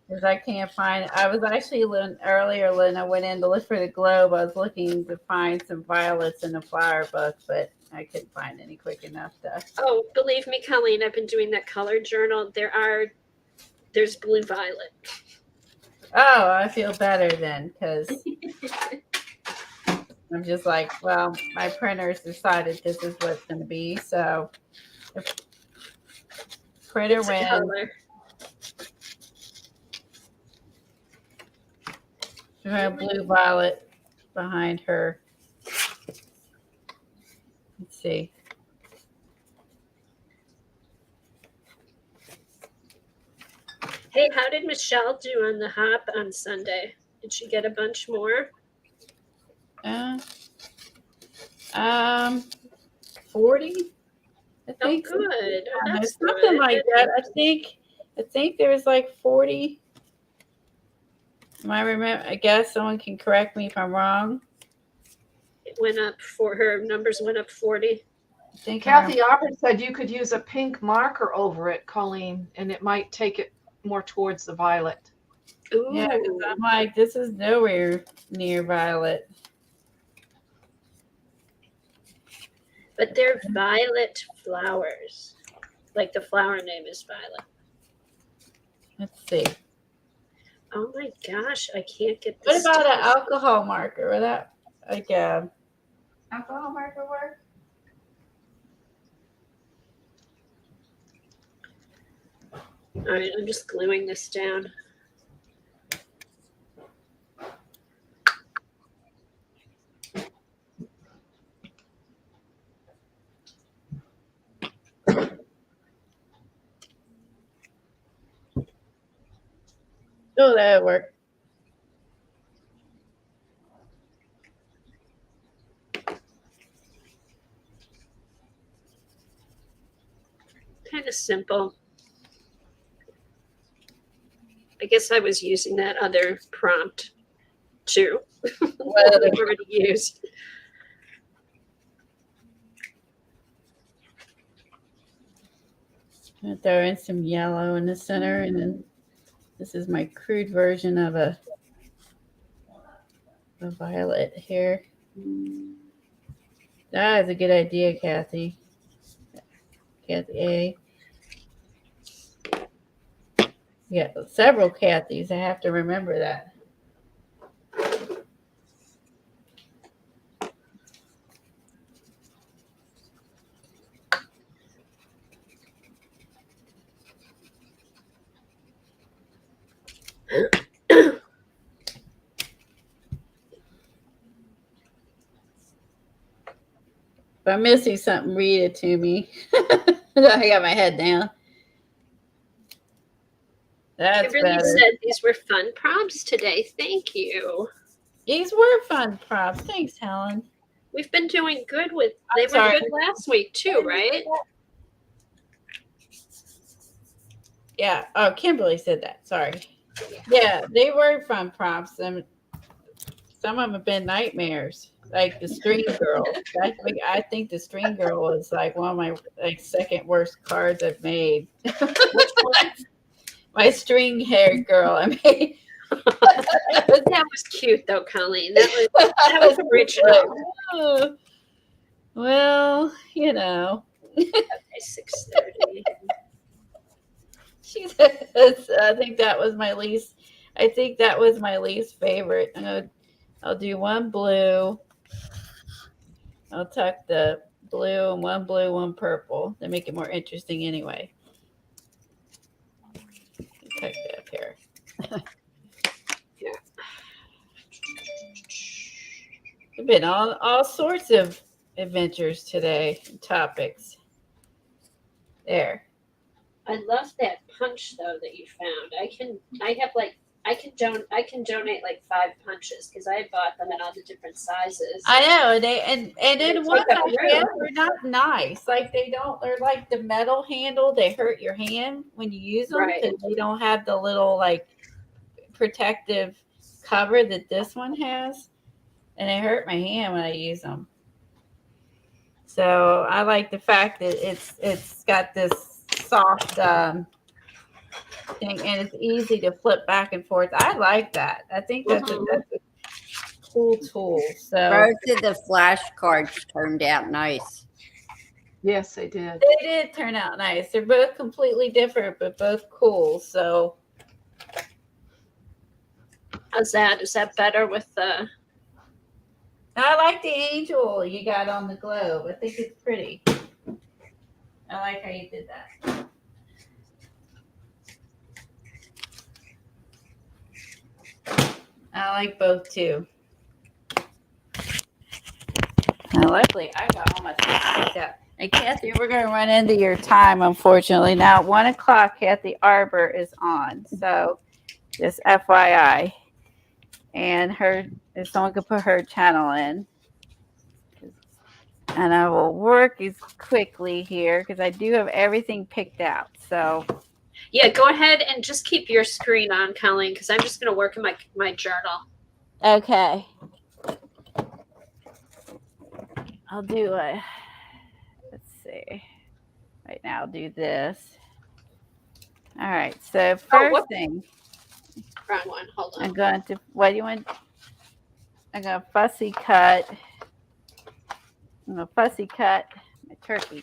A: Because I can't find, I was actually earlier when I went in to look for the globe, I was looking to find some violets in the flower book, but I couldn't find any quick enough to.
E: Oh, believe me, Colleen, I've been doing that color journal. There's blue violet.
A: Oh, I feel better then, because I'm just like, well, my printer's decided this is what's going to be, so if printer
E: It's a
A: wins.
E: color.
A: She had blue violet behind her. Let's see.
E: Hey, how did Michelle do on the hop on Sunday? Did she get a bunch more?
A: 40. I
E: Oh,
A: think.
E: good. Oh,
A: There's
E: that's
A: something
E: good.
A: like that. I think there was like 40. I guess someone can correct me if I'm wrong.
E: It went up for her numbers went up 40.
A: I think
C: Kathy Auburn said you could use a pink marker over it, Colleen, and it might take it more towards the violet.
E: Ooh.
A: Yeah, 'cause I'm like, this is nowhere near violet.
E: But they're violet flowers. Like the flower name is violet.
A: Let's see.
E: Oh my gosh, I can't get
A: What
E: this.
A: about an alcohol marker? Would that alcohol marker work?
E: All right, I'm just gluing this down.
A: Oh, that would work.
E: Kind of simple. I guess I was using that other prompt too.
A: What other-
E: I've already used.
A: I'm gonna throw in some yellow in the center, and then this is my crude version of a violet here. That is a good idea, Kathy. Kathy A. Yeah, several Kathys. I have to remember that. If I'm missing something, read it to me. I got my head down. That's
E: Kimberly
A: better.
E: said these were fun prompts today. Thank you.
A: These were fun prompts. Thanks, Helen.
E: We've been doing good with. They were
A: sorry.
E: good last week too, right?
A: Yeah. Oh, Kimberly said that. Sorry. Yeah, they were fun prompts, and some of them have been nightmares. Like the string girl. I think the string girl is like one of my second worst cards I've made.
E: Which one?
A: My string haired girl I made.
E: That was cute though, Colleen. That was original.
A: Well, you know.
E: Okay, 6:30.
A: She says, I think that was my least favorite. I'll do one blue. I'll tuck the blue, one purple. They make it more interesting anyway. Tuck that up here.
E: Yeah.
A: There've been all sorts of adventures today, topics. There.
E: I love that punch though that you found. I
B: I can donate like 5 punches because I bought them in all the different sizes.
A: I know and
B: They
A: then ones
B: take up
A: I have
B: room.
A: are not nice. Like they're like the metal handle. They hurt your hand when you use them
B: Right.
A: because they don't have the little like protective cover that this one has, and they hurt my hand when I use them. So I like the fact that it's got this soft thing, and it's easy to flip back and forth. I like that. I think that's a cool tool. So
D: Both of the flashcards turned out nice.
C: Yes, they did.
A: they did turn out nice. They're both completely different, but both cool. So
E: How's that? Is that better with the?
A: I like the angel you got on the globe. I think it's pretty. I like how you did that. I like both too. Now, luckily, I got all my stuff picked up. And Kathy, we're going to run into your time, unfortunately. Now, 1 o'clock, Kathy Arbor is on. So, just FYI. And if someone could put her channel in. And I will work as quickly here because I do have everything picked out. So,
E: Yeah, go ahead and just keep your screen on, Colleen, because I'm just going to work in my journal.
A: okay. I'll do let's see. Right now, I'll do this. All right. So, first thing,
E: Wrong one. Hold on.
A: I'm going to, what do you want? I'm going to fussy cut. I'm going to fussy cut my turkey.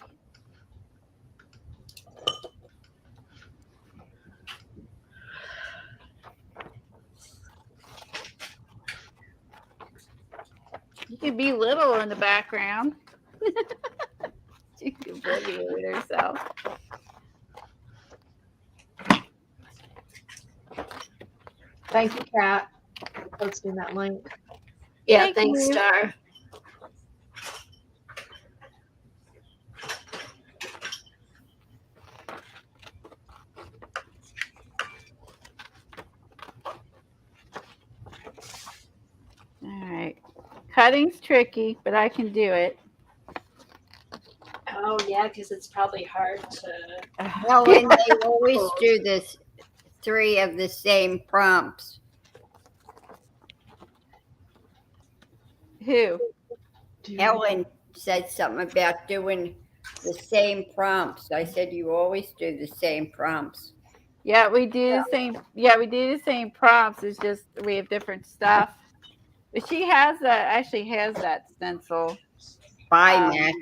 A: You can be little in the background. She can boogie with herself.
C: Thank you, Kat, for posting that link.
E: Yeah,
A: Thank
E: thanks,
A: you.
E: Star.
A: All right. Cutting's tricky, but I can do it.
B: Oh yeah, because it's probably hard to.
D: Helen, they always do this 3 of the same prompts.
A: Who?
D: Helen said something about doing the same prompts. I said you always do the same prompts.
A: Yeah, we do the same. Yeah, we do the same prompts. It's just we have different stuff. But she has actually has that stencil.
D: Bye, Mac.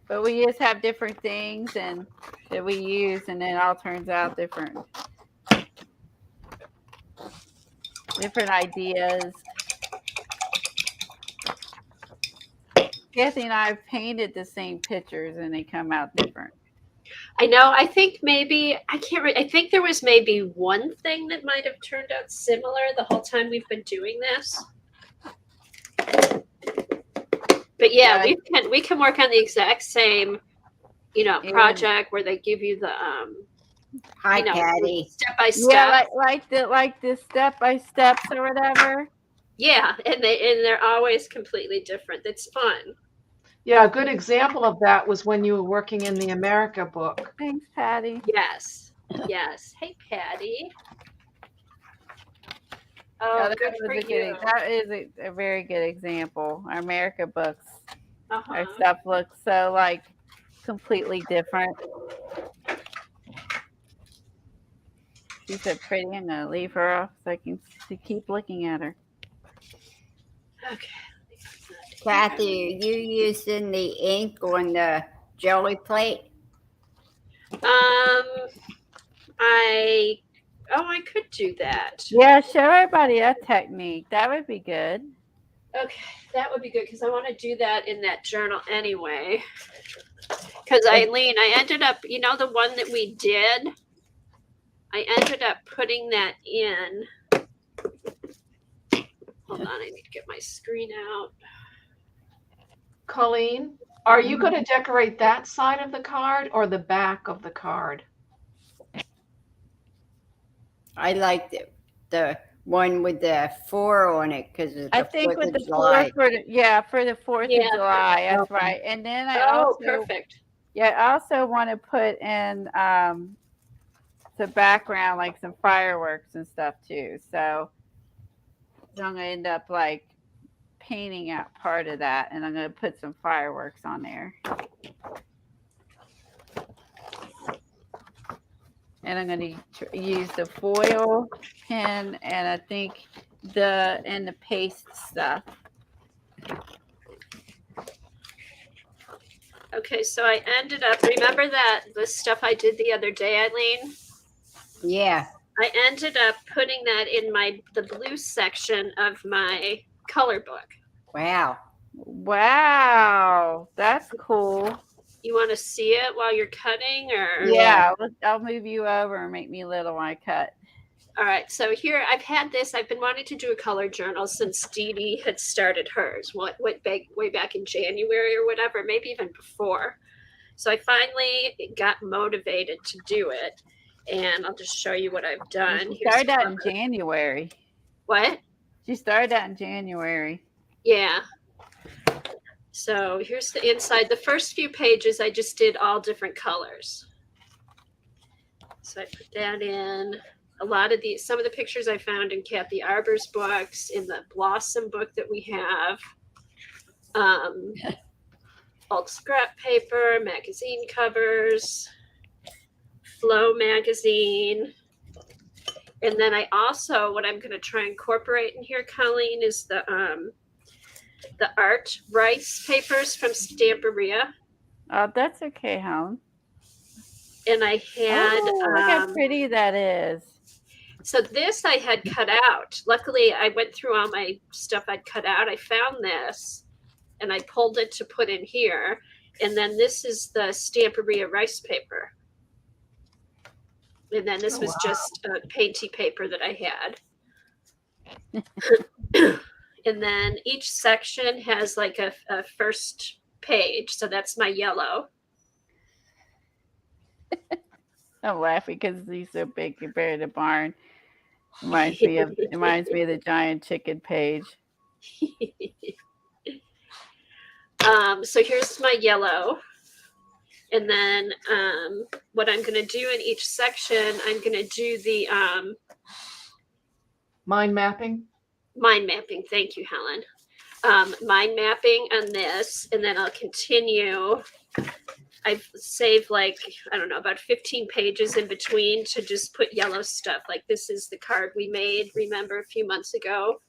A: But we just have different things and that we use, and then it all turns out different ideas. Kathy and I have painted the same pictures, and they come out different.
E: I know. I think maybe I can't. I think there was maybe one thing that might have turned out similar the whole time we've been doing this. But yeah, we can work on the exact same, project where they give you the
D: Hi, Patty.
E: step by step.
A: Yeah, like the step by steps or whatever.
E: Yeah, and they're always completely different. It's fun.
C: Yeah, a good example of that was when you were working in the America book.
A: Thanks, Patty.
E: Yes. Yes. Hey, Patty. Oh, good for you.
A: That is a very good example. Our America books,
E: Uh-huh.
A: our stuff looks so like completely different. She's so pretty. I'm gonna leave her off so I can keep looking at her.
E: Okay.
D: Kathy, are you using the ink on the jelly plate?
E: I could do that.
A: Yeah, show everybody that technique. That would be good.
E: Okay, that would be good because I want to do that in that journal anyway. Because Eileen, I ended up, the one that we did, I ended up putting that in. Hold on, I need to get my screen out.
C: Colleen, are you going to decorate that side of the card or the back of the card?
D: I like the one with the 4 on it because it's
F: I
D: the
F: think
D: 4th
F: with
D: of
F: the
D: July.
F: for the 4th
E: Yeah.
F: of July. That's
C: Okay.
F: right. And then I
E: Oh,
F: also
E: perfect.
F: I also want to put in the background, like some fireworks and stuff too. So I'm gonna end up like painting out part of that, and I'm gonna put some fireworks on there. And I'm going to use the foil pen and I think the paste stuff.
E: Okay, so I ended up, remember that the stuff I did the other day, Eileen?
D: Yeah.
E: I ended up putting that in the blue section of my color book.
D: Wow.
F: Wow, that's cool.
E: You want to see it while you're cutting, or?
F: Yeah, I'll move you over and make me little when I cut.
E: All right, so here I've been wanting to do a color journal since Dee Dee had started hers, way back in January or whatever, maybe even before. So I finally got motivated to do it, and I'll just show you what I've done.
F: She started that in January.
E: What?
F: She started that in January.
E: Yeah. So here's the inside. The first few pages I just did all different colors. So I put that in. Some of the pictures I found in Kathy Arbor's books, in the Blossom book that we have, bulk scrap paper, magazine covers, Flow magazine. And then I also, what I'm going to try and incorporate in here, Colleen, is the art rice papers from Stamperia.
F: Oh, that's okay, Helen.
E: And I had
F: look how pretty that is.
E: So this I had cut out. Luckily, I went through all my stuff I'd cut out. I found this, and I pulled it to put in here. And then this is the Stamperia rice paper. And then this was just a painty paper that I had. And then each section has like a first page. So that's my yellow.
F: I'm laughing because he's so big compared to Barn. Reminds me of the giant chicken page.
E: So here's my yellow. And then what I'm going to do in each section, I'm going to do the
C: Mind mapping.
E: mind mapping. Thank you, Helen. Mind mapping on this, and then I'll continue. I've saved about 15 pages in between to just put yellow stuff. Like this is the card we made, remember, a few months ago.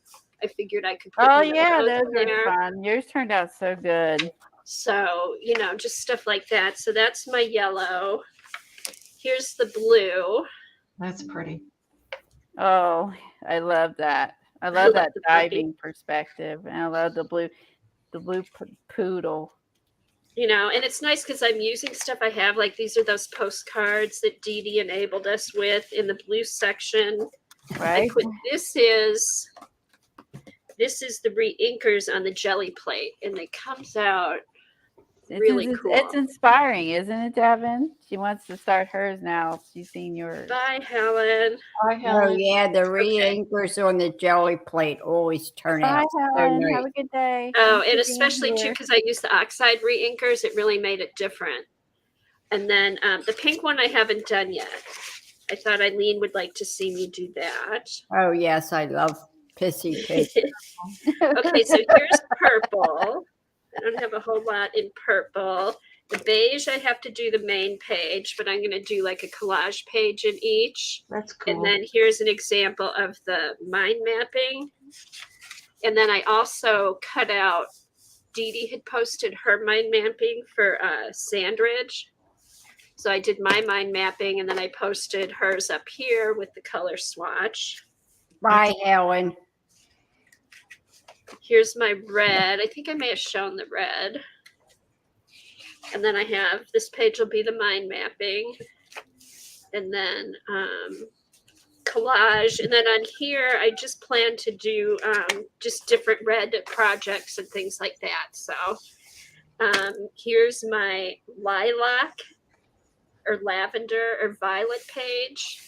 E: I figured I could put
F: those
E: in
F: are
E: there.
F: fun. Yours turned out so good.
E: So, just stuff like that. So that's my yellow. Here's the blue.
C: That's pretty.
F: Oh, I love that. I love that diving perspective. And I love the blue poodle.
E: And it's nice because I'm using stuff I have. Like these are those postcards that Dee Dee enabled us with in the blue section.
F: Right.
E: This is the re-inkers on the jelly plate, and it comes out really cool.
F: It's inspiring, isn't it, Devin? She wants to start hers now. She's seen yours.
E: Bye, Helen.
C: Bye, Helen.
D: Oh yeah, the re-inkers on the jelly plate always turn out
F: Bye,
D: so
F: Helen.
D: nice.
F: Have a good day.
E: Oh,
F: Thanks
E: and
F: for
E: especially
F: being
E: too
F: here.
E: because I use the oxide re-inkers, it really made it different. And then the pink one I haven't done yet. I thought Eileen would like to see me do that.
D: Oh yes, I love pissy pig.
E: Okay, so here's purple. I don't have a whole lot in purple. The beige, I have to do the main page, but I'm going to do like a collage page in each.
C: That's cool.
E: And then here's an example of the mind mapping. And then I also cut out, Dee Dee had posted her mind mapping for Sandridge. So I did my mind mapping, and then I posted hers up here with the color swatch.
D: Bye, Helen.
E: Here's my red. I think I may have shown the red. And then I have, this page will be the mind mapping. And then collage. And then on here, I just plan to do just different red projects and things like that. So here's my lilac or lavender or violet page.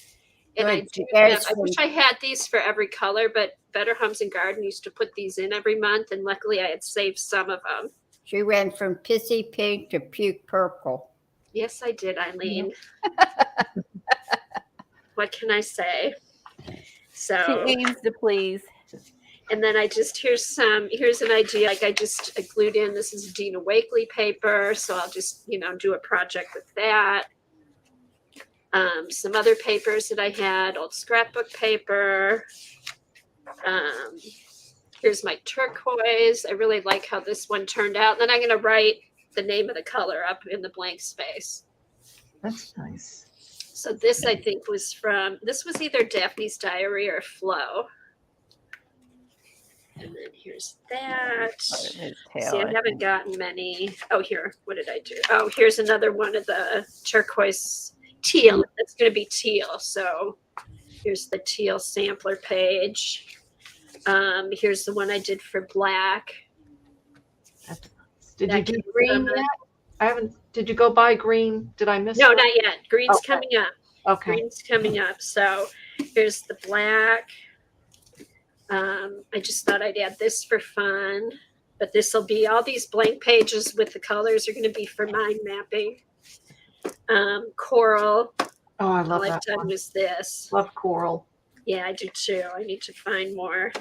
E: And I
D: Good.
E: do
D: There's
E: have, I wish I had these for every color, but Better Homes and Garden used to put these in every month, and luckily I had saved some of them.
D: She went from pissy pink to puke purple.
E: Yes, I did, Eileen. What can I say?
F: She
E: So,
F: aims to please.
E: and then here's an idea. Like I glued in, this is Dina Wakely paper. So I'll just, do a project with that. Some other papers that I had, old scrapbook paper. Here's my turquoise. I really like how this one turned out. Then I'm going to write the name of the color up in the blank space.
C: That's nice.
E: So this, I think, was either Daphne's Diary or Flow. And then here's that.
F: His
E: See,
F: tail,
E: I haven't gotten many. Oh, here. What did I do? Oh, here's another one of the turquoise teal. It's going to be teal. So here's the teal sampler page. Here's the one I did for black.
C: Did
E: That
C: you do
E: came
C: green
E: from
C: yet? I haven't. Did you go buy green? Did I miss
E: No,
C: one?
E: not yet. Green's
C: Okay.
E: coming up.
C: Okay.
E: Green's coming up. So here's the black. I just thought I'd add this for fun. But this will be all these blank pages with the colors are going to be for mind mapping. Coral.
C: Oh, I love
E: All I've
C: that
E: done
C: one.
E: was this.
C: Love coral.
E: Yeah, I do too. I need to find more.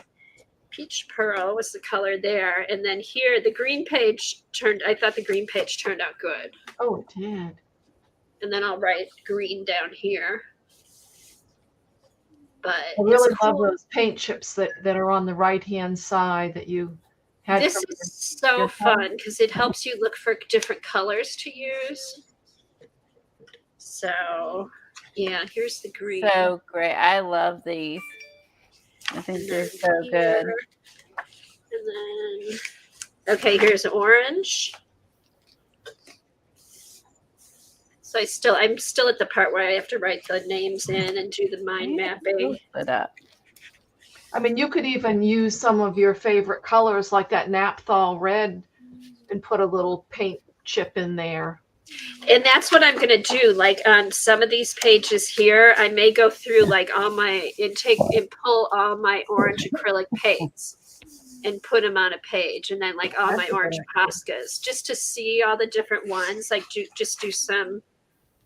E: Peach Pearl was the color there. And then here, the green page I thought the green page turned out good.
C: Oh, it did.
E: And then I'll write green down here. But
C: I really
E: it's
C: love
E: cool.
C: those paint chips that are on the right-hand side that you had.
E: This
C: from
E: is so
C: your
E: fun because it helps you look for different colors to use. So, yeah, here's the green.
F: So great. I love these. I think
E: And
F: they're
E: then
F: so good.
E: here. And then, okay, here's orange. So I'm still at the part where I have to write the names in and do the mind mapping.
F: Split up.
C: I mean, you could even use some of your favorite colors like that Naphthol red and put a little paint chip in there.
E: And that's what I'm going to do. Like on some of these pages here, I may go through like all my intake and pull all my orange acrylic paints and put them on a page. And then like all my orange Poscas just to see all the different ones, like just do some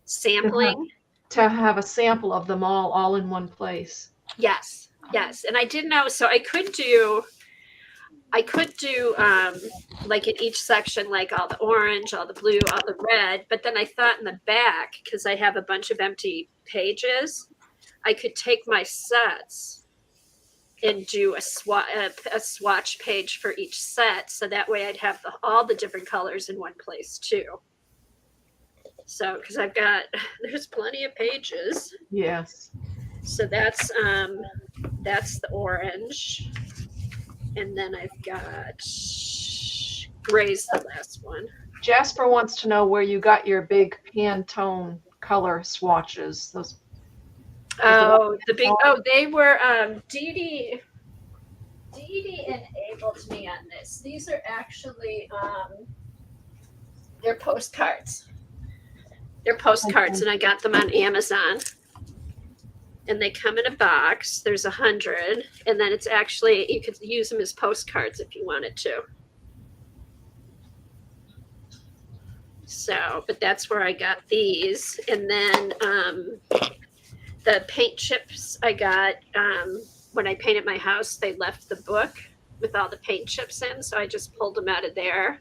E: sampling.
C: To have a sample of them all in one place.
E: Yes. And I didn't know, so I could do like in each section, like all the orange, all the blue, all the red. But then I thought in the back, because I have a bunch of empty pages, I could take my sets and do a swatch page for each set. So that way I'd have all the different colors in one place too. So, because there's plenty of pages.
C: Yes.
E: So that's the orange. And then I've got gray's the last one.
C: Jasper wants to know where you got your big Pantone color swatches. Those.
E: They were Dee enabled me on this. These are actually they're postcards. They're postcards, and I got them on Amazon. And they come in a box. There's 100, and then it's actually you could use them as postcards if you wanted to. So, but that's where I got these, and then the paint chips I got when I painted my house. They left the book with all the paint chips in, so I just pulled them out of there.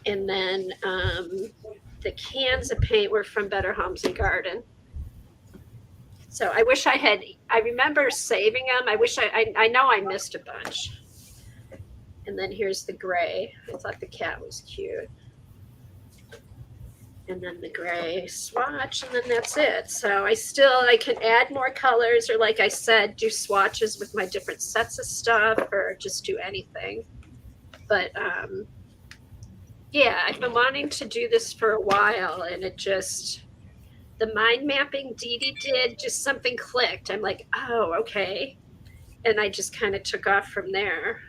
E: And then the cans of paint were from Better Homes and Garden. So I wish I remember saving them. I know I missed a bunch. And then here's the gray. I thought the cat was cute. And then the gray swatch, and then that's it. So I can add more colors, or like I said, do swatches with my different sets of stuff, or just do anything. But yeah, I've been wanting to do this for a while, and the mind mapping Dee did, just something clicked. I'm like, oh, okay. And I just kind of took off from there.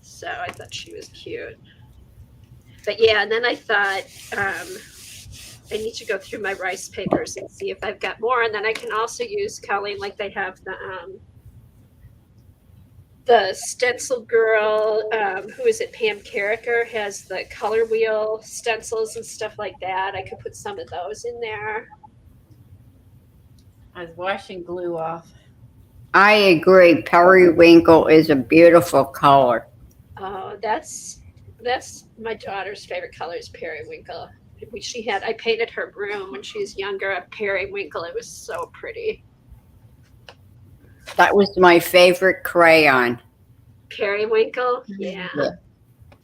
E: So I thought she was cute. But yeah, and then I thought I need to go through my rice papers and see if I've got more. And then I can also use, Colleen, like they have the stencil girl, who is it? Pam Carricker has the color wheel stencils and stuff like that. I could put some of those in there.
A: I was washing glue off.
D: I agree. Periwinkle is a beautiful color.
E: Oh, that's my daughter's favorite color is periwinkle. I painted her room when she was younger a periwinkle. It was so pretty.
D: That was my favorite crayon.
E: Periwinkle, yeah.
D: Yeah.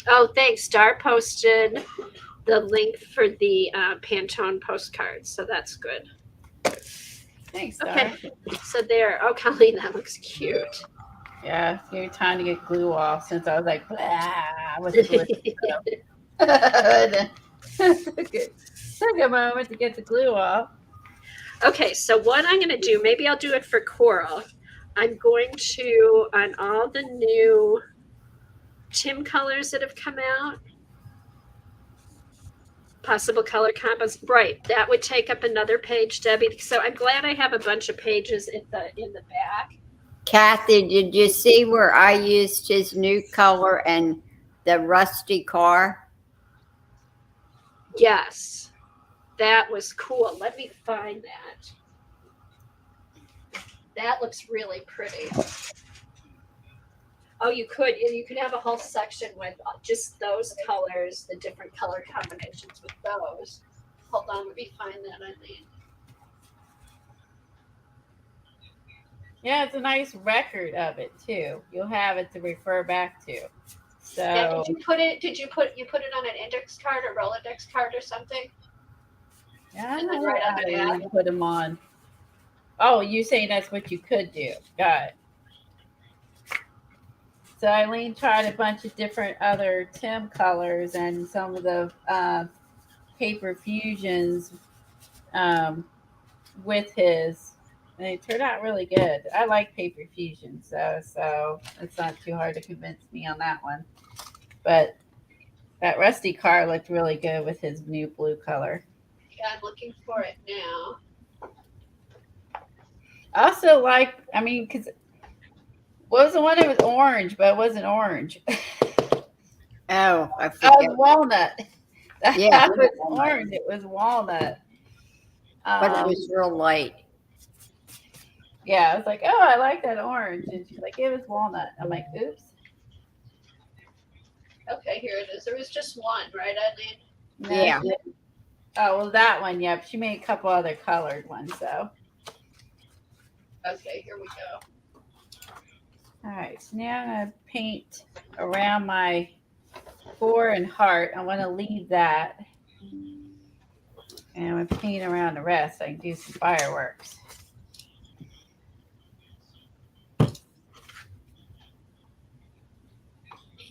E: Oh, thanks. Star posted the link for the Pantone postcards, so that's good.
A: Thanks, Star.
E: Okay, so there. Oh, Colleen, that looks cute.
A: Yeah, it's gave me time to get glue off since I was like, blah, with the glue. Took a moment to get the glue off.
E: Okay, so what I'm going to do, maybe I'll do it for coral. I'm going to, on all the new Tim colors that have come out, possible color combos. Right, that would take up another page, Debbie. So I'm glad I have a bunch of pages in the back.
D: Kathy, did you see where I used his new color and the rusty car?
E: Yes, that was cool. Let me find that. That looks really pretty. Oh, you could have a whole section with just those colors, the different color combinations with those. Hold on, let me find that, Eileen.
A: Yeah, it's a nice record of it too. You'll have it to refer back to. So
E: Yeah, did you put it on an index card or Rolodex card or something?
A: yeah, I
E: and then
A: know
E: right
A: how
E: under
A: to
E: that.
A: put them on. Oh, you saying that's what you could do? Got it. So Eileen tried a bunch of different other Tim colors and some of the paper fusions with his, and they turned out really good. I like paper fusions, so it's not too hard to convince me on that one. But that rusty car looked really good with his new blue color.
E: Yeah, I'm looking for it now.
A: I also like, I mean, because what was the one that was orange, but it wasn't orange?
D: Oh, I
A: It
D: forget.
A: was walnut. That
D: Yeah,
A: was
D: walnut.
A: orange. It was walnut.
D: But it was real light.
A: Yeah, I was like, oh, I like that orange. And she's like, it was walnut. I'm like, oops.
E: Okay, here it is. There was just one, right, Eileen?
A: No,
D: Yeah.
A: she didn't. Oh, well, that one, yep. She made a couple other colored ones, so.
E: Okay, here we go.
A: All right, so now I'm going to paint around my 4 and heart. I want to leave that. And I'm going to paint around the rest so I can do some fireworks.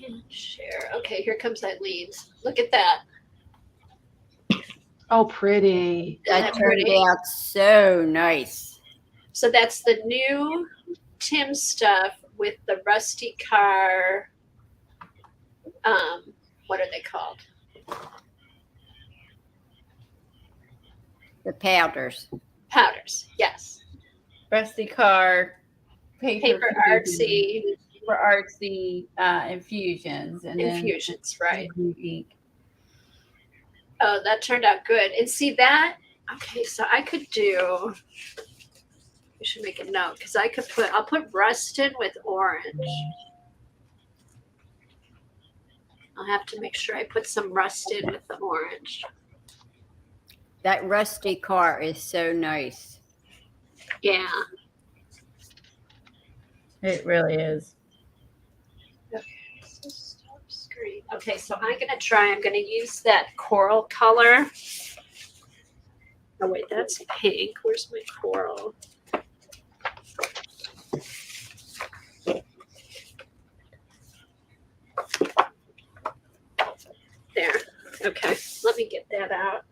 E: And share. Okay, here comes Eileen's. Look at that.
C: Oh, pretty.
D: That turned out so nice.
E: So that's the new Tim stuff with the rusty car. What are they called?
D: The powders.
E: Powders. Yes.
A: Rusty car,
E: Paper artsy
A: for artsy infusions. And
E: infusions, right?
A: then ink.
E: Oh, that turned out good. And see that? Okay, so I could do. We should make a note because I'll put rusted with orange. I'll have to make sure I put some rusted with the orange.
D: That rusty car is so nice.
E: Yeah.
A: It really is.
E: Okay, so stop screen. Okay, so I'm gonna use that coral color. Oh wait, that's pink. Where's my coral? There. Okay, let me get that out.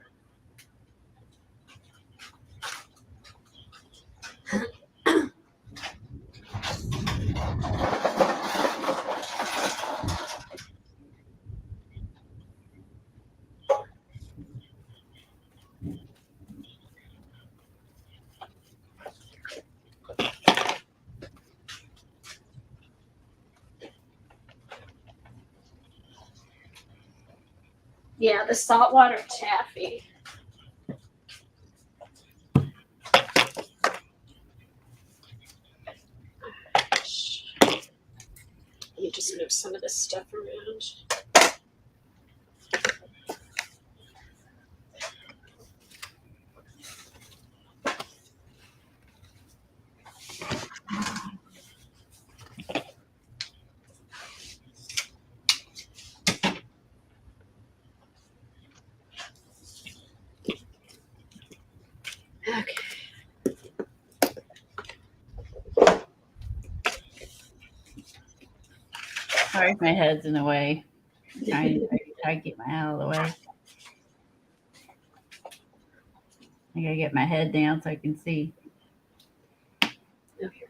E: Yeah, the saltwater taffy. Let me just move some of this stuff around. Okay.
A: Sorry if my head's in the way. Trying to get my out of the way. I gotta get my head down so I can see.
E: Okay.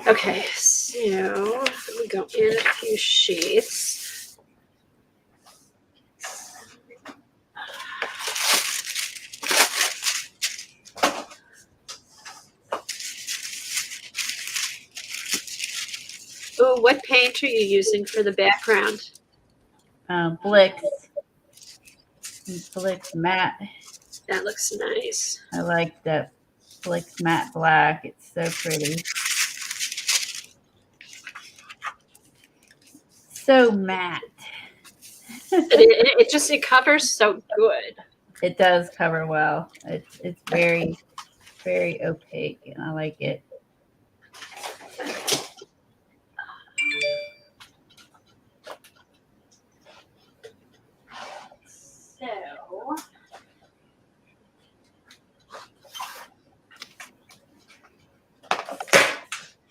E: Okay, so we go in a few sheets. Oh, what paint are you using for the background?
A: Blix matte.
E: That looks nice.
A: I like the Blix matte black. It's so pretty. So matte.
E: It covers so good.
A: It does cover well. It's very, very opaque, and I like it.
E: So,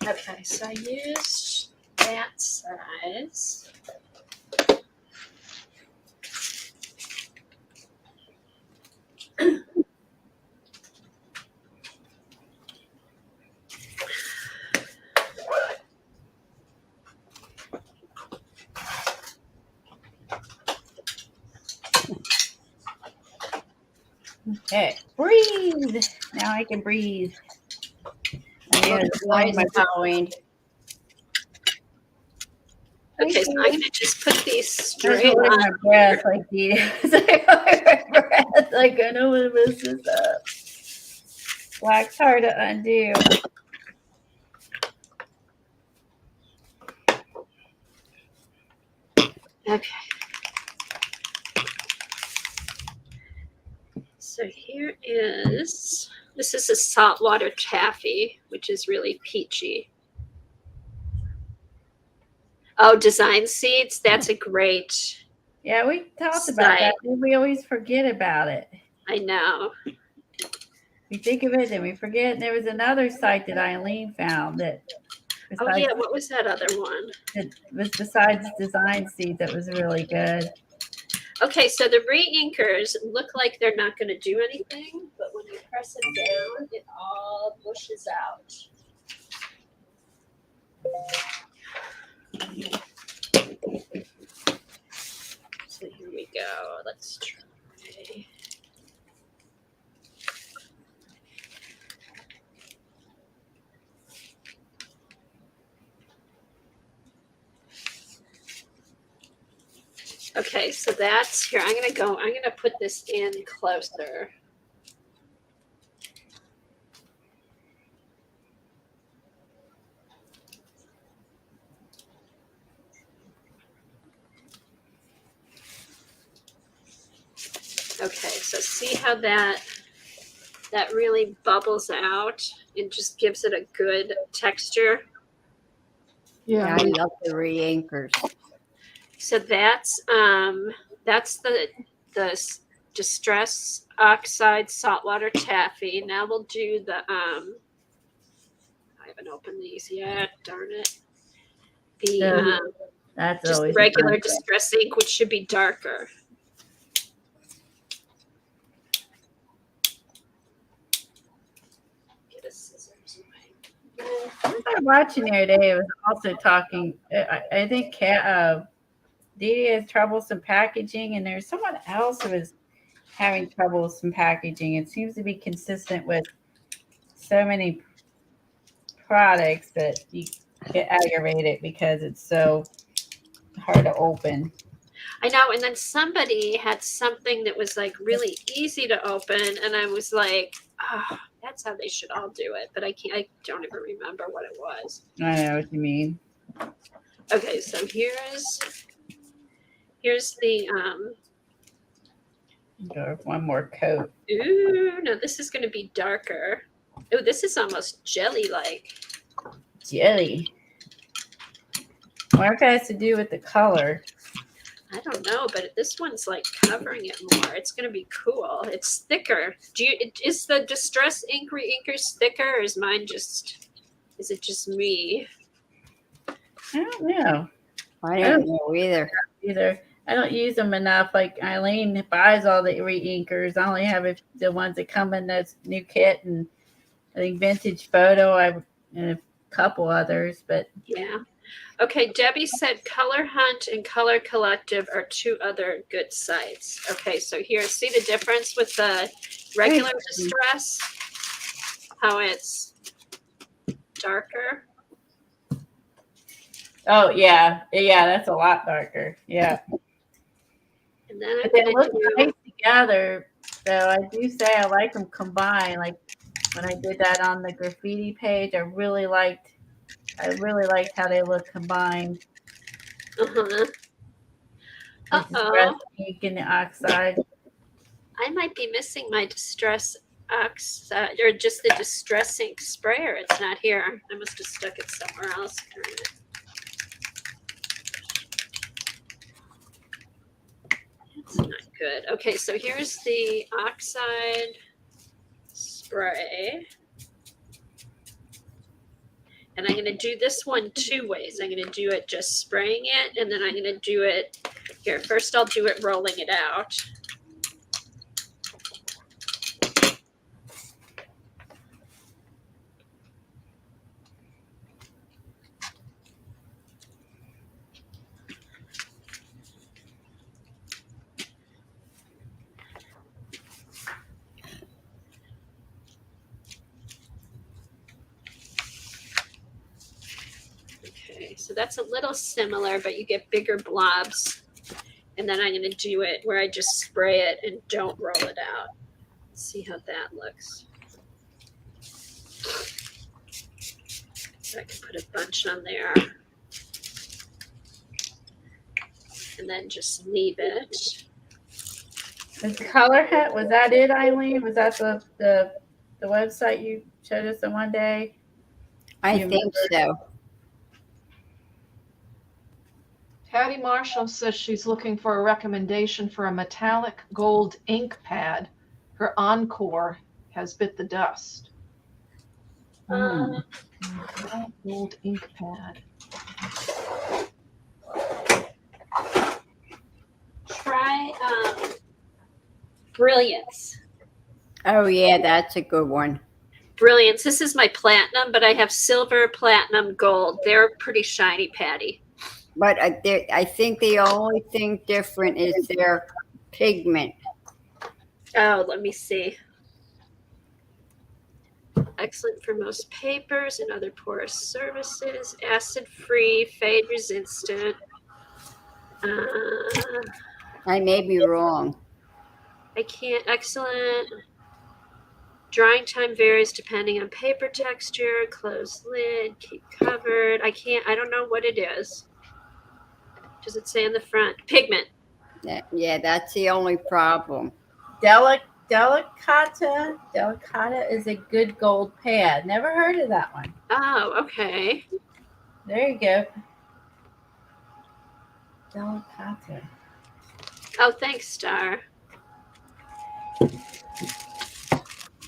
E: okay, so I used that size.
A: Okay, breathe. Now I can breathe. I
D: Looks nice, Colleen.
E: Okay, so I'm gonna just put these
A: I'm
E: straight
A: holding
E: on.
A: my breath like these. my breath. Like I know what mess this up. Black's hard to undo.
E: Okay. So this is a saltwater taffy, which is really peachy. Oh, design seeds. That's a great.
A: Yeah, we talked about that.
E: Site.
A: We always forget about it.
E: I know.
A: We think of it, then we forget. And there was another site that Eileen found that
E: Oh yeah, what was that other one?
A: It was besides design seed that was really good.
E: Okay, so the re-inkers look like they're not going to do anything, but when you press them down, it all bushes out. So here we go. Let's try. Okay, so that's here. I'm gonna put this in closer. Okay, so see how that really bubbles out and just gives it a good texture.
D: Yeah, I love the re-inkers.
E: So that's the Distress Oxide Saltwater Taffy. Now we'll do the I haven't opened these yet, darn it.
A: That's
E: just
A: always
E: regular
A: fun.
E: Distress ink, which should be darker. Get a scissors.
A: I was watching the other day. It was also talking. I think Dee has troublesome packaging, and there's someone else who is having troublesome packaging. It seems to be consistent with so many products, but you get aggravated because it's so hard to open.
E: I know. And then somebody had something that was like really easy to open, and I was like, oh, that's how they should all do it. But I don't even remember what it was.
A: I know what you mean.
E: Okay, so here's the
A: Go with one more coat.
E: ooh, no, this is gonna be darker. Oh, this is almost jelly-like.
A: Jelly. What if it has to do with the color?
E: I don't know, but this one's like covering it more. It's gonna be cool. It's thicker. Is the Distress ink reinkers thicker, or is it just me?
A: I don't know.
D: I don't know either.
A: Either. I don't use them enough. Like Eileen buys all the reinkers. I only have the ones that come in this new kit, and I think Vintage Photo. And a couple others, but
E: Yeah. Okay, Debbie said Color Hunt and Color Collective are two other good sites. Okay, so here, see the difference with the regular Distress? How it's darker.
A: oh yeah, that's a lot darker. Yeah,
E: And then I'm
A: but they
E: gonna
A: look
E: do
A: nice together. So I do say I like them combined. Like when I did that on the graffiti page, I really liked how they look combined.
E: uh-huh.
A: The Distress
E: Uh-oh.
A: ink and the oxide.
E: I might be missing my Distress oxide or just the Distress ink sprayer. It's not here. I must have stuck it somewhere else. It's not good. Okay, so here's the oxide spray. And I'm going to do this one two ways. I'm going to do it just spraying it, and then I'm going to do it here. First, I'll do it rolling it out. Okay, so that's a little similar, but you get bigger blobs. And then I'm going to do it where I just spray it and don't roll it out. Let's see how that looks. So I can put a bunch on there. And then just leave it.
A: The color hat, was that it, Eileen? Was that the website you showed us the one day?
D: I
A: You
D: think so.
C: Patty Marshall says she's looking for a recommendation for a metallic gold ink pad. Her Encore has bit the dust. Metallic gold ink pad.
E: Try Brilliance.
D: Oh yeah, that's a good one.
E: Brilliance. This is my platinum, but I have silver, platinum, gold. They're pretty shiny, Patty.
D: But I think the only thing different is their pigment.
E: Oh, let me see. Excellent for most papers and other porous surfaces. Acid-free, fade-resistant.
D: I may be wrong.
E: I can't. Excellent. Drying time varies depending on paper texture. Closed lid. Keep covered. I don't know what it is. Does it say on the front? Pigment.
D: Yeah, that's the only problem.
A: Delicata is a good gold pad. Never heard of that one.
E: Oh, okay.
A: There you go. Delicata.
E: Oh, thanks, Star.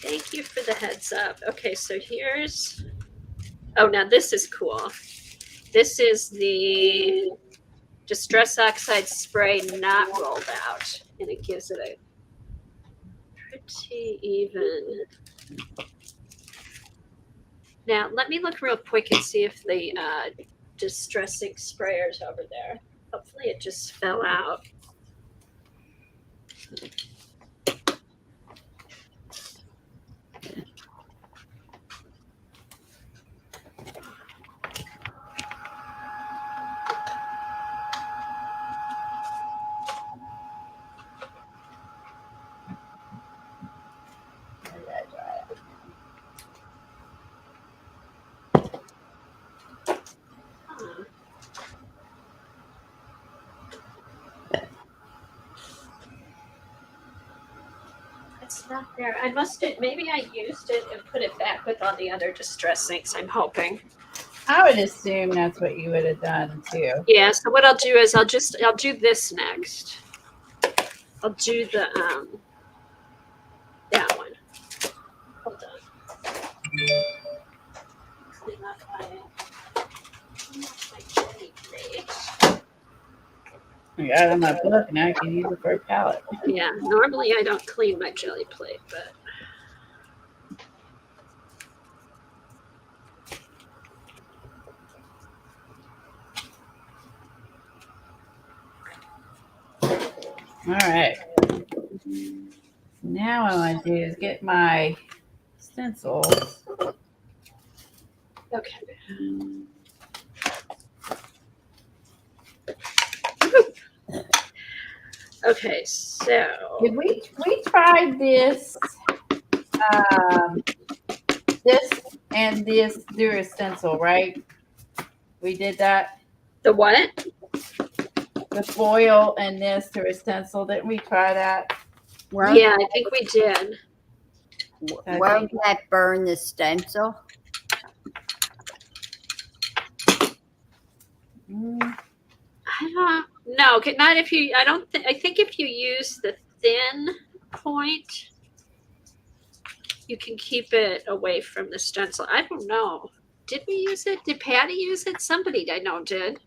E: Thank you for the heads up. Okay, so here's. Oh, now this is cool. This is the Distress Oxide spray not rolled out, and it gives it a pretty even. Now, let me look real quick and see if the Distress ink sprayer's over there. Hopefully it just fell out. not there. I must have, maybe I used it and put it back with all the other distress inks, I'm hoping.
F: I would assume that's what you would have done too.
E: Yeah, so what I'll do is I'll do this next. I'll do the that one. Hold on. Clean up my jelly plate.
F: I got it on my book, now I can use it for a palette.
E: Yeah, normally I don't clean my jelly plate, but
F: All right. Now what I want to do is get my stencils.
E: okay. Okay, so
F: Did we tried this this and this through a stencil, right? We did that.
E: the what?
F: The foil and this through a stencil. Didn't we try that?
E: Yeah, I think we did.
D: Won't that burn the stencil?
F: Mm,
E: I don't know. Not if you. I don't think. I think if you use the thin point, you can keep it away from the stencil. I don't know. Did we use it? Did Patty use it? Somebody I know did.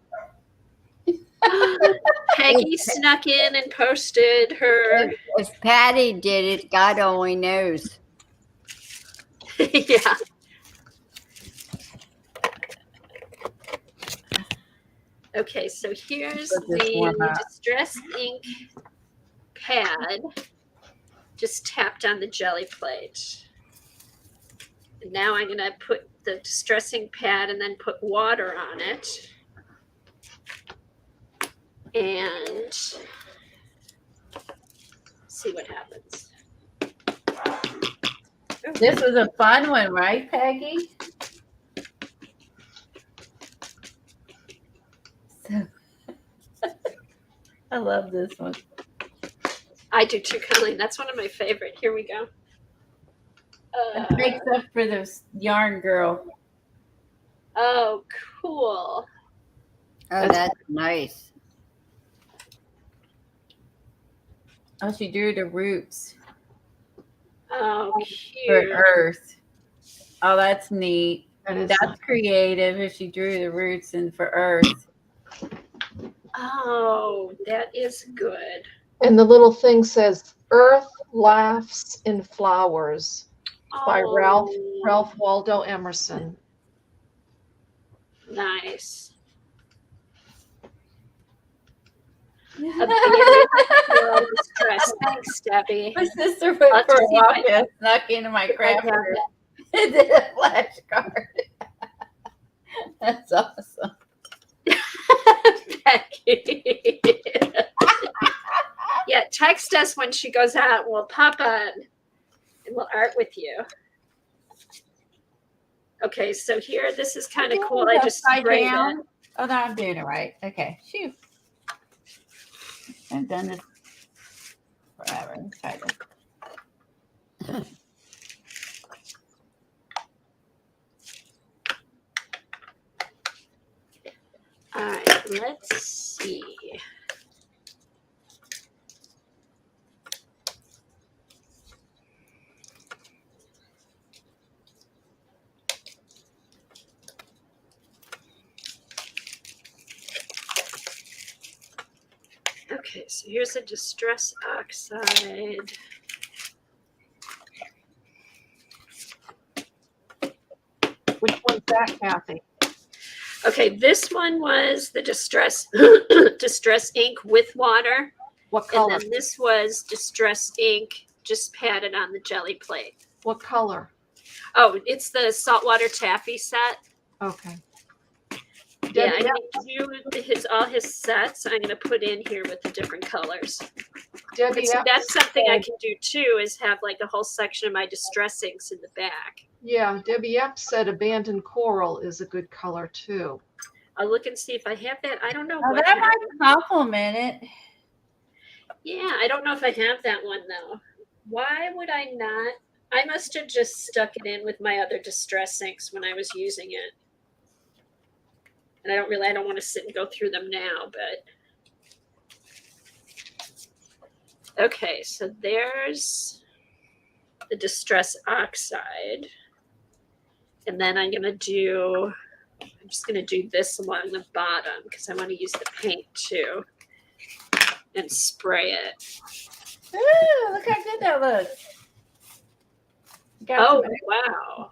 E: Peggy snuck in and posted her.
D: If Patty did it, God only knows.
E: Yeah. Okay, so here's
F: Let this warm
E: the
F: up.
E: distress ink pad. Just tapped on the jelly plate. And now I'm gonna put the distress ink pad and then put water on it. And see what happens.
F: This was a fun one, right, Peggy? So, I love this one.
E: I do too, Colleen. That's one of my favorite. Here we go.
F: It makes up for this yarn girl.
E: Oh, cool.
D: Oh, that's nice.
F: Oh, she drew the roots
E: Oh,
F: for
E: cute.
F: Earth. Oh, that's neat.
C: That is
F: That's creative if she drew the roots in for Earth.
E: Oh, that is good.
C: And the little thing says Earth Laughs in Flowers by
E: Oh,
C: Ralph Waldo Emerson.
E: nice. A beautiful distress. Thanks, Debbie.
F: My sister
E: I'll
F: went for a
E: just see if
F: walk
E: I-
F: and snuck into my
E: if I
F: craft
E: have
F: room and did a flashcard. That's awesome.
E: Becky. Yeah, text us when she goes out. We'll pop on and we'll art with you. Okay, so here, this is kind of cool. I just
F: Upside
E: sprayed it.
F: down. Oh, no, I'm doing it right. Okay, shoot. I've done this forever. Let's try this.
E: All right, let's see. Okay, so here's a distress oxide.
C: Which one's that, Kathy?
E: Okay, this one was the distress distress ink with water,
C: What
E: and
C: color?
E: then this was distress ink just patted on the jelly plate.
C: What color?
E: Oh, it's the saltwater taffy set.
C: Okay.
E: Yeah,
C: Debbie,
E: I do all his sets. I'm gonna put in here with the different colors.
C: Debbie,
E: So
C: F
E: that's something I
C: said-
E: can do too, is have like a whole section of my distress inks in the back.
C: yeah, Debbie F said abandoned coral is a good color too.
E: I'll look and see if I have that. I don't know
F: Oh,
E: what.
F: that might compliment it.
E: Yeah, I don't know if I have that one though. Why would I not? I must have just stuck it in with my other distress inks when I was using it. And I don't want to sit and go through them now, but okay, so there's the Distress Oxide. And then I'm just gonna do this along the bottom because I want to use the paint too and spray it.
F: Ooh, look how good that looks. Got
E: Oh,
F: some-
E: wow.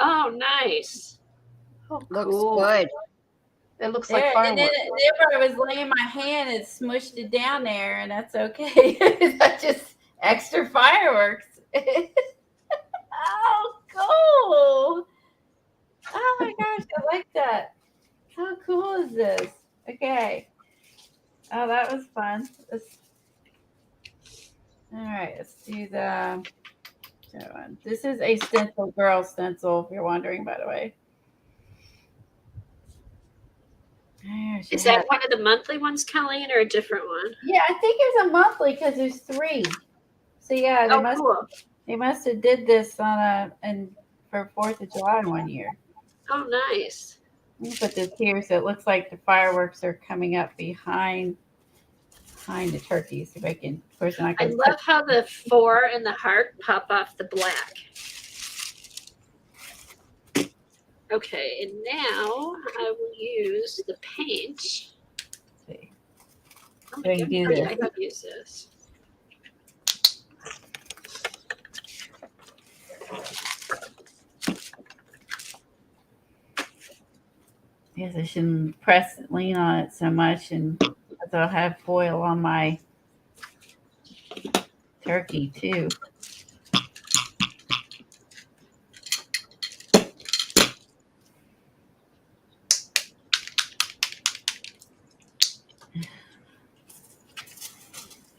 E: Oh, nice.
C: Oh,
D: Looks
C: cool.
D: good.
C: It looks
F: there,
C: like
F: and then
C: fireworks.
F: where I was laying my hand and smushed it down there, and that's okay. That's just extra fireworks. Oh, cool. Oh my gosh, I like that. How cool is this? Okay. Oh, that was fun. All right, let's do the other one. This is a stencil, girl stencil, if you're wondering, by the way. There she
E: Is that
F: has-
E: one of the monthly ones, Colleen, or a different one?
F: Yeah, I think it's a monthly because there's 3. So yeah,
E: Oh, cool.
F: they must have did this on for 4th of July one year.
E: Oh, nice.
F: Let me put this here so it looks like the fireworks are coming up behind the turkey. So if I can, of course, I
E: I
F: can
E: love how the 4 and the heart pop off the black. Okay, and now I will use the paint.
F: see.
E: Oh,
F: So you do
E: yeah,
F: this.
E: I could use this.
F: Yes, I shouldn't lean on it so much, and because I'll have foil on my turkey too.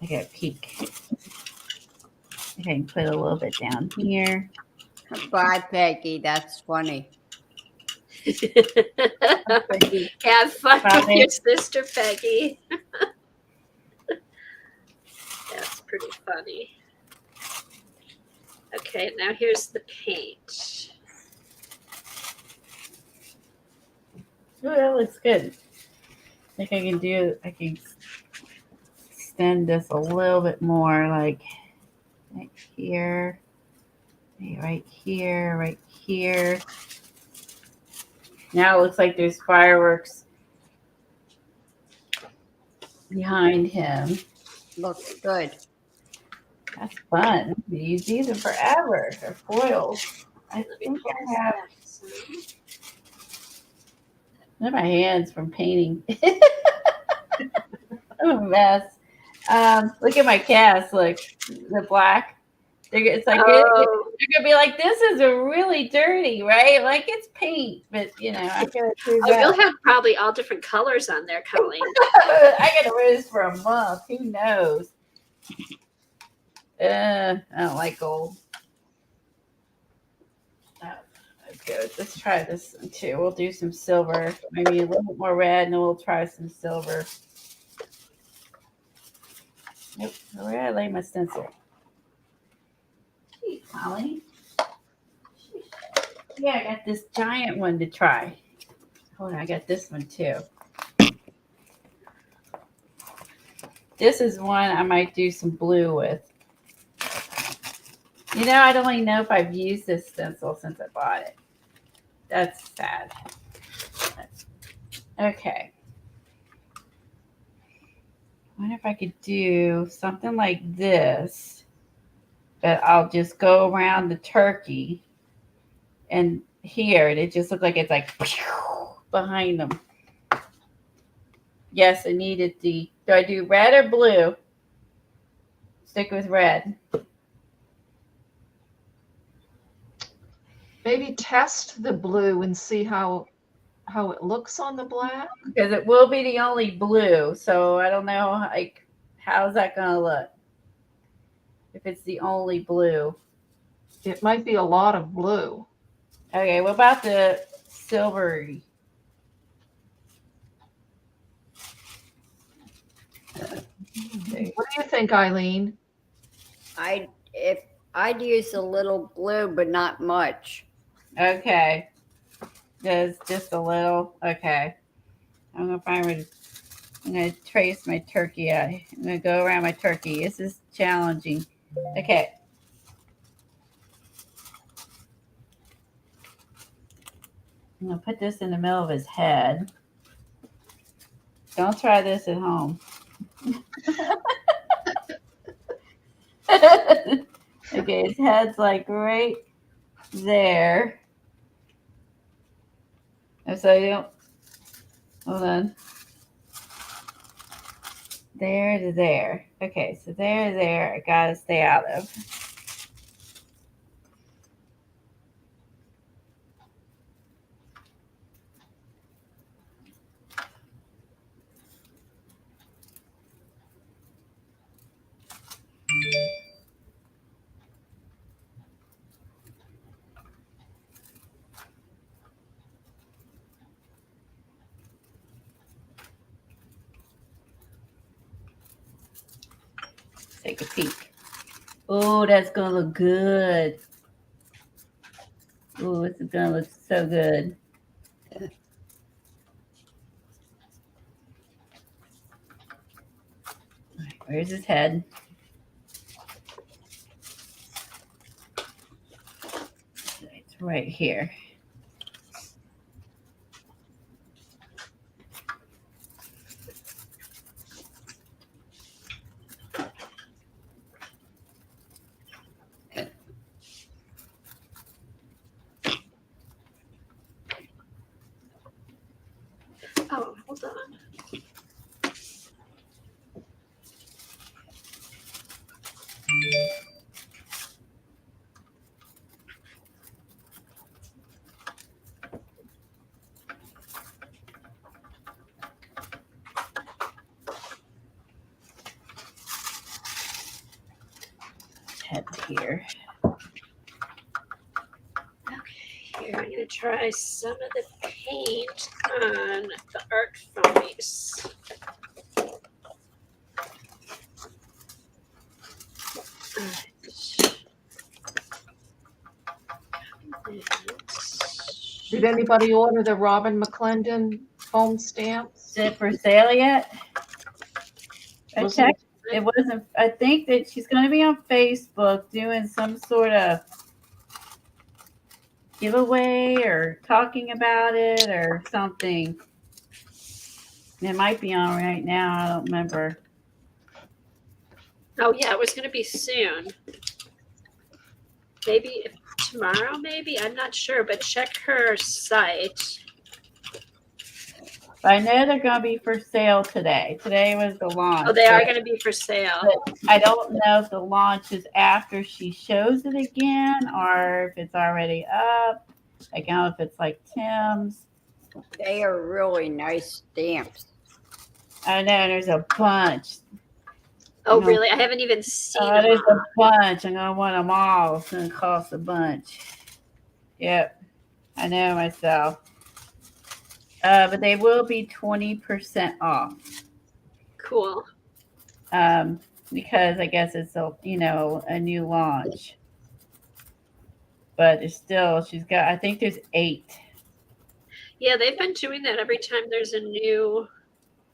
F: I got a peek. I can put a little bit down here.
D: Bye, Peggy. That's funny.
E: Have fun with
F: Bye.
E: your sister, Peggy. That's pretty funny. Okay, now here's the paint.
F: Oh, that looks good. I think I can extend this a little bit more, like right here, right here, right here. Now it looks like there's fireworks behind him.
D: Looks good.
F: That's fun. We use these in forever. They're foils. I
E: Let me
F: think
E: pull
F: I
E: this
F: have
E: back some.
F: my hands from painting. I'm a mess. Look at my cast. Look, the black. It's like
E: Oh,
F: you're gonna be like, this is a really dirty, right? Like it's paint, but I gotta do
E: oh, you'll
F: that.
E: have probably all different colors on there, Colleen.
F: I gotta wear this for a month. Who knows? I don't like gold. Oh, that's good. Let's try this one too. We'll do some silver, maybe a little bit more red, and then we'll try some silver. Nope. Where did I lay my stencil? Hey, Colleen. Yeah, I got this giant one to try. Hold on, I got this one too. This is one I might do some blue with. I don't even know if I've used this stencil since I bought it. That's sad. Okay. I wonder if I could do something like this, but I'll just go around the turkey and here, and it just looks like it's like behind them. Yes, I needed do I do red or blue? Stick with red.
C: Maybe test the blue and see how it looks on the black.
F: Because it will be the only blue, so I don't know, like, how's that gonna look if it's the only blue?
C: It might be a lot of blue.
F: Okay, what about the silvery?
C: What do you think, Eileen?
D: I if I'd use a little glue, but not much.
F: Okay. Just a little. Okay. I'm gonna find where I'm gonna trace my turkey out. I'm gonna go around my turkey. This is challenging. Okay. I'm gonna put this in the middle of his head. Don't try this at home. Okay, his head's like right there. And so you don't, hold on. There to there. Okay, so there to there, I gotta stay out of. Take a peek. Oh, that's gonna look good. Oh, this is gonna look so good. All right, where's his head? It's right here.
E: Oh, hold on.
F: Head here.
E: Here, I'm gonna try some of the paint on the art foamies.
C: Did anybody order the Robin McClendon foam stamps?
F: Is it for sale yet? I
C: Wasn't
F: checked. It wasn't. I think that she's going to be on Facebook doing some sort of giveaway or talking about it or something. It might be on right now. I don't remember.
E: Oh yeah, it was gonna be soon. Maybe tomorrow, maybe? I'm not sure, but check her site.
F: But I know they're going to be for sale today. Today was the launch.
E: Oh, they are gonna be for sale.
F: But I don't know if the launch is after she shows it again or if it's already up. I don't know if it's like Tim's.
D: They are really nice stamps.
F: I know there's a bunch.
E: Oh
F: No.
E: really? I haven't even seen
F: Oh,
E: them
F: there's
E: all.
F: a bunch. I'm gonna want them all. It's gonna cost a bunch. Yep, I know myself. But they will be 20% off.
E: Cool.
F: Because I guess it's a new launch. But it's still, she's got. I think there's 8.
E: Yeah, they've been doing that every time there's a new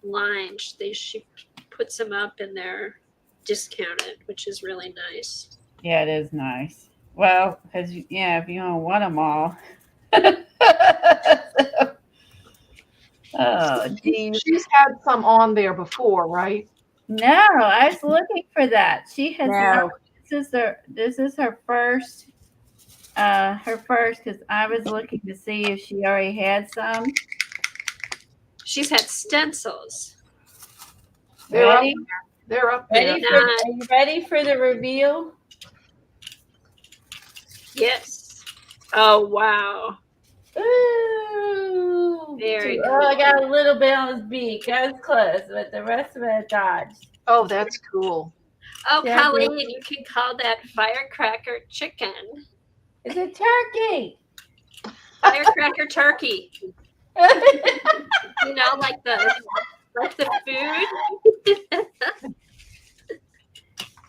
E: line. She puts them up and they're discounted, which is really nice.
F: Yeah, it is nice. Well, because if you don't want them all. Oh, geez.
C: She's had some on there before, right?
F: No, I was looking for that. She has
D: No.
F: not. This is her first. Because I was looking to see if she already had some.
E: She's had stencils.
C: They're up
F: Ready?
C: there. They're up there.
F: Are you ready for the reveal?
E: Yes. Oh wow.
F: Ooh.
E: Very
F: Oh, I
E: cool.
F: got a little bit on his beak. That was close, but the rest of it I dodged.
C: Oh, that's cool.
E: Oh,
F: Yeah,
E: Colleen, you can call that firecracker chicken.
F: It's a turkey.
E: Firecracker turkey. You know, like the food.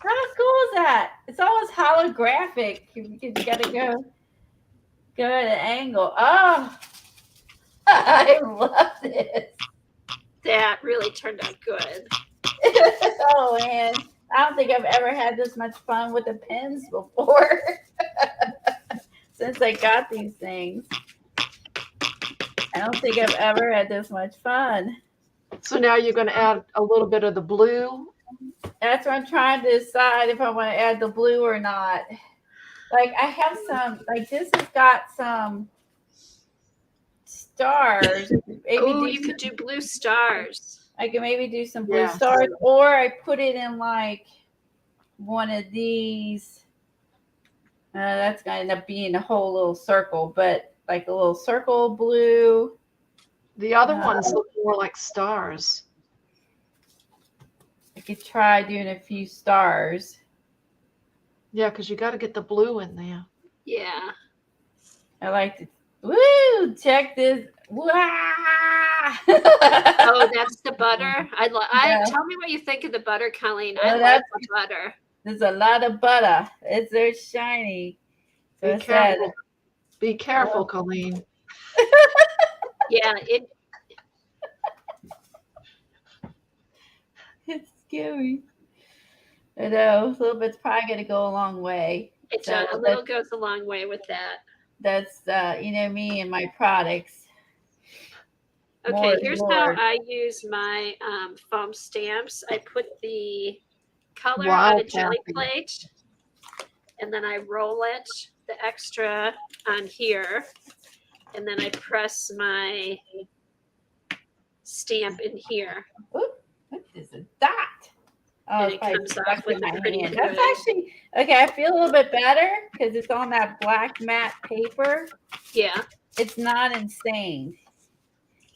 F: How cool is
A: that? It's almost holographic. You gotta go at an angle. Oh, I love this.
E: That really turned out good.
A: Oh man, I don't think I've ever had this much fun with the pens before. Since I got these things, I don't think I've ever had this much fun.
C: So now you're going to add a little bit of the blue.
A: That's what I'm trying to decide if I want to add the blue or not. Like I have some, like this has got some stars.
E: Oh, you could do blue stars.
A: I can maybe do some blue
C: Yeah.
A: stars, or I put it in like one of these. That's gonna end up being a whole little circle, but like a little circle blue.
C: The other ones look more like stars.
A: I could try doing a few stars.
C: Yeah, because you got to get the blue in there.
E: Yeah.
A: I like to. Woo! Check this. Wow!
E: Oh, that's the butter.
A: Yeah.
E: Tell me what you think of the butter, Colleen.
A: Oh,
E: I like the butter.
A: There's a lot of butter. They're shiny. So
C: Be careful. Be careful, Colleen.
E: Yeah,
A: It's scary. I know. A little bit's probably going to go a long way.
E: a little goes a long way with that.
A: That's, me and my products.
E: Okay, here's how I use my foam stamps. I put the color on a jelly plate, and then I roll it, the extra on here, and then I press my stamp in here.
A: Ooh, what is a dot? Oh,
E: And it comes off with a pretty
A: hand.
E: good.
A: That's actually, okay, I feel a little bit better because it's on that black matte paper.
E: Yeah.
A: It's not insane.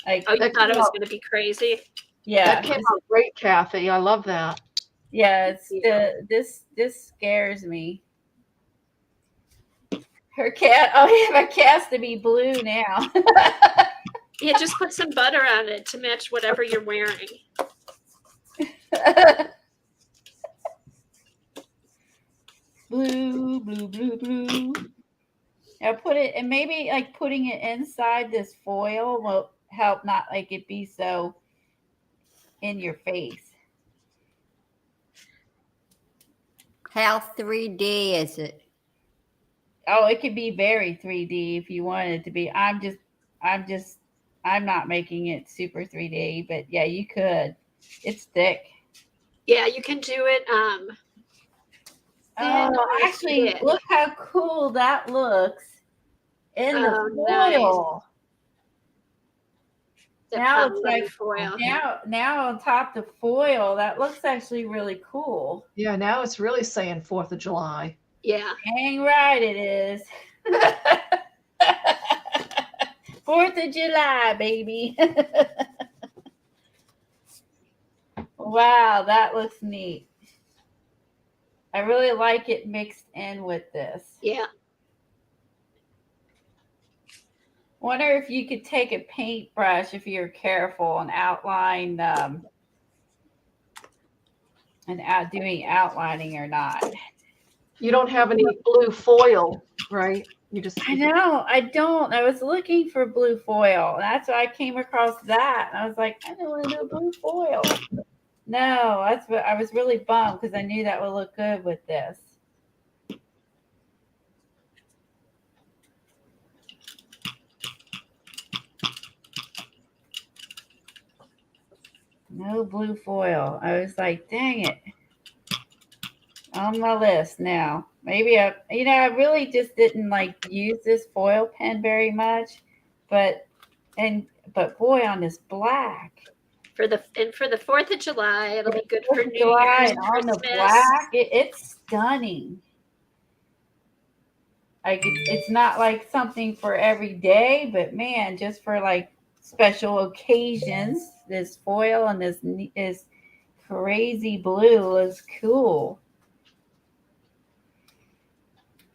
A: Like,
E: Oh, you thought it was going to be crazy?
A: yeah.
C: That came out great, Kathy. I love that.
A: Yeah, this scares me. Her cat. Oh, yeah, my cat's to be blue now.
E: Yeah, just put some butter on it to match whatever you're wearing.
A: Blue, blue, blue, blue. Now put it, and maybe like putting it inside this foil will help not like it be so in your face.
D: How 3D is it?
A: Oh, it could be very 3D if you want it to be. I'm not making it super 3D, but yeah, you could. It's thick.
E: Yeah, you can do it.
A: Oh, actually,
E: Yeah.
A: look how cool that looks in the
E: nice.
A: foil.
E: The
A: Now it's
E: polymer
A: like
E: foil.
A: now on top the foil, that looks actually really cool.
C: Yeah, now it's really saying 4th of July.
E: Yeah.
A: Dang right it is. 4th of July, baby. Wow, that looks neat. I really like it mixed in with this.
E: Yeah.
A: Wonder if you could take a paintbrush if you're careful and outline doing outlining or not.
C: You don't have any blue foil, right? You just.
A: I know, I don't. I was looking for blue foil. That's why I came across that. And I was like, I don't want to do blue foil. No, that's what I was really bummed because I knew that would look good with this. No blue foil. I was like, dang it. On my list now. Maybe I really just didn't like use this foil pen very much, but boy, on this black.
E: For the 4th of July, it'll be good for New
A: July
E: Year's,
A: and on the
E: Christmas.
A: black, it's stunning. Like it's not like something for every day, but man, just for like special occasions, this foil and this crazy blue is cool.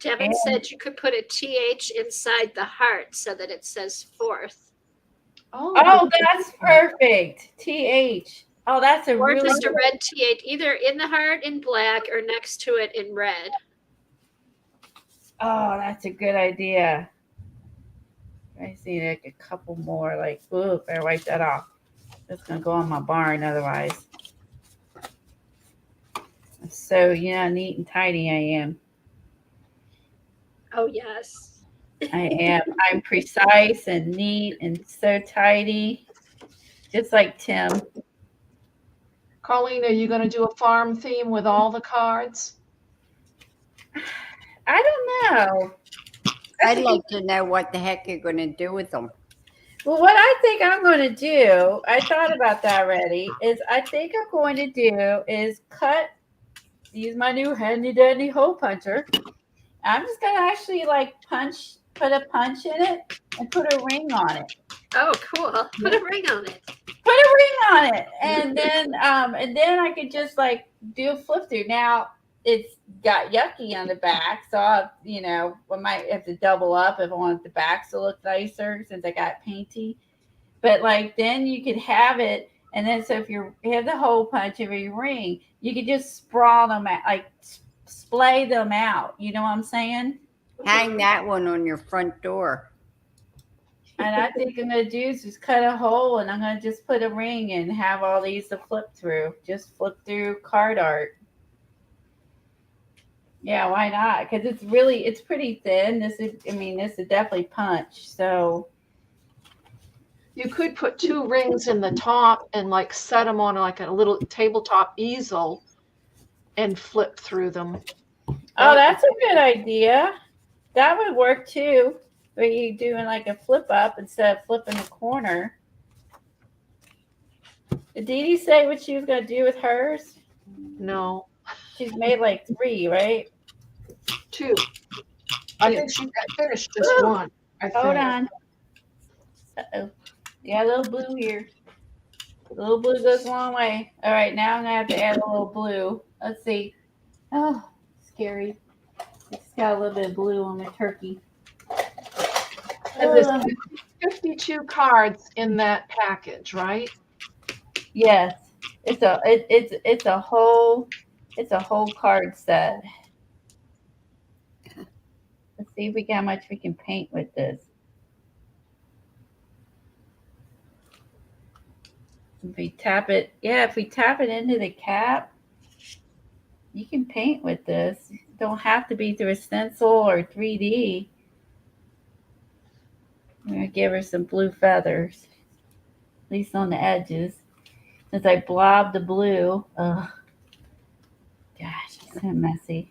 E: Devin said you could put a TH inside the heart so that it says 4th.
A: Oh, that's perfect. TH. Oh, that's a
E: Or
A: really
E: just a red T8, either in the heart in black or next to it in red.
A: Oh, that's a good idea. I see like a couple more. Like, ooh, better wipe that off. It's gonna go on my barn otherwise. So neat and tidy I am.
E: Oh, yes.
A: I am. I'm precise and neat and so tidy, just like Tim.
C: Colleen, are you going to do a farm theme with all the cards?
A: I don't know.
D: I'd like to know what the heck you're going to do with them.
A: Well, what I think I'm going to do, I thought about that already, is I think I'm going to do is use my new handy dandy hole puncher. I'm just going to actually like put a punch in it and put a ring on it.
E: Oh, cool. Put a ring on it.
A: Put a ring on it. And then I could just like do a flip through. Now it's got yucky on the back. So I might have to double up if I want the backs to look nicer since I got painty. But like then you could have it. And then so if you have the hole punch of your ring, you could just sprawl them out, like splay them out. You know what I'm saying?
D: Hang that one on your front door.
A: And I think I'm going to do is just cut a hole and I'm going to just put a ring and have all these to flip through. Just flip through card art. Yeah, why not? Because it's pretty thin. This is definitely punch. So
C: You could put 2 rings in the top and like set them on like a little tabletop easel and flip through them.
A: oh, that's a good idea. That would work too. Where you doing like a flip up instead of flipping the corner. Did Dee Dee say what she was going to do with hers?
C: No,
A: She's made like 3, right?
C: 2. I think she finished just
A: Ooh.
C: one.
A: Hold on. Uh-oh. Yeah, a little blue here. A little blue goes a long way. All right, now I'm going to have to add a little blue. Let's see. Oh, scary. It's got a little bit of blue on the turkey.
C: And there's 52 cards in that package, right?
A: Yes. It's a whole card set. Let's see if we how much we can paint with this. If we tap it into the cap, you can paint with this. You don't have to be through a stencil or 3D. I'm going to give her some blue feathers, at least on the edges. Since I blobbed the blue. Ugh. Gosh, it's so messy.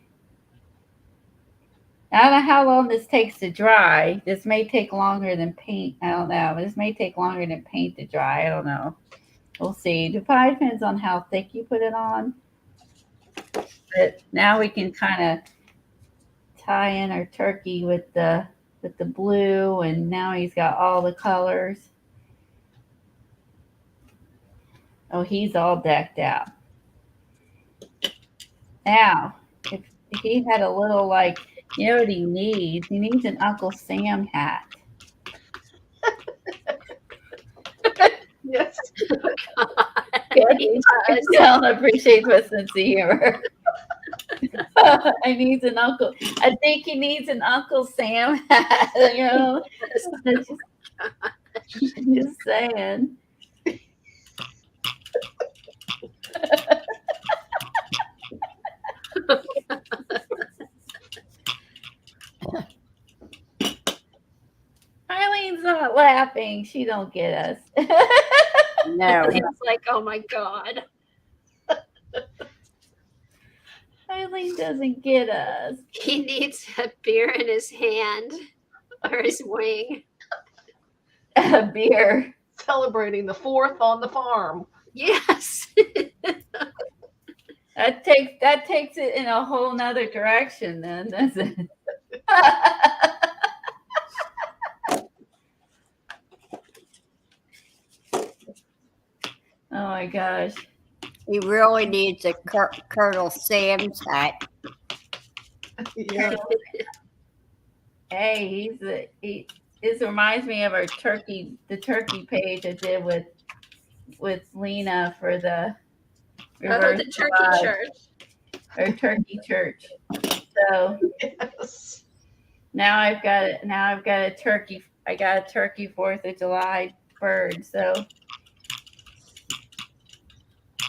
A: I don't know how long this takes to dry. This may take longer than paint. I don't know. This may take longer than paint to dry. I don't know. We'll see. It probably depends on how thick you put it on. But now we can kind of tie in our turkey with the blue, and now he's got all the colors. Oh, he's all decked out. Now, if he had a little like, you know what he needs? He needs an Uncle Sam hat.
C: Yes.
A: I don't appreciate my sense of humor. I need an uncle. I think he needs an Uncle Sam hat. Just saying. Eileen's not laughing. She don't get us.
D: No.
E: It's like, oh my God.
A: Eileen doesn't get us.
E: He needs a beer in his hand or his wing.
A: A beer.
C: Celebrating the 4th on the farm.
E: Yes.
A: That takes it in a whole nother direction then, doesn't it? Oh my gosh.
D: He really needs a Colonel Sam's hat.
C: Yeah.
A: Hey, this reminds me of the turkey page I did with with Lena for the
E: Oh,
A: reverse
E: the turkey
A: collage,
E: church.
A: or turkey church. So
C: Yes.
A: now I've got it. Now I've got a turkey. I got a turkey 4th of July bird. So,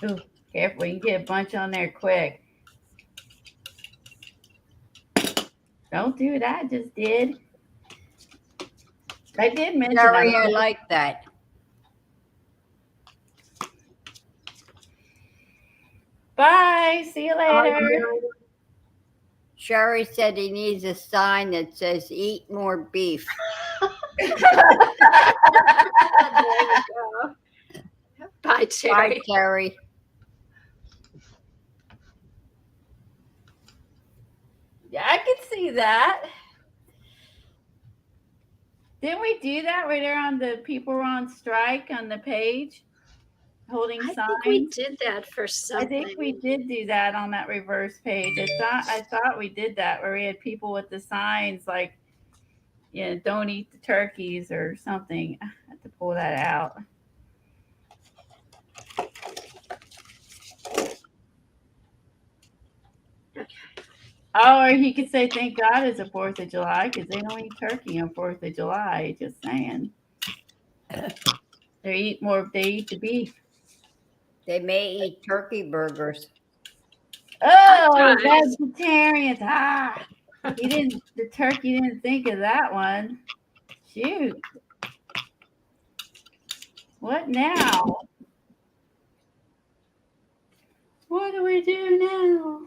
A: ooh, careful, you can get a bunch on there quick. Don't do what I just did. I did mention
D: Sherry, I
A: that.
D: like that.
A: Bye. See you later.
D: Sherry said he needs a sign that says "Eat more beef."
E: There you go. Bye, Terry.
D: Bye, Terry.
A: Yeah, I can see that. Didn't we do that right there on the people were on strike on the page? Holding
E: I
A: signs.
E: think we did that for
A: I
E: something.
A: think we did do that on that reverse page. I thought we did that where we had people with the signs like, you know, don't eat the turkeys or something. I have to pull that out. Oh, or he could say thank God it's the 4th of July because they don't eat turkey on 4th of July. Just saying. They eat the beef.
D: They may eat turkey burgers.
A: Oh,
E: Sometimes.
A: vegetarians. Ah, the turkey didn't think of that one. Shoot. What now? What do we do now?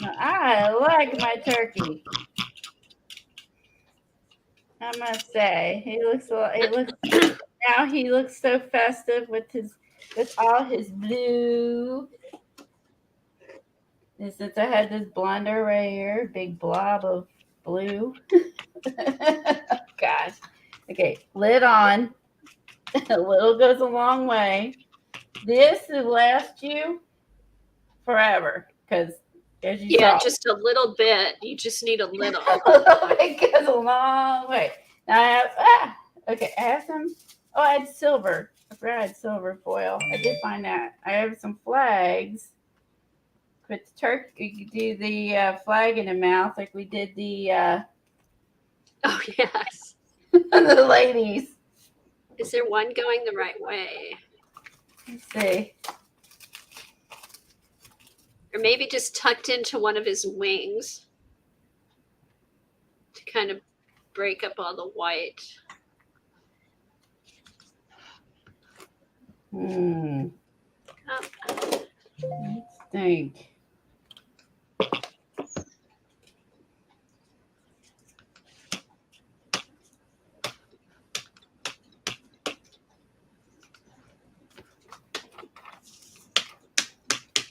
A: Now, I like my turkey. I must say, he looks now he looks so festive with all his blue. And since I had this blender right here, big blob of blue. Gosh. Okay, lid on. A little goes a long way. This will last you forever because, as you
E: Yeah,
A: saw,
E: just a little bit. You just need a little.
A: it goes a long way. Now I have some. Oh, I had silver. I forgot I had silver foil. I did find that. I have some flags. Put the turkey. You could do the flag in the mouth like we did the
E: Oh, yes.
A: the ladies.
E: Is there one going the right way?
A: Let's see.
E: Or maybe just tucked into one of his wings to kind of break up all the white.
A: Let's think.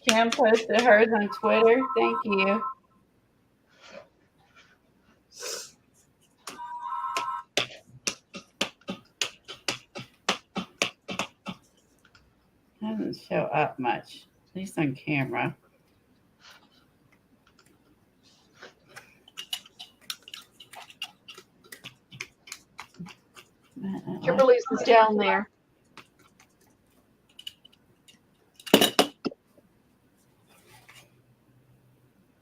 A: Kim posted hers on Twitter. Thank you. Doesn't show up much, at least on camera.
C: Kimberly's is down there.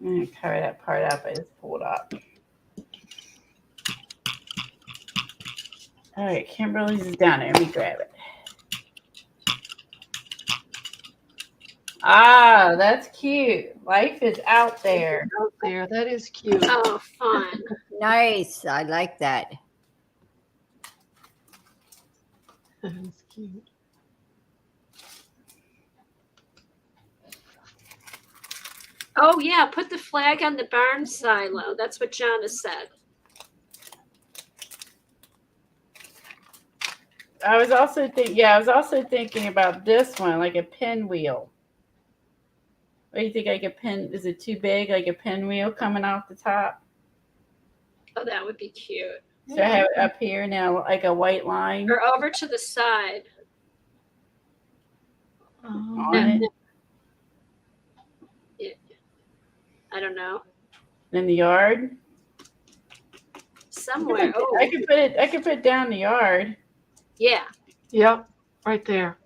A: I'm going to cover that part up I just pulled up. All right, Kimberly's is down there. Let me grab it. Ah, that's cute. Life is out there.
C: Out there. That is cute.
E: Oh, fun.
D: Nice. I like that.
C: That's cute.
E: Oh, yeah. Put the flag on the barn silo. That's what John has said.
A: I was also thinking about this one, like a pinwheel. What do you think? Like a pin? Is it too big? Like a pinwheel coming off the top?
E: Oh, that would be cute.
A: So I have it up here now, like a white line
E: Or over to the side.
A: on it
E: I don't know.
A: in the yard.
E: somewhere. Oh,
F: I could put it down in the yard.
E: yeah.
C: Yep, right there.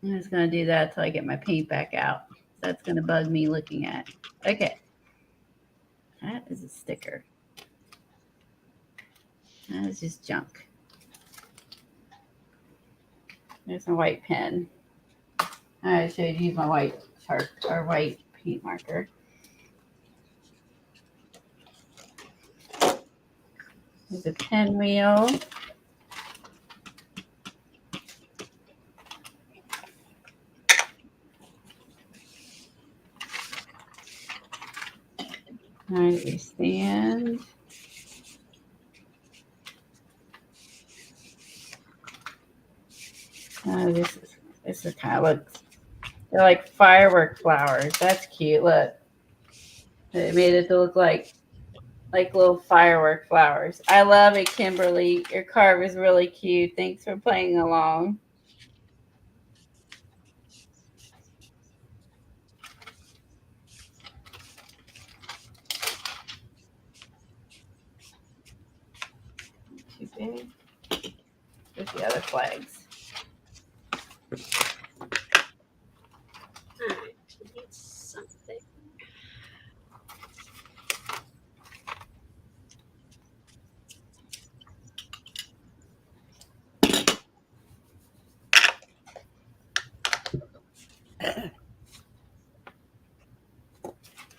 F: I'm just gonna do that till I get my paint back out. That's gonna bug me looking at. Okay. That is a sticker. That is just junk. There's my white pen. I should use my white sharp or white paint marker. There's a pinwheel. All right, we stand. This is kind of looks. They're like firework flowers. That's cute. Look, they made it to look like little firework flowers. I love it, Kimberly. Your carve is really cute. Thanks for playing along. Too big. There's the other flags.
E: All right. I need something.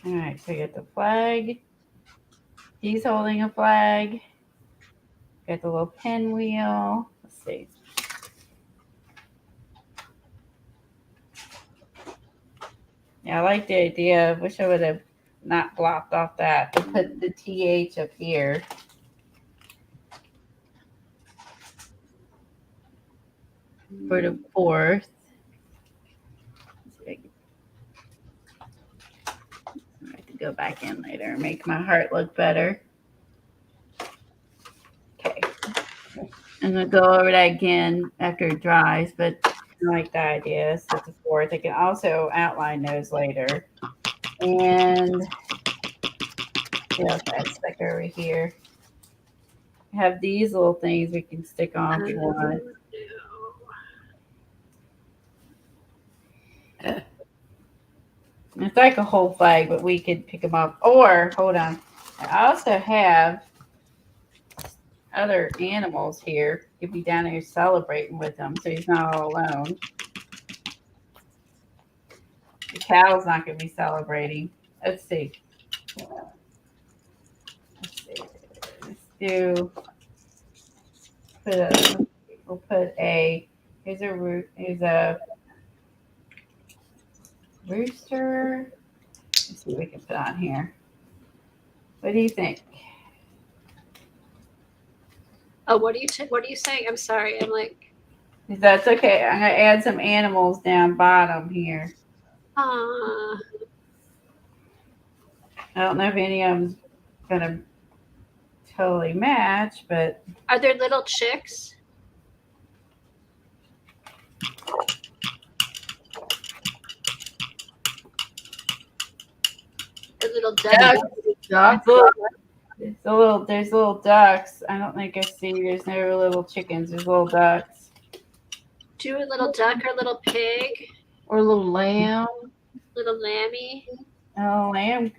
F: All right, so I got the flag. He's holding a flag. Got the little pinwheel. Let's see. Yeah, I like the idea. Wish I would have not blocked off that to put the TH up here. For the 4th. I have to go back in later and make my heart look better. Okay. I'm going to go over that again after it dries, but I like that idea. So the 4th. I can also outline those later. And yeah, that sticker over here. I have these little things we can stick on if you want. It's like a whole flag, but we could pick them up. Or, hold on. I also have other animals here. He'd be down here celebrating with them, so he's not all alone. The cow's not going to be celebrating. Let's see. We'll put a, here's a rooster. Let's see what we can put on here. What do you think?
E: Oh, what are you saying? I'm sorry. I'm like,
F: That's okay. I'm gonna add some animals down bottom here.
E: ah.
F: I don't know if any of them's gonna totally match, but
E: Are there little chicks? The little ducks.
C: Duck.
F: there's little ducks. I don't think I see. There's no little chickens. There's little ducks.
E: Do a little duck or little pig,
C: Or a little lamb.
E: little lammy.
F: Oh, lamb.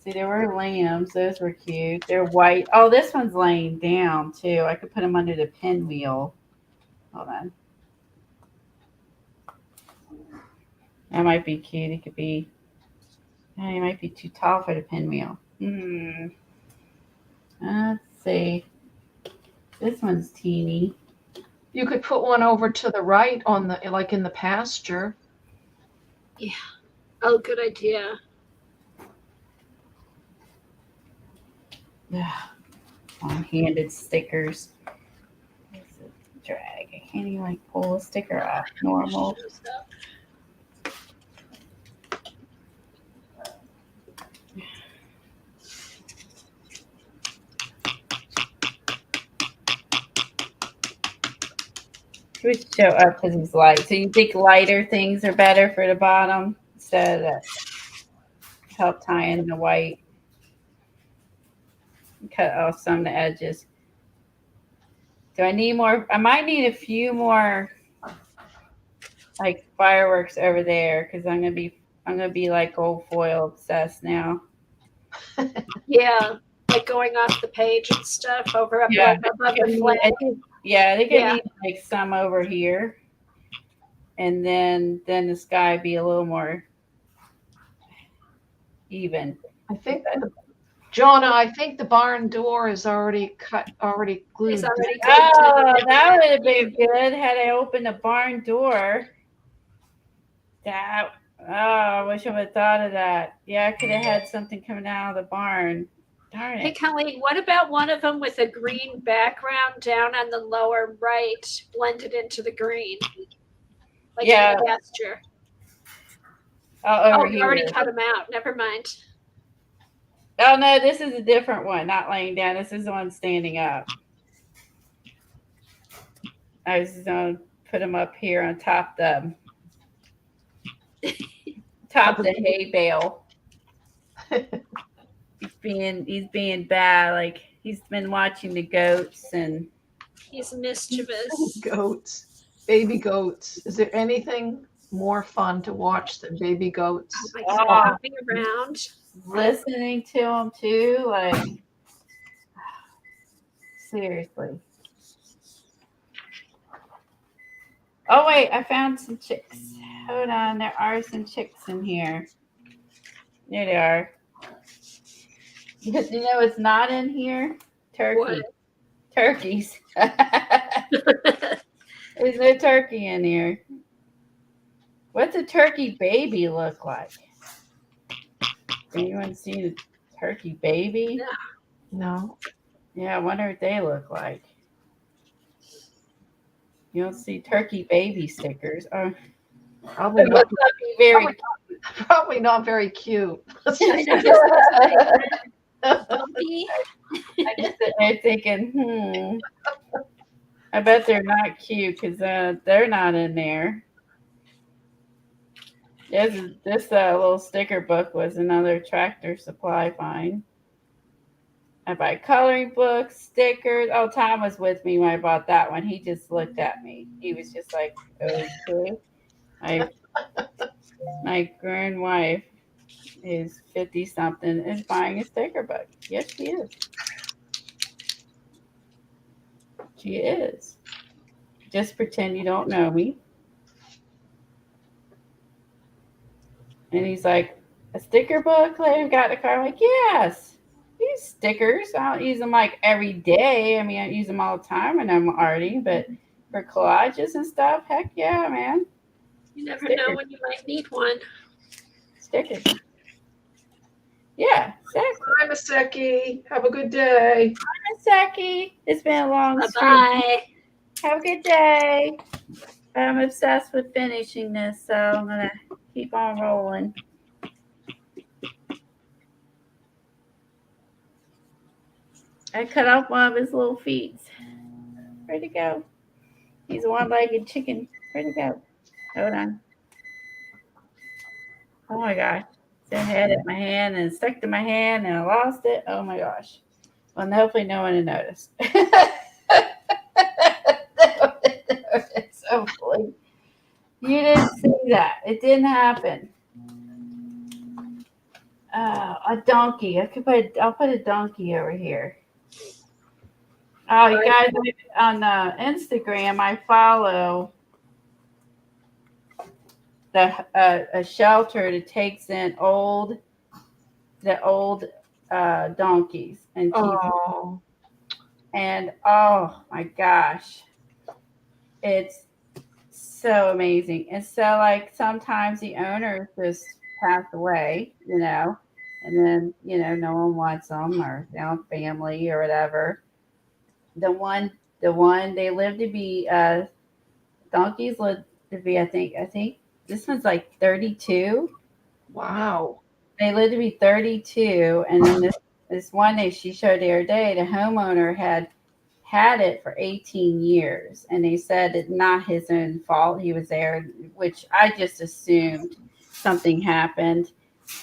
F: See, there were lambs. Those were cute. They're white. Oh, this one's laying down too. I could put them under the pinwheel. Hold on. That might be cute. It could be. It might be too tall for the pinwheel. Let's see. This one's teeny.
C: You could put one over to the right on the, like in the pasture.
E: Yeah. Oh, good idea.
F: Long-handed stickers. Drag. I can't even like pull a sticker off. Normal. We show up because he's light. So you think lighter things are better for the bottom instead of that help tie in the white? Cut off some of the edges. Do I need more? I might need a few more like fireworks over there because I'm gonna be like gold foil obsessed now.
E: Yeah, like going off the page and stuff over up
F: Yeah.
E: above the flag.
F: I think I
E: Yeah.
F: need like some over here, and then the sky be a little more even.
C: I think Jonah, I think the barn door is already glued.
E: It's already
F: Oh, that would have been good had I opened the barn door. I wish I would have thought of that. Yeah, I could have had something coming out of the barn. Darn
E: Hey,
F: it.
E: Colleen, what about one of them with a green background down on the lower right, blended into the green? Like
F: Yeah.
E: in the gesture.
F: Oh, over
E: You
F: here.
E: already cut them out. Never mind.
F: Oh, no, this is a different one, not laying down. This is the one standing up. I was going to put him up here on top the hay bale. He's being bad. Like he's been watching the goats and
E: He's mischievous.
C: Goats, baby goats. Is there anything more fun to watch than baby goats?
E: Oh my God, hopping around.
F: listening to him too. Like seriously. Oh wait, I found some chicks. Hold on, there are some chicks in here. There they are. You know it's not in here? Turkey.
E: What?
F: Turkeys. There's no turkey in here. What's a turkey baby look like? Anyone seen a turkey baby?
C: No.
F: Yeah, I wonder what they look like. You don't see turkey baby stickers. Oh,
C: Probably
F: it
C: not,
F: must not be very.
C: probably not very cute.
E: I know. Bumpy.
F: I just sit there thinking, I bet they're not cute because they're not in there. This little sticker book was another Tractor Supply find. I buy coloring books, stickers. Oh, Tom was with me when I bought that one. He just looked at me. He was just like, okay. My grown wife is 50-something is buying a sticker book. Yes, she is. She is. Just pretend you don't know me. And he's like, a sticker book? Later got in the car. I'm like, yes. Use stickers. I don't use them like every day. I mean, I use them all the time when I'm arting, but for collages and stuff, heck yeah, man.
E: You never
F: Stickers.
E: know when you might need one.
F: Stickers. Yeah, exactly.
C: Hi, Maseki. Have a good day.
F: Hi, Seki. It's been a long stream.
E: Bye-bye.
F: Have a good day. I'm obsessed with finishing this, so I'm going to keep on rolling. I cut off one of his little feet. Where'd he go? He's a one-legged chicken. Where'd he go? Hold on. Oh my gosh. So I had it in my hand and it stuck to my hand and I lost it. Oh my gosh. Well, hopefully no one will notice. Hopefully. You didn't see that. It didn't happen. A donkey. I'll put a donkey over here. Oh, you guys on Instagram, I follow a shelter that takes in the old donkeys and
C: Oh,
F: and oh my gosh, it's so amazing. And so like sometimes the owners just pass away, and then no one wants them or they don't have family or whatever. The one they live to be donkeys live to be I think this one's like 32.
C: wow.
F: They live to be 32, and then this one day she showed the other day the homeowner had had it for 18 years, and they said it's not his own fault. He was there, which I just assumed something happened,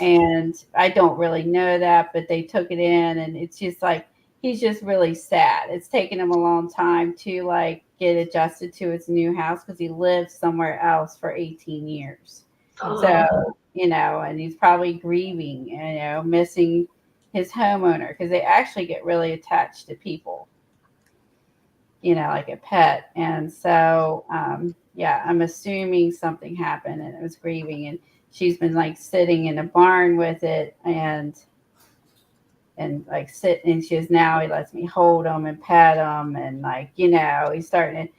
F: and I don't really know that, but they took it in, and it's just like he's just really sad. It's taken him a long time to like get adjusted to his new house because he lived somewhere else for 18 years. So, and he's probably grieving, missing his homeowner because they actually get really attached to people, like a pet. And so, I'm assuming something happened and it was grieving. And she's been like sitting in a barn with it and like sit, and he lets me hold him and pet him. And like, he's starting to,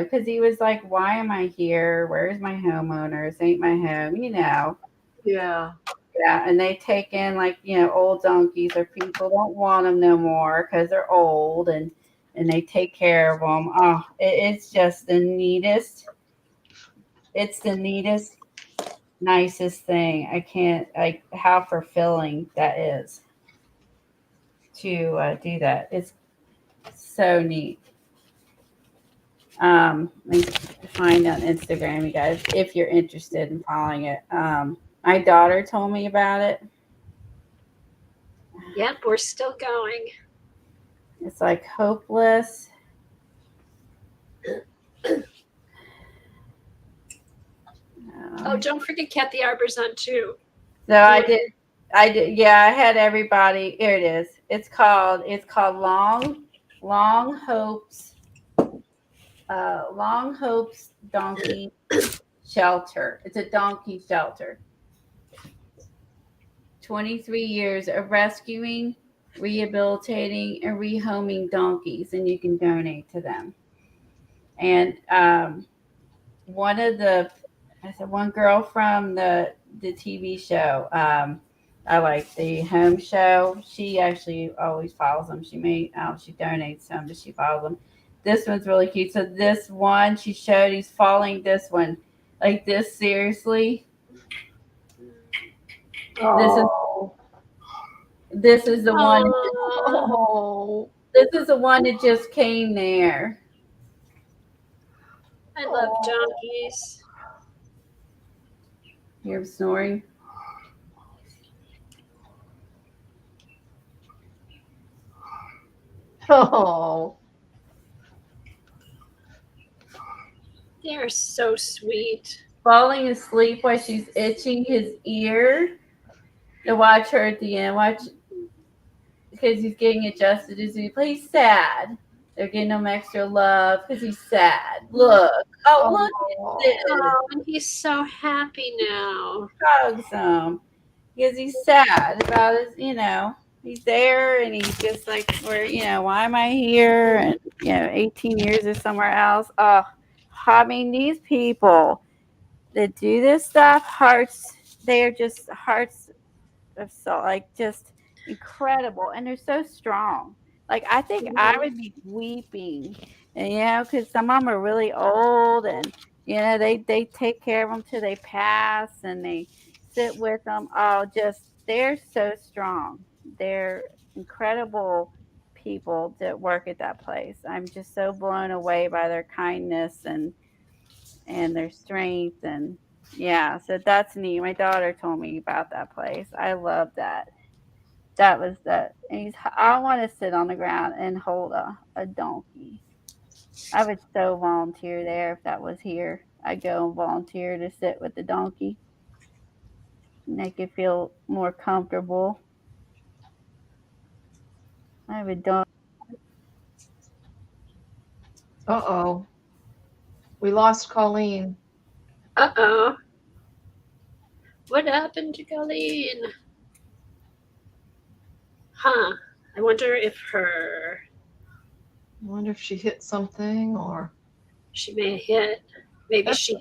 F: because he was like, why am I here? Where's my homeowner? This ain't my home,
C: Yeah.
F: Yeah, and they take in like, old donkeys, or people don't want them no more because they're old, and they take care of them. Oh, it's just the neatest. It's the neatest, nicest thing. I can't, like, how fulfilling that is to do that. It's so neat. Let me find on Instagram, you guys, if you're interested in following it. My daughter told me about it.
E: Yep, we're still going.
F: It's like hopeless.
E: Oh, don't forget Kathy Arbor's on too.
F: No, I did. Yeah, I had everybody. Here it is. It's called Long Hopes Donkey Shelter. It's a donkey shelter. 23 years of rescuing, rehabilitating, and rehoming donkeys, and you can donate to them. And one girl from the TV show, I like the home show. She actually always follows them. She donates some, but she follows them. This one's really cute. So this one she showed, he's following this one like this. Seriously.
C: Oh.
F: This is the one.
C: Oh.
F: This is the one that just came there.
E: I love donkeys.
F: You're snoring.
C: Oh.
E: They are so sweet.
F: Falling asleep while she's itching his ear. To watch her at the end. Watch, because he's getting adjusted as he plays sad. They're getting him extra love because he's sad. Look. Oh, look at this.
E: Oh, and he's so happy now.
F: Hugs him because he's sad about his, he's there and he's just like, why am I here? And 18 years or somewhere else. Oh, I mean, these people that do this stuff, they are just hearts of soul, like just incredible, and they're so strong. Like, I think I would be weeping, and because some of them are really old, and they take care of them till they pass, and they sit with them. Oh, they're so strong. They're incredible people that work at that place. I'm just so blown away by their kindness and their strength. And so that's neat. My daughter told me about that place. I love that. That was that. And I want to sit on the ground and hold a donkey. I would so volunteer there if that was here. I'd go and volunteer to sit with the donkey. Make it feel more comfortable. I would do.
C: Uh-oh. We lost Colleen.
E: Uh-oh. What happened to Colleen? Huh. I wonder if
C: I wonder if she hit something or.
E: she may hit. Maybe she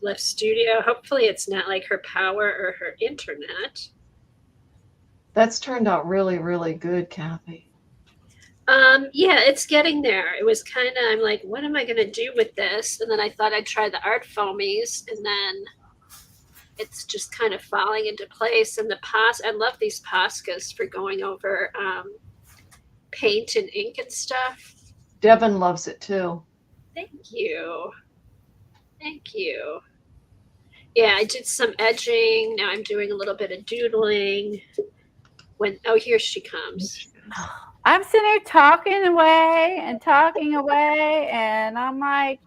E: left studio. Hopefully it's not like her power or her internet.
C: That's turned out really, really good, Kathy.
E: Yeah, it's getting there. It was kind of, I'm like, what am I going to do with this? And then I thought I'd try the art foamies, and then it's just kind of falling into place. And I love these Poscas for going over paint and ink and stuff.
C: Devin loves it too.
E: Thank you. Thank you. Yeah, I did some edging. Now I'm doing a little bit of doodling. Here she comes.
F: I'm sitting here talking away, and I'm like,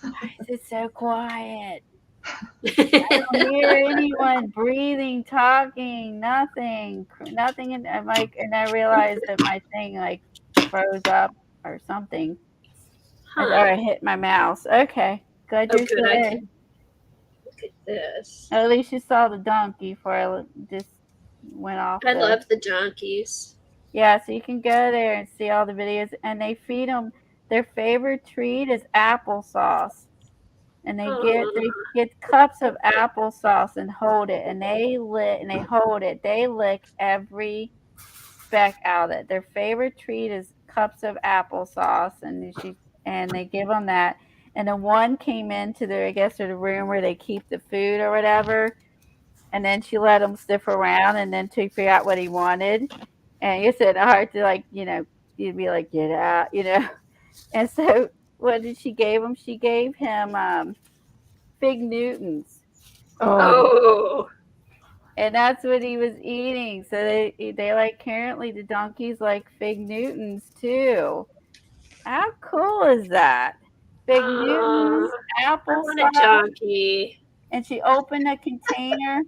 F: why is it so quiet? I don't hear anyone breathing, talking, nothing. And I'm like, and I realized that my thing like froze up or something. I hit my mouse. Okay, glad you're still
E: good. I
F: there.
E: can look at this.
F: At least you saw the donkey before I just went off.
E: I love the donkeys.
F: Yeah, so you can go there and see all the videos, and they feed them. Their favorite treat is applesauce, and they get cups of applesauce and hold it, and they hold it. They lick every speck out of it. Their favorite treat is cups of applesauce, and they give them that. And the one came into the room where they keep the food or whatever, and then she let him sniff around, and then to figure out what he wanted. And you said hard to you'd be like, get out, And so what did she gave him? She gave him Fig Newtons.
E: Oh.
F: And that's what he was eating. So they like, currently the donkeys like Fig Newtons too. How cool is that? Fig Newtons, applesauce.
E: I want a donkey.
F: And she opened a container.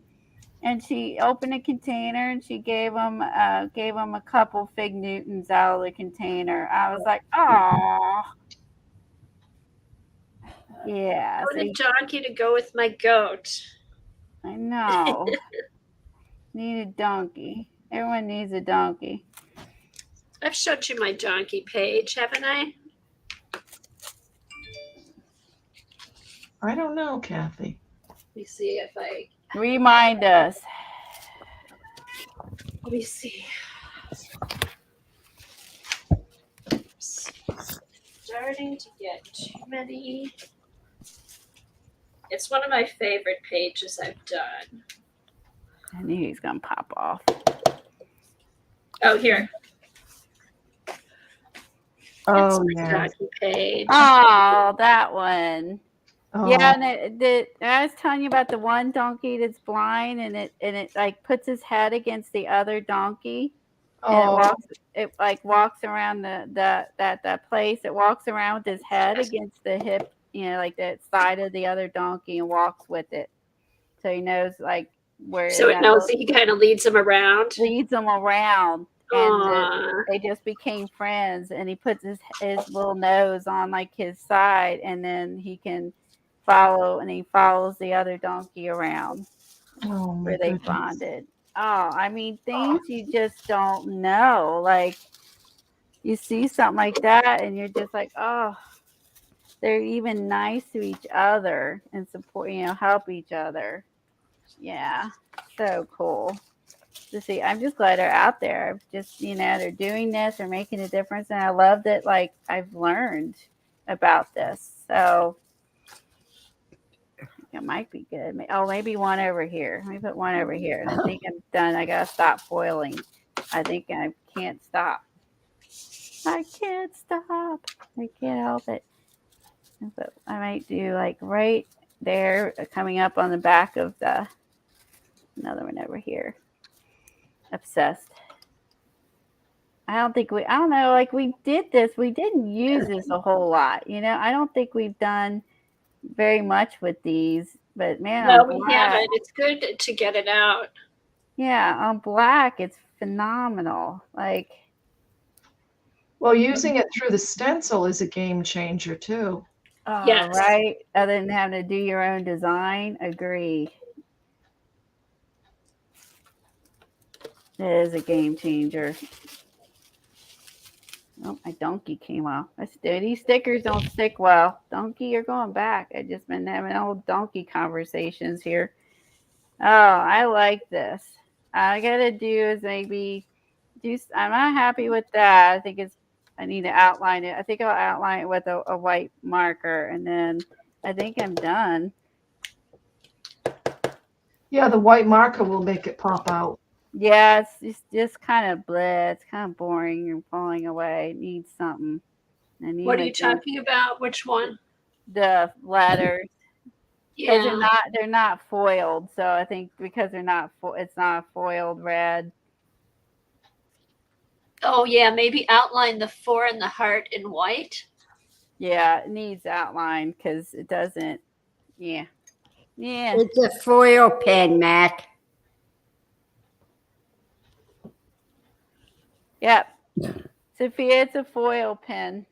F: And she gave him a couple Fig Newtons out of the container. I was like, oh, yeah.
E: I want a donkey to go with my goat.
F: I know. Need a donkey. Everyone needs a donkey.
E: I've showed you my donkey page, haven't I?
C: I don't know, Kathy.
E: Let me see if I...
F: Remind us.
E: Let me see. Starting to get too many. It's one of my favorite pages I've done.
F: I knew he was going to pop off.
E: Oh, here.
C: Oh,
E: That's my donkey page.
F: Oh, that one.
C: Oh.
F: Yeah, and I was telling you about the one donkey that's blind, and it like puts his head against the other donkey, and it walks around that place. It walks around with his head against the hip, like the side of the other donkey, and walks with it, so he knows like where.
E: So it knows he kind of leads him around.
F: And they just became friends. And he puts his little nose on like his side, and then he can follow, and he follows the other donkey around where they bonded. Oh, I mean, things you just don't know. Like, you see something like that, and you're just like, oh, they're even nice to each other and support, help each other. Yeah, so cool to see. I'm just glad they're out there. Just, they're doing this, they're making a difference, and I love that. Like, I've learned about this, so it might be good. Oh, maybe one over here. Let me put one over here. I think I'm done. I gotta stop foiling. I think I can't stop. I can't help it. But I might do like right there, coming up on the back of another one over here. Obsessed. I don't know, like we did this. We didn't use this a whole lot. I don't think we've done very much with these, but man,
E: no, we haven't. It's good to get it out.
F: Yeah, on black, it's phenomenal. Like,
C: well, using it through the stencil is a game changer too.
F: Yes. Right. Other than having to do your own design, agree. It is a game changer. Oh, my donkey came off. These stickers don't stick well. Donkey, you're going back. I've just been having old donkey conversations here. Oh, I like this. All I gotta do is maybe I'm not happy with that. I need to outline it. I think I'll outline it with a white marker, and then I think I'm done.
C: Yeah, the white marker will make it pop out.
F: Yeah, it's just kind of bleh. It's kind of boring and falling away. It needs something. And
E: What are you talking about? Which one?
F: The letters. Because
E: Yeah.
F: they're not foiled. So I think because they're not it's not foiled red.
E: Oh yeah, maybe outline the 4 and the heart in white.
F: Yeah, it needs outline because it doesn't. Yeah. Yeah.
D: It's a foil pen, Mac.
F: Yep. Sophia, it's a foil pen.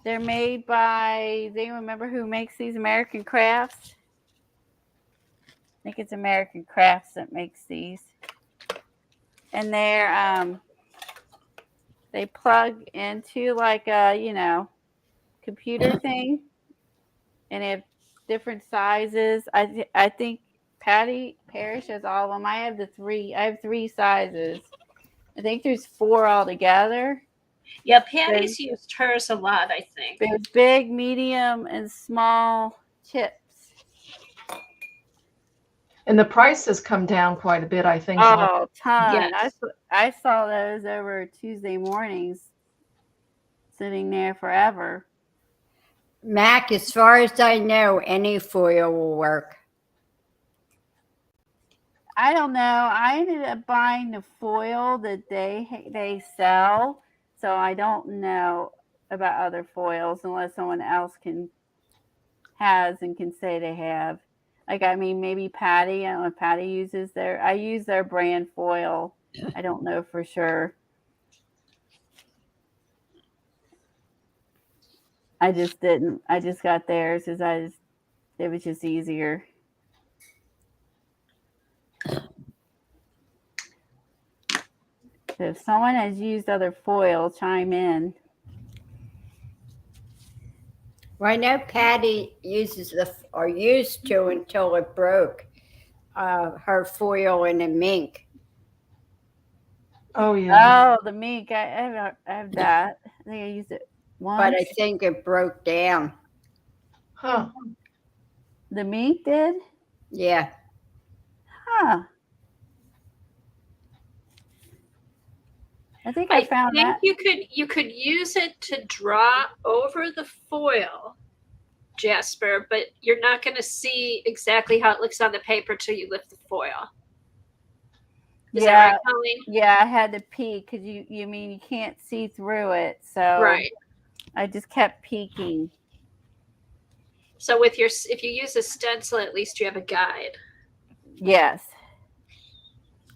F: They're made by, do you remember who makes these? American Crafts? I think it's American Crafts that makes these. And they plug into like a, computer thing. And they have different sizes. I think Patty Parrish has all of them. I have I have 3 sizes. I think there's 4 altogether.
E: Yeah, Patty's used hers a lot, I think.
F: There's big, medium, and small chips.
C: And the price has come down quite a bit, I think.
F: Oh, ton.
E: Yes.
F: I saw those over Tuesday mornings sitting there forever.
D: Mac, as far as I know, any foil will work.
F: I don't know. I ended up buying the foil that they sell, so I don't know about other foils unless someone else has and can say they have. Like, I mean, maybe Patty. I don't know if Patty uses I use their brand foil. I don't know for sure. I just didn't. I just got theirs because it was just easier. So if someone has used other foil, chime in.
D: Well, I know Patty uses or used to until it broke, her foil in a mink.
C: Oh, yeah.
F: Oh, the mink. I have that. I think I used it once.
D: But I think it broke down.
C: Huh.
F: The mink did?
D: Yeah.
F: Huh. I think I found
E: think
F: that.
E: you could use it to draw over the foil, Jasper, but you're not going to see exactly how it looks on the paper till you lift the foil. Is that right, Colleen?
F: Yeah, I had to peek because you mean you can't see through it. So
E: Right.
F: I just kept peeking.
E: So if you use a stencil, at least you have a guide.
F: Yes.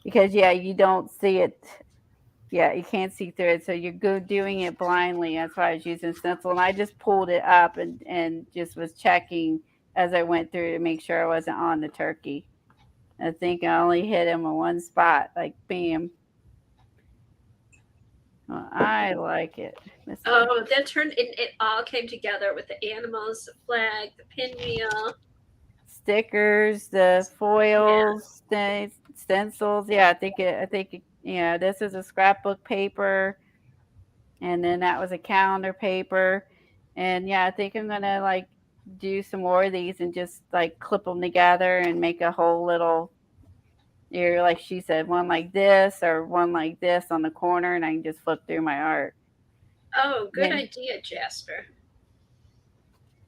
F: Because you don't see it. Yeah, you can't see through it. So you're doing it blindly. That's why I was using stencil. And I just pulled it up and just was checking as I went through to make sure I wasn't on the turkey. I think I only hit him in one spot, like bam. Well, I like it.
E: Oh, that turned it all came together with the animals, the flag, the pinwheel,
F: stickers, the foils, the stencils. Yeah, I think this is a scrapbook paper, and then that was a calendar paper, and yeah, I think I'm gonna do some more of these and just clip them together and make a whole little. Like she said, one like this or one like this on the corner, and I can just flip through my art.
E: Oh, good idea, Jasper.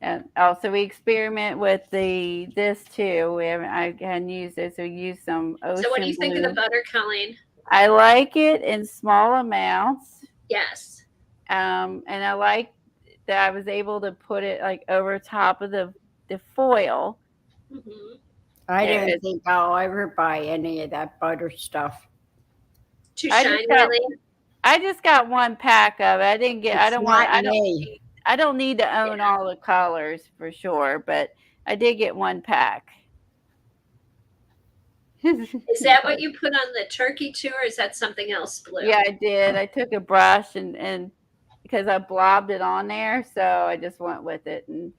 F: And also we experiment with this too. I hadn't used it, so we use some ocean.
E: So what do you
F: blue.
E: think of the butter, Colleen?
F: I like it in small amounts.
E: Yes.
F: And I like that I was able to put it over top of the foil.
E: Mm-hmm.
D: I don't think I'll ever buy any of that butter stuff.
E: Too shiny, really?
F: I just got one pack of it. I didn't get. I don't need to own all the colors for sure, but I did get one pack.
E: Is that what you put on the turkey too, or is that something else blue?
F: Yeah, I did. I took a brush and because I blobbed it on there, so I just went with it. And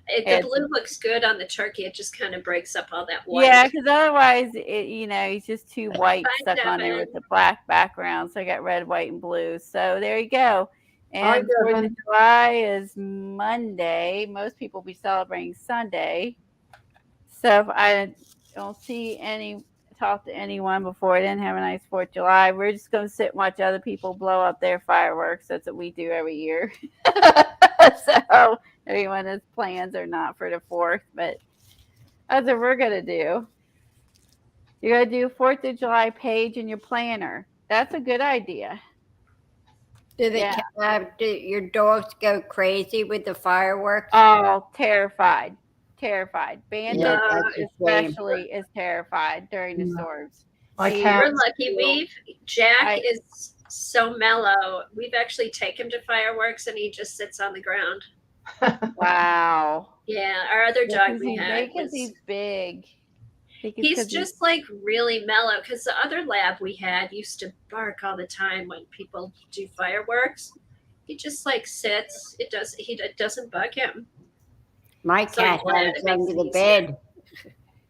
E: the blue looks good on the turkey. It just kind of breaks up all that white.
F: Yeah, because otherwise, it's just too white stuck on there with the black background. So I got red, white, and blue. So there you go. And 4th of July is Monday. Most people will be celebrating Sunday. So if I don't see any talk to anyone before. I didn't have a nice 4th of July. We're just going to sit and watch other people blow up their fireworks. That's what we do every year. So everyone has plans or not for the 4th, but that's what we're going to do. You're going to do 4th of July page in your planner. That's a good idea.
D: Do your dogs go crazy with the fireworks?
F: Oh, terrified. Bandit
D: Yeah, that's a shame.
F: especially is terrified during the storms.
C: My
F: He-
C: cat.
E: We're lucky. Jack is so mellow. We've actually taken him to fireworks and he just sits on the ground.
F: Wow.
E: Yeah, our other dog we had
F: Because he's big.
E: he's just like really mellow because the other lab we had used to bark all the time when people do fireworks. He just like sits. It doesn't bug him.
D: My
E: So I'm
D: cat
E: glad
D: hides
E: it makes
D: under
E: it
D: the
E: easier.
D: bed.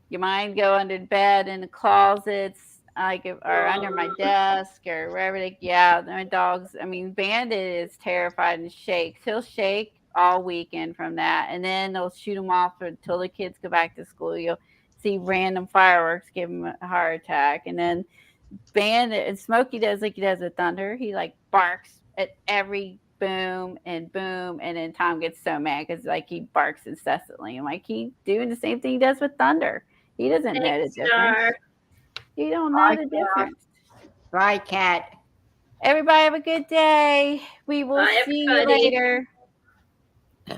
F: You mind go under the bed, in the closets, or under my desk, or wherever my dogs. I mean, Bandit is terrified and shakes. He'll shake all weekend from that, and then they'll shoot him off until the kids go back to school. You'll see random fireworks give him a heart attack, and then Bandit and Smokey does like he does with thunder. He like barks at every boom, and then Tom gets so mad because like he barks incessantly. I'm like, he doing the same thing he does with thunder. He doesn't know the difference. He don't know the difference.
D: Bye, cat.
F: Everybody have a good day. We will
E: Bye,
F: see you
E: everybody.
F: later.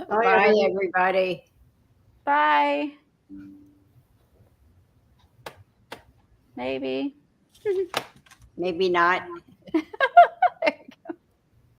D: Bye, everybody.
F: Bye. Maybe.
D: Maybe not.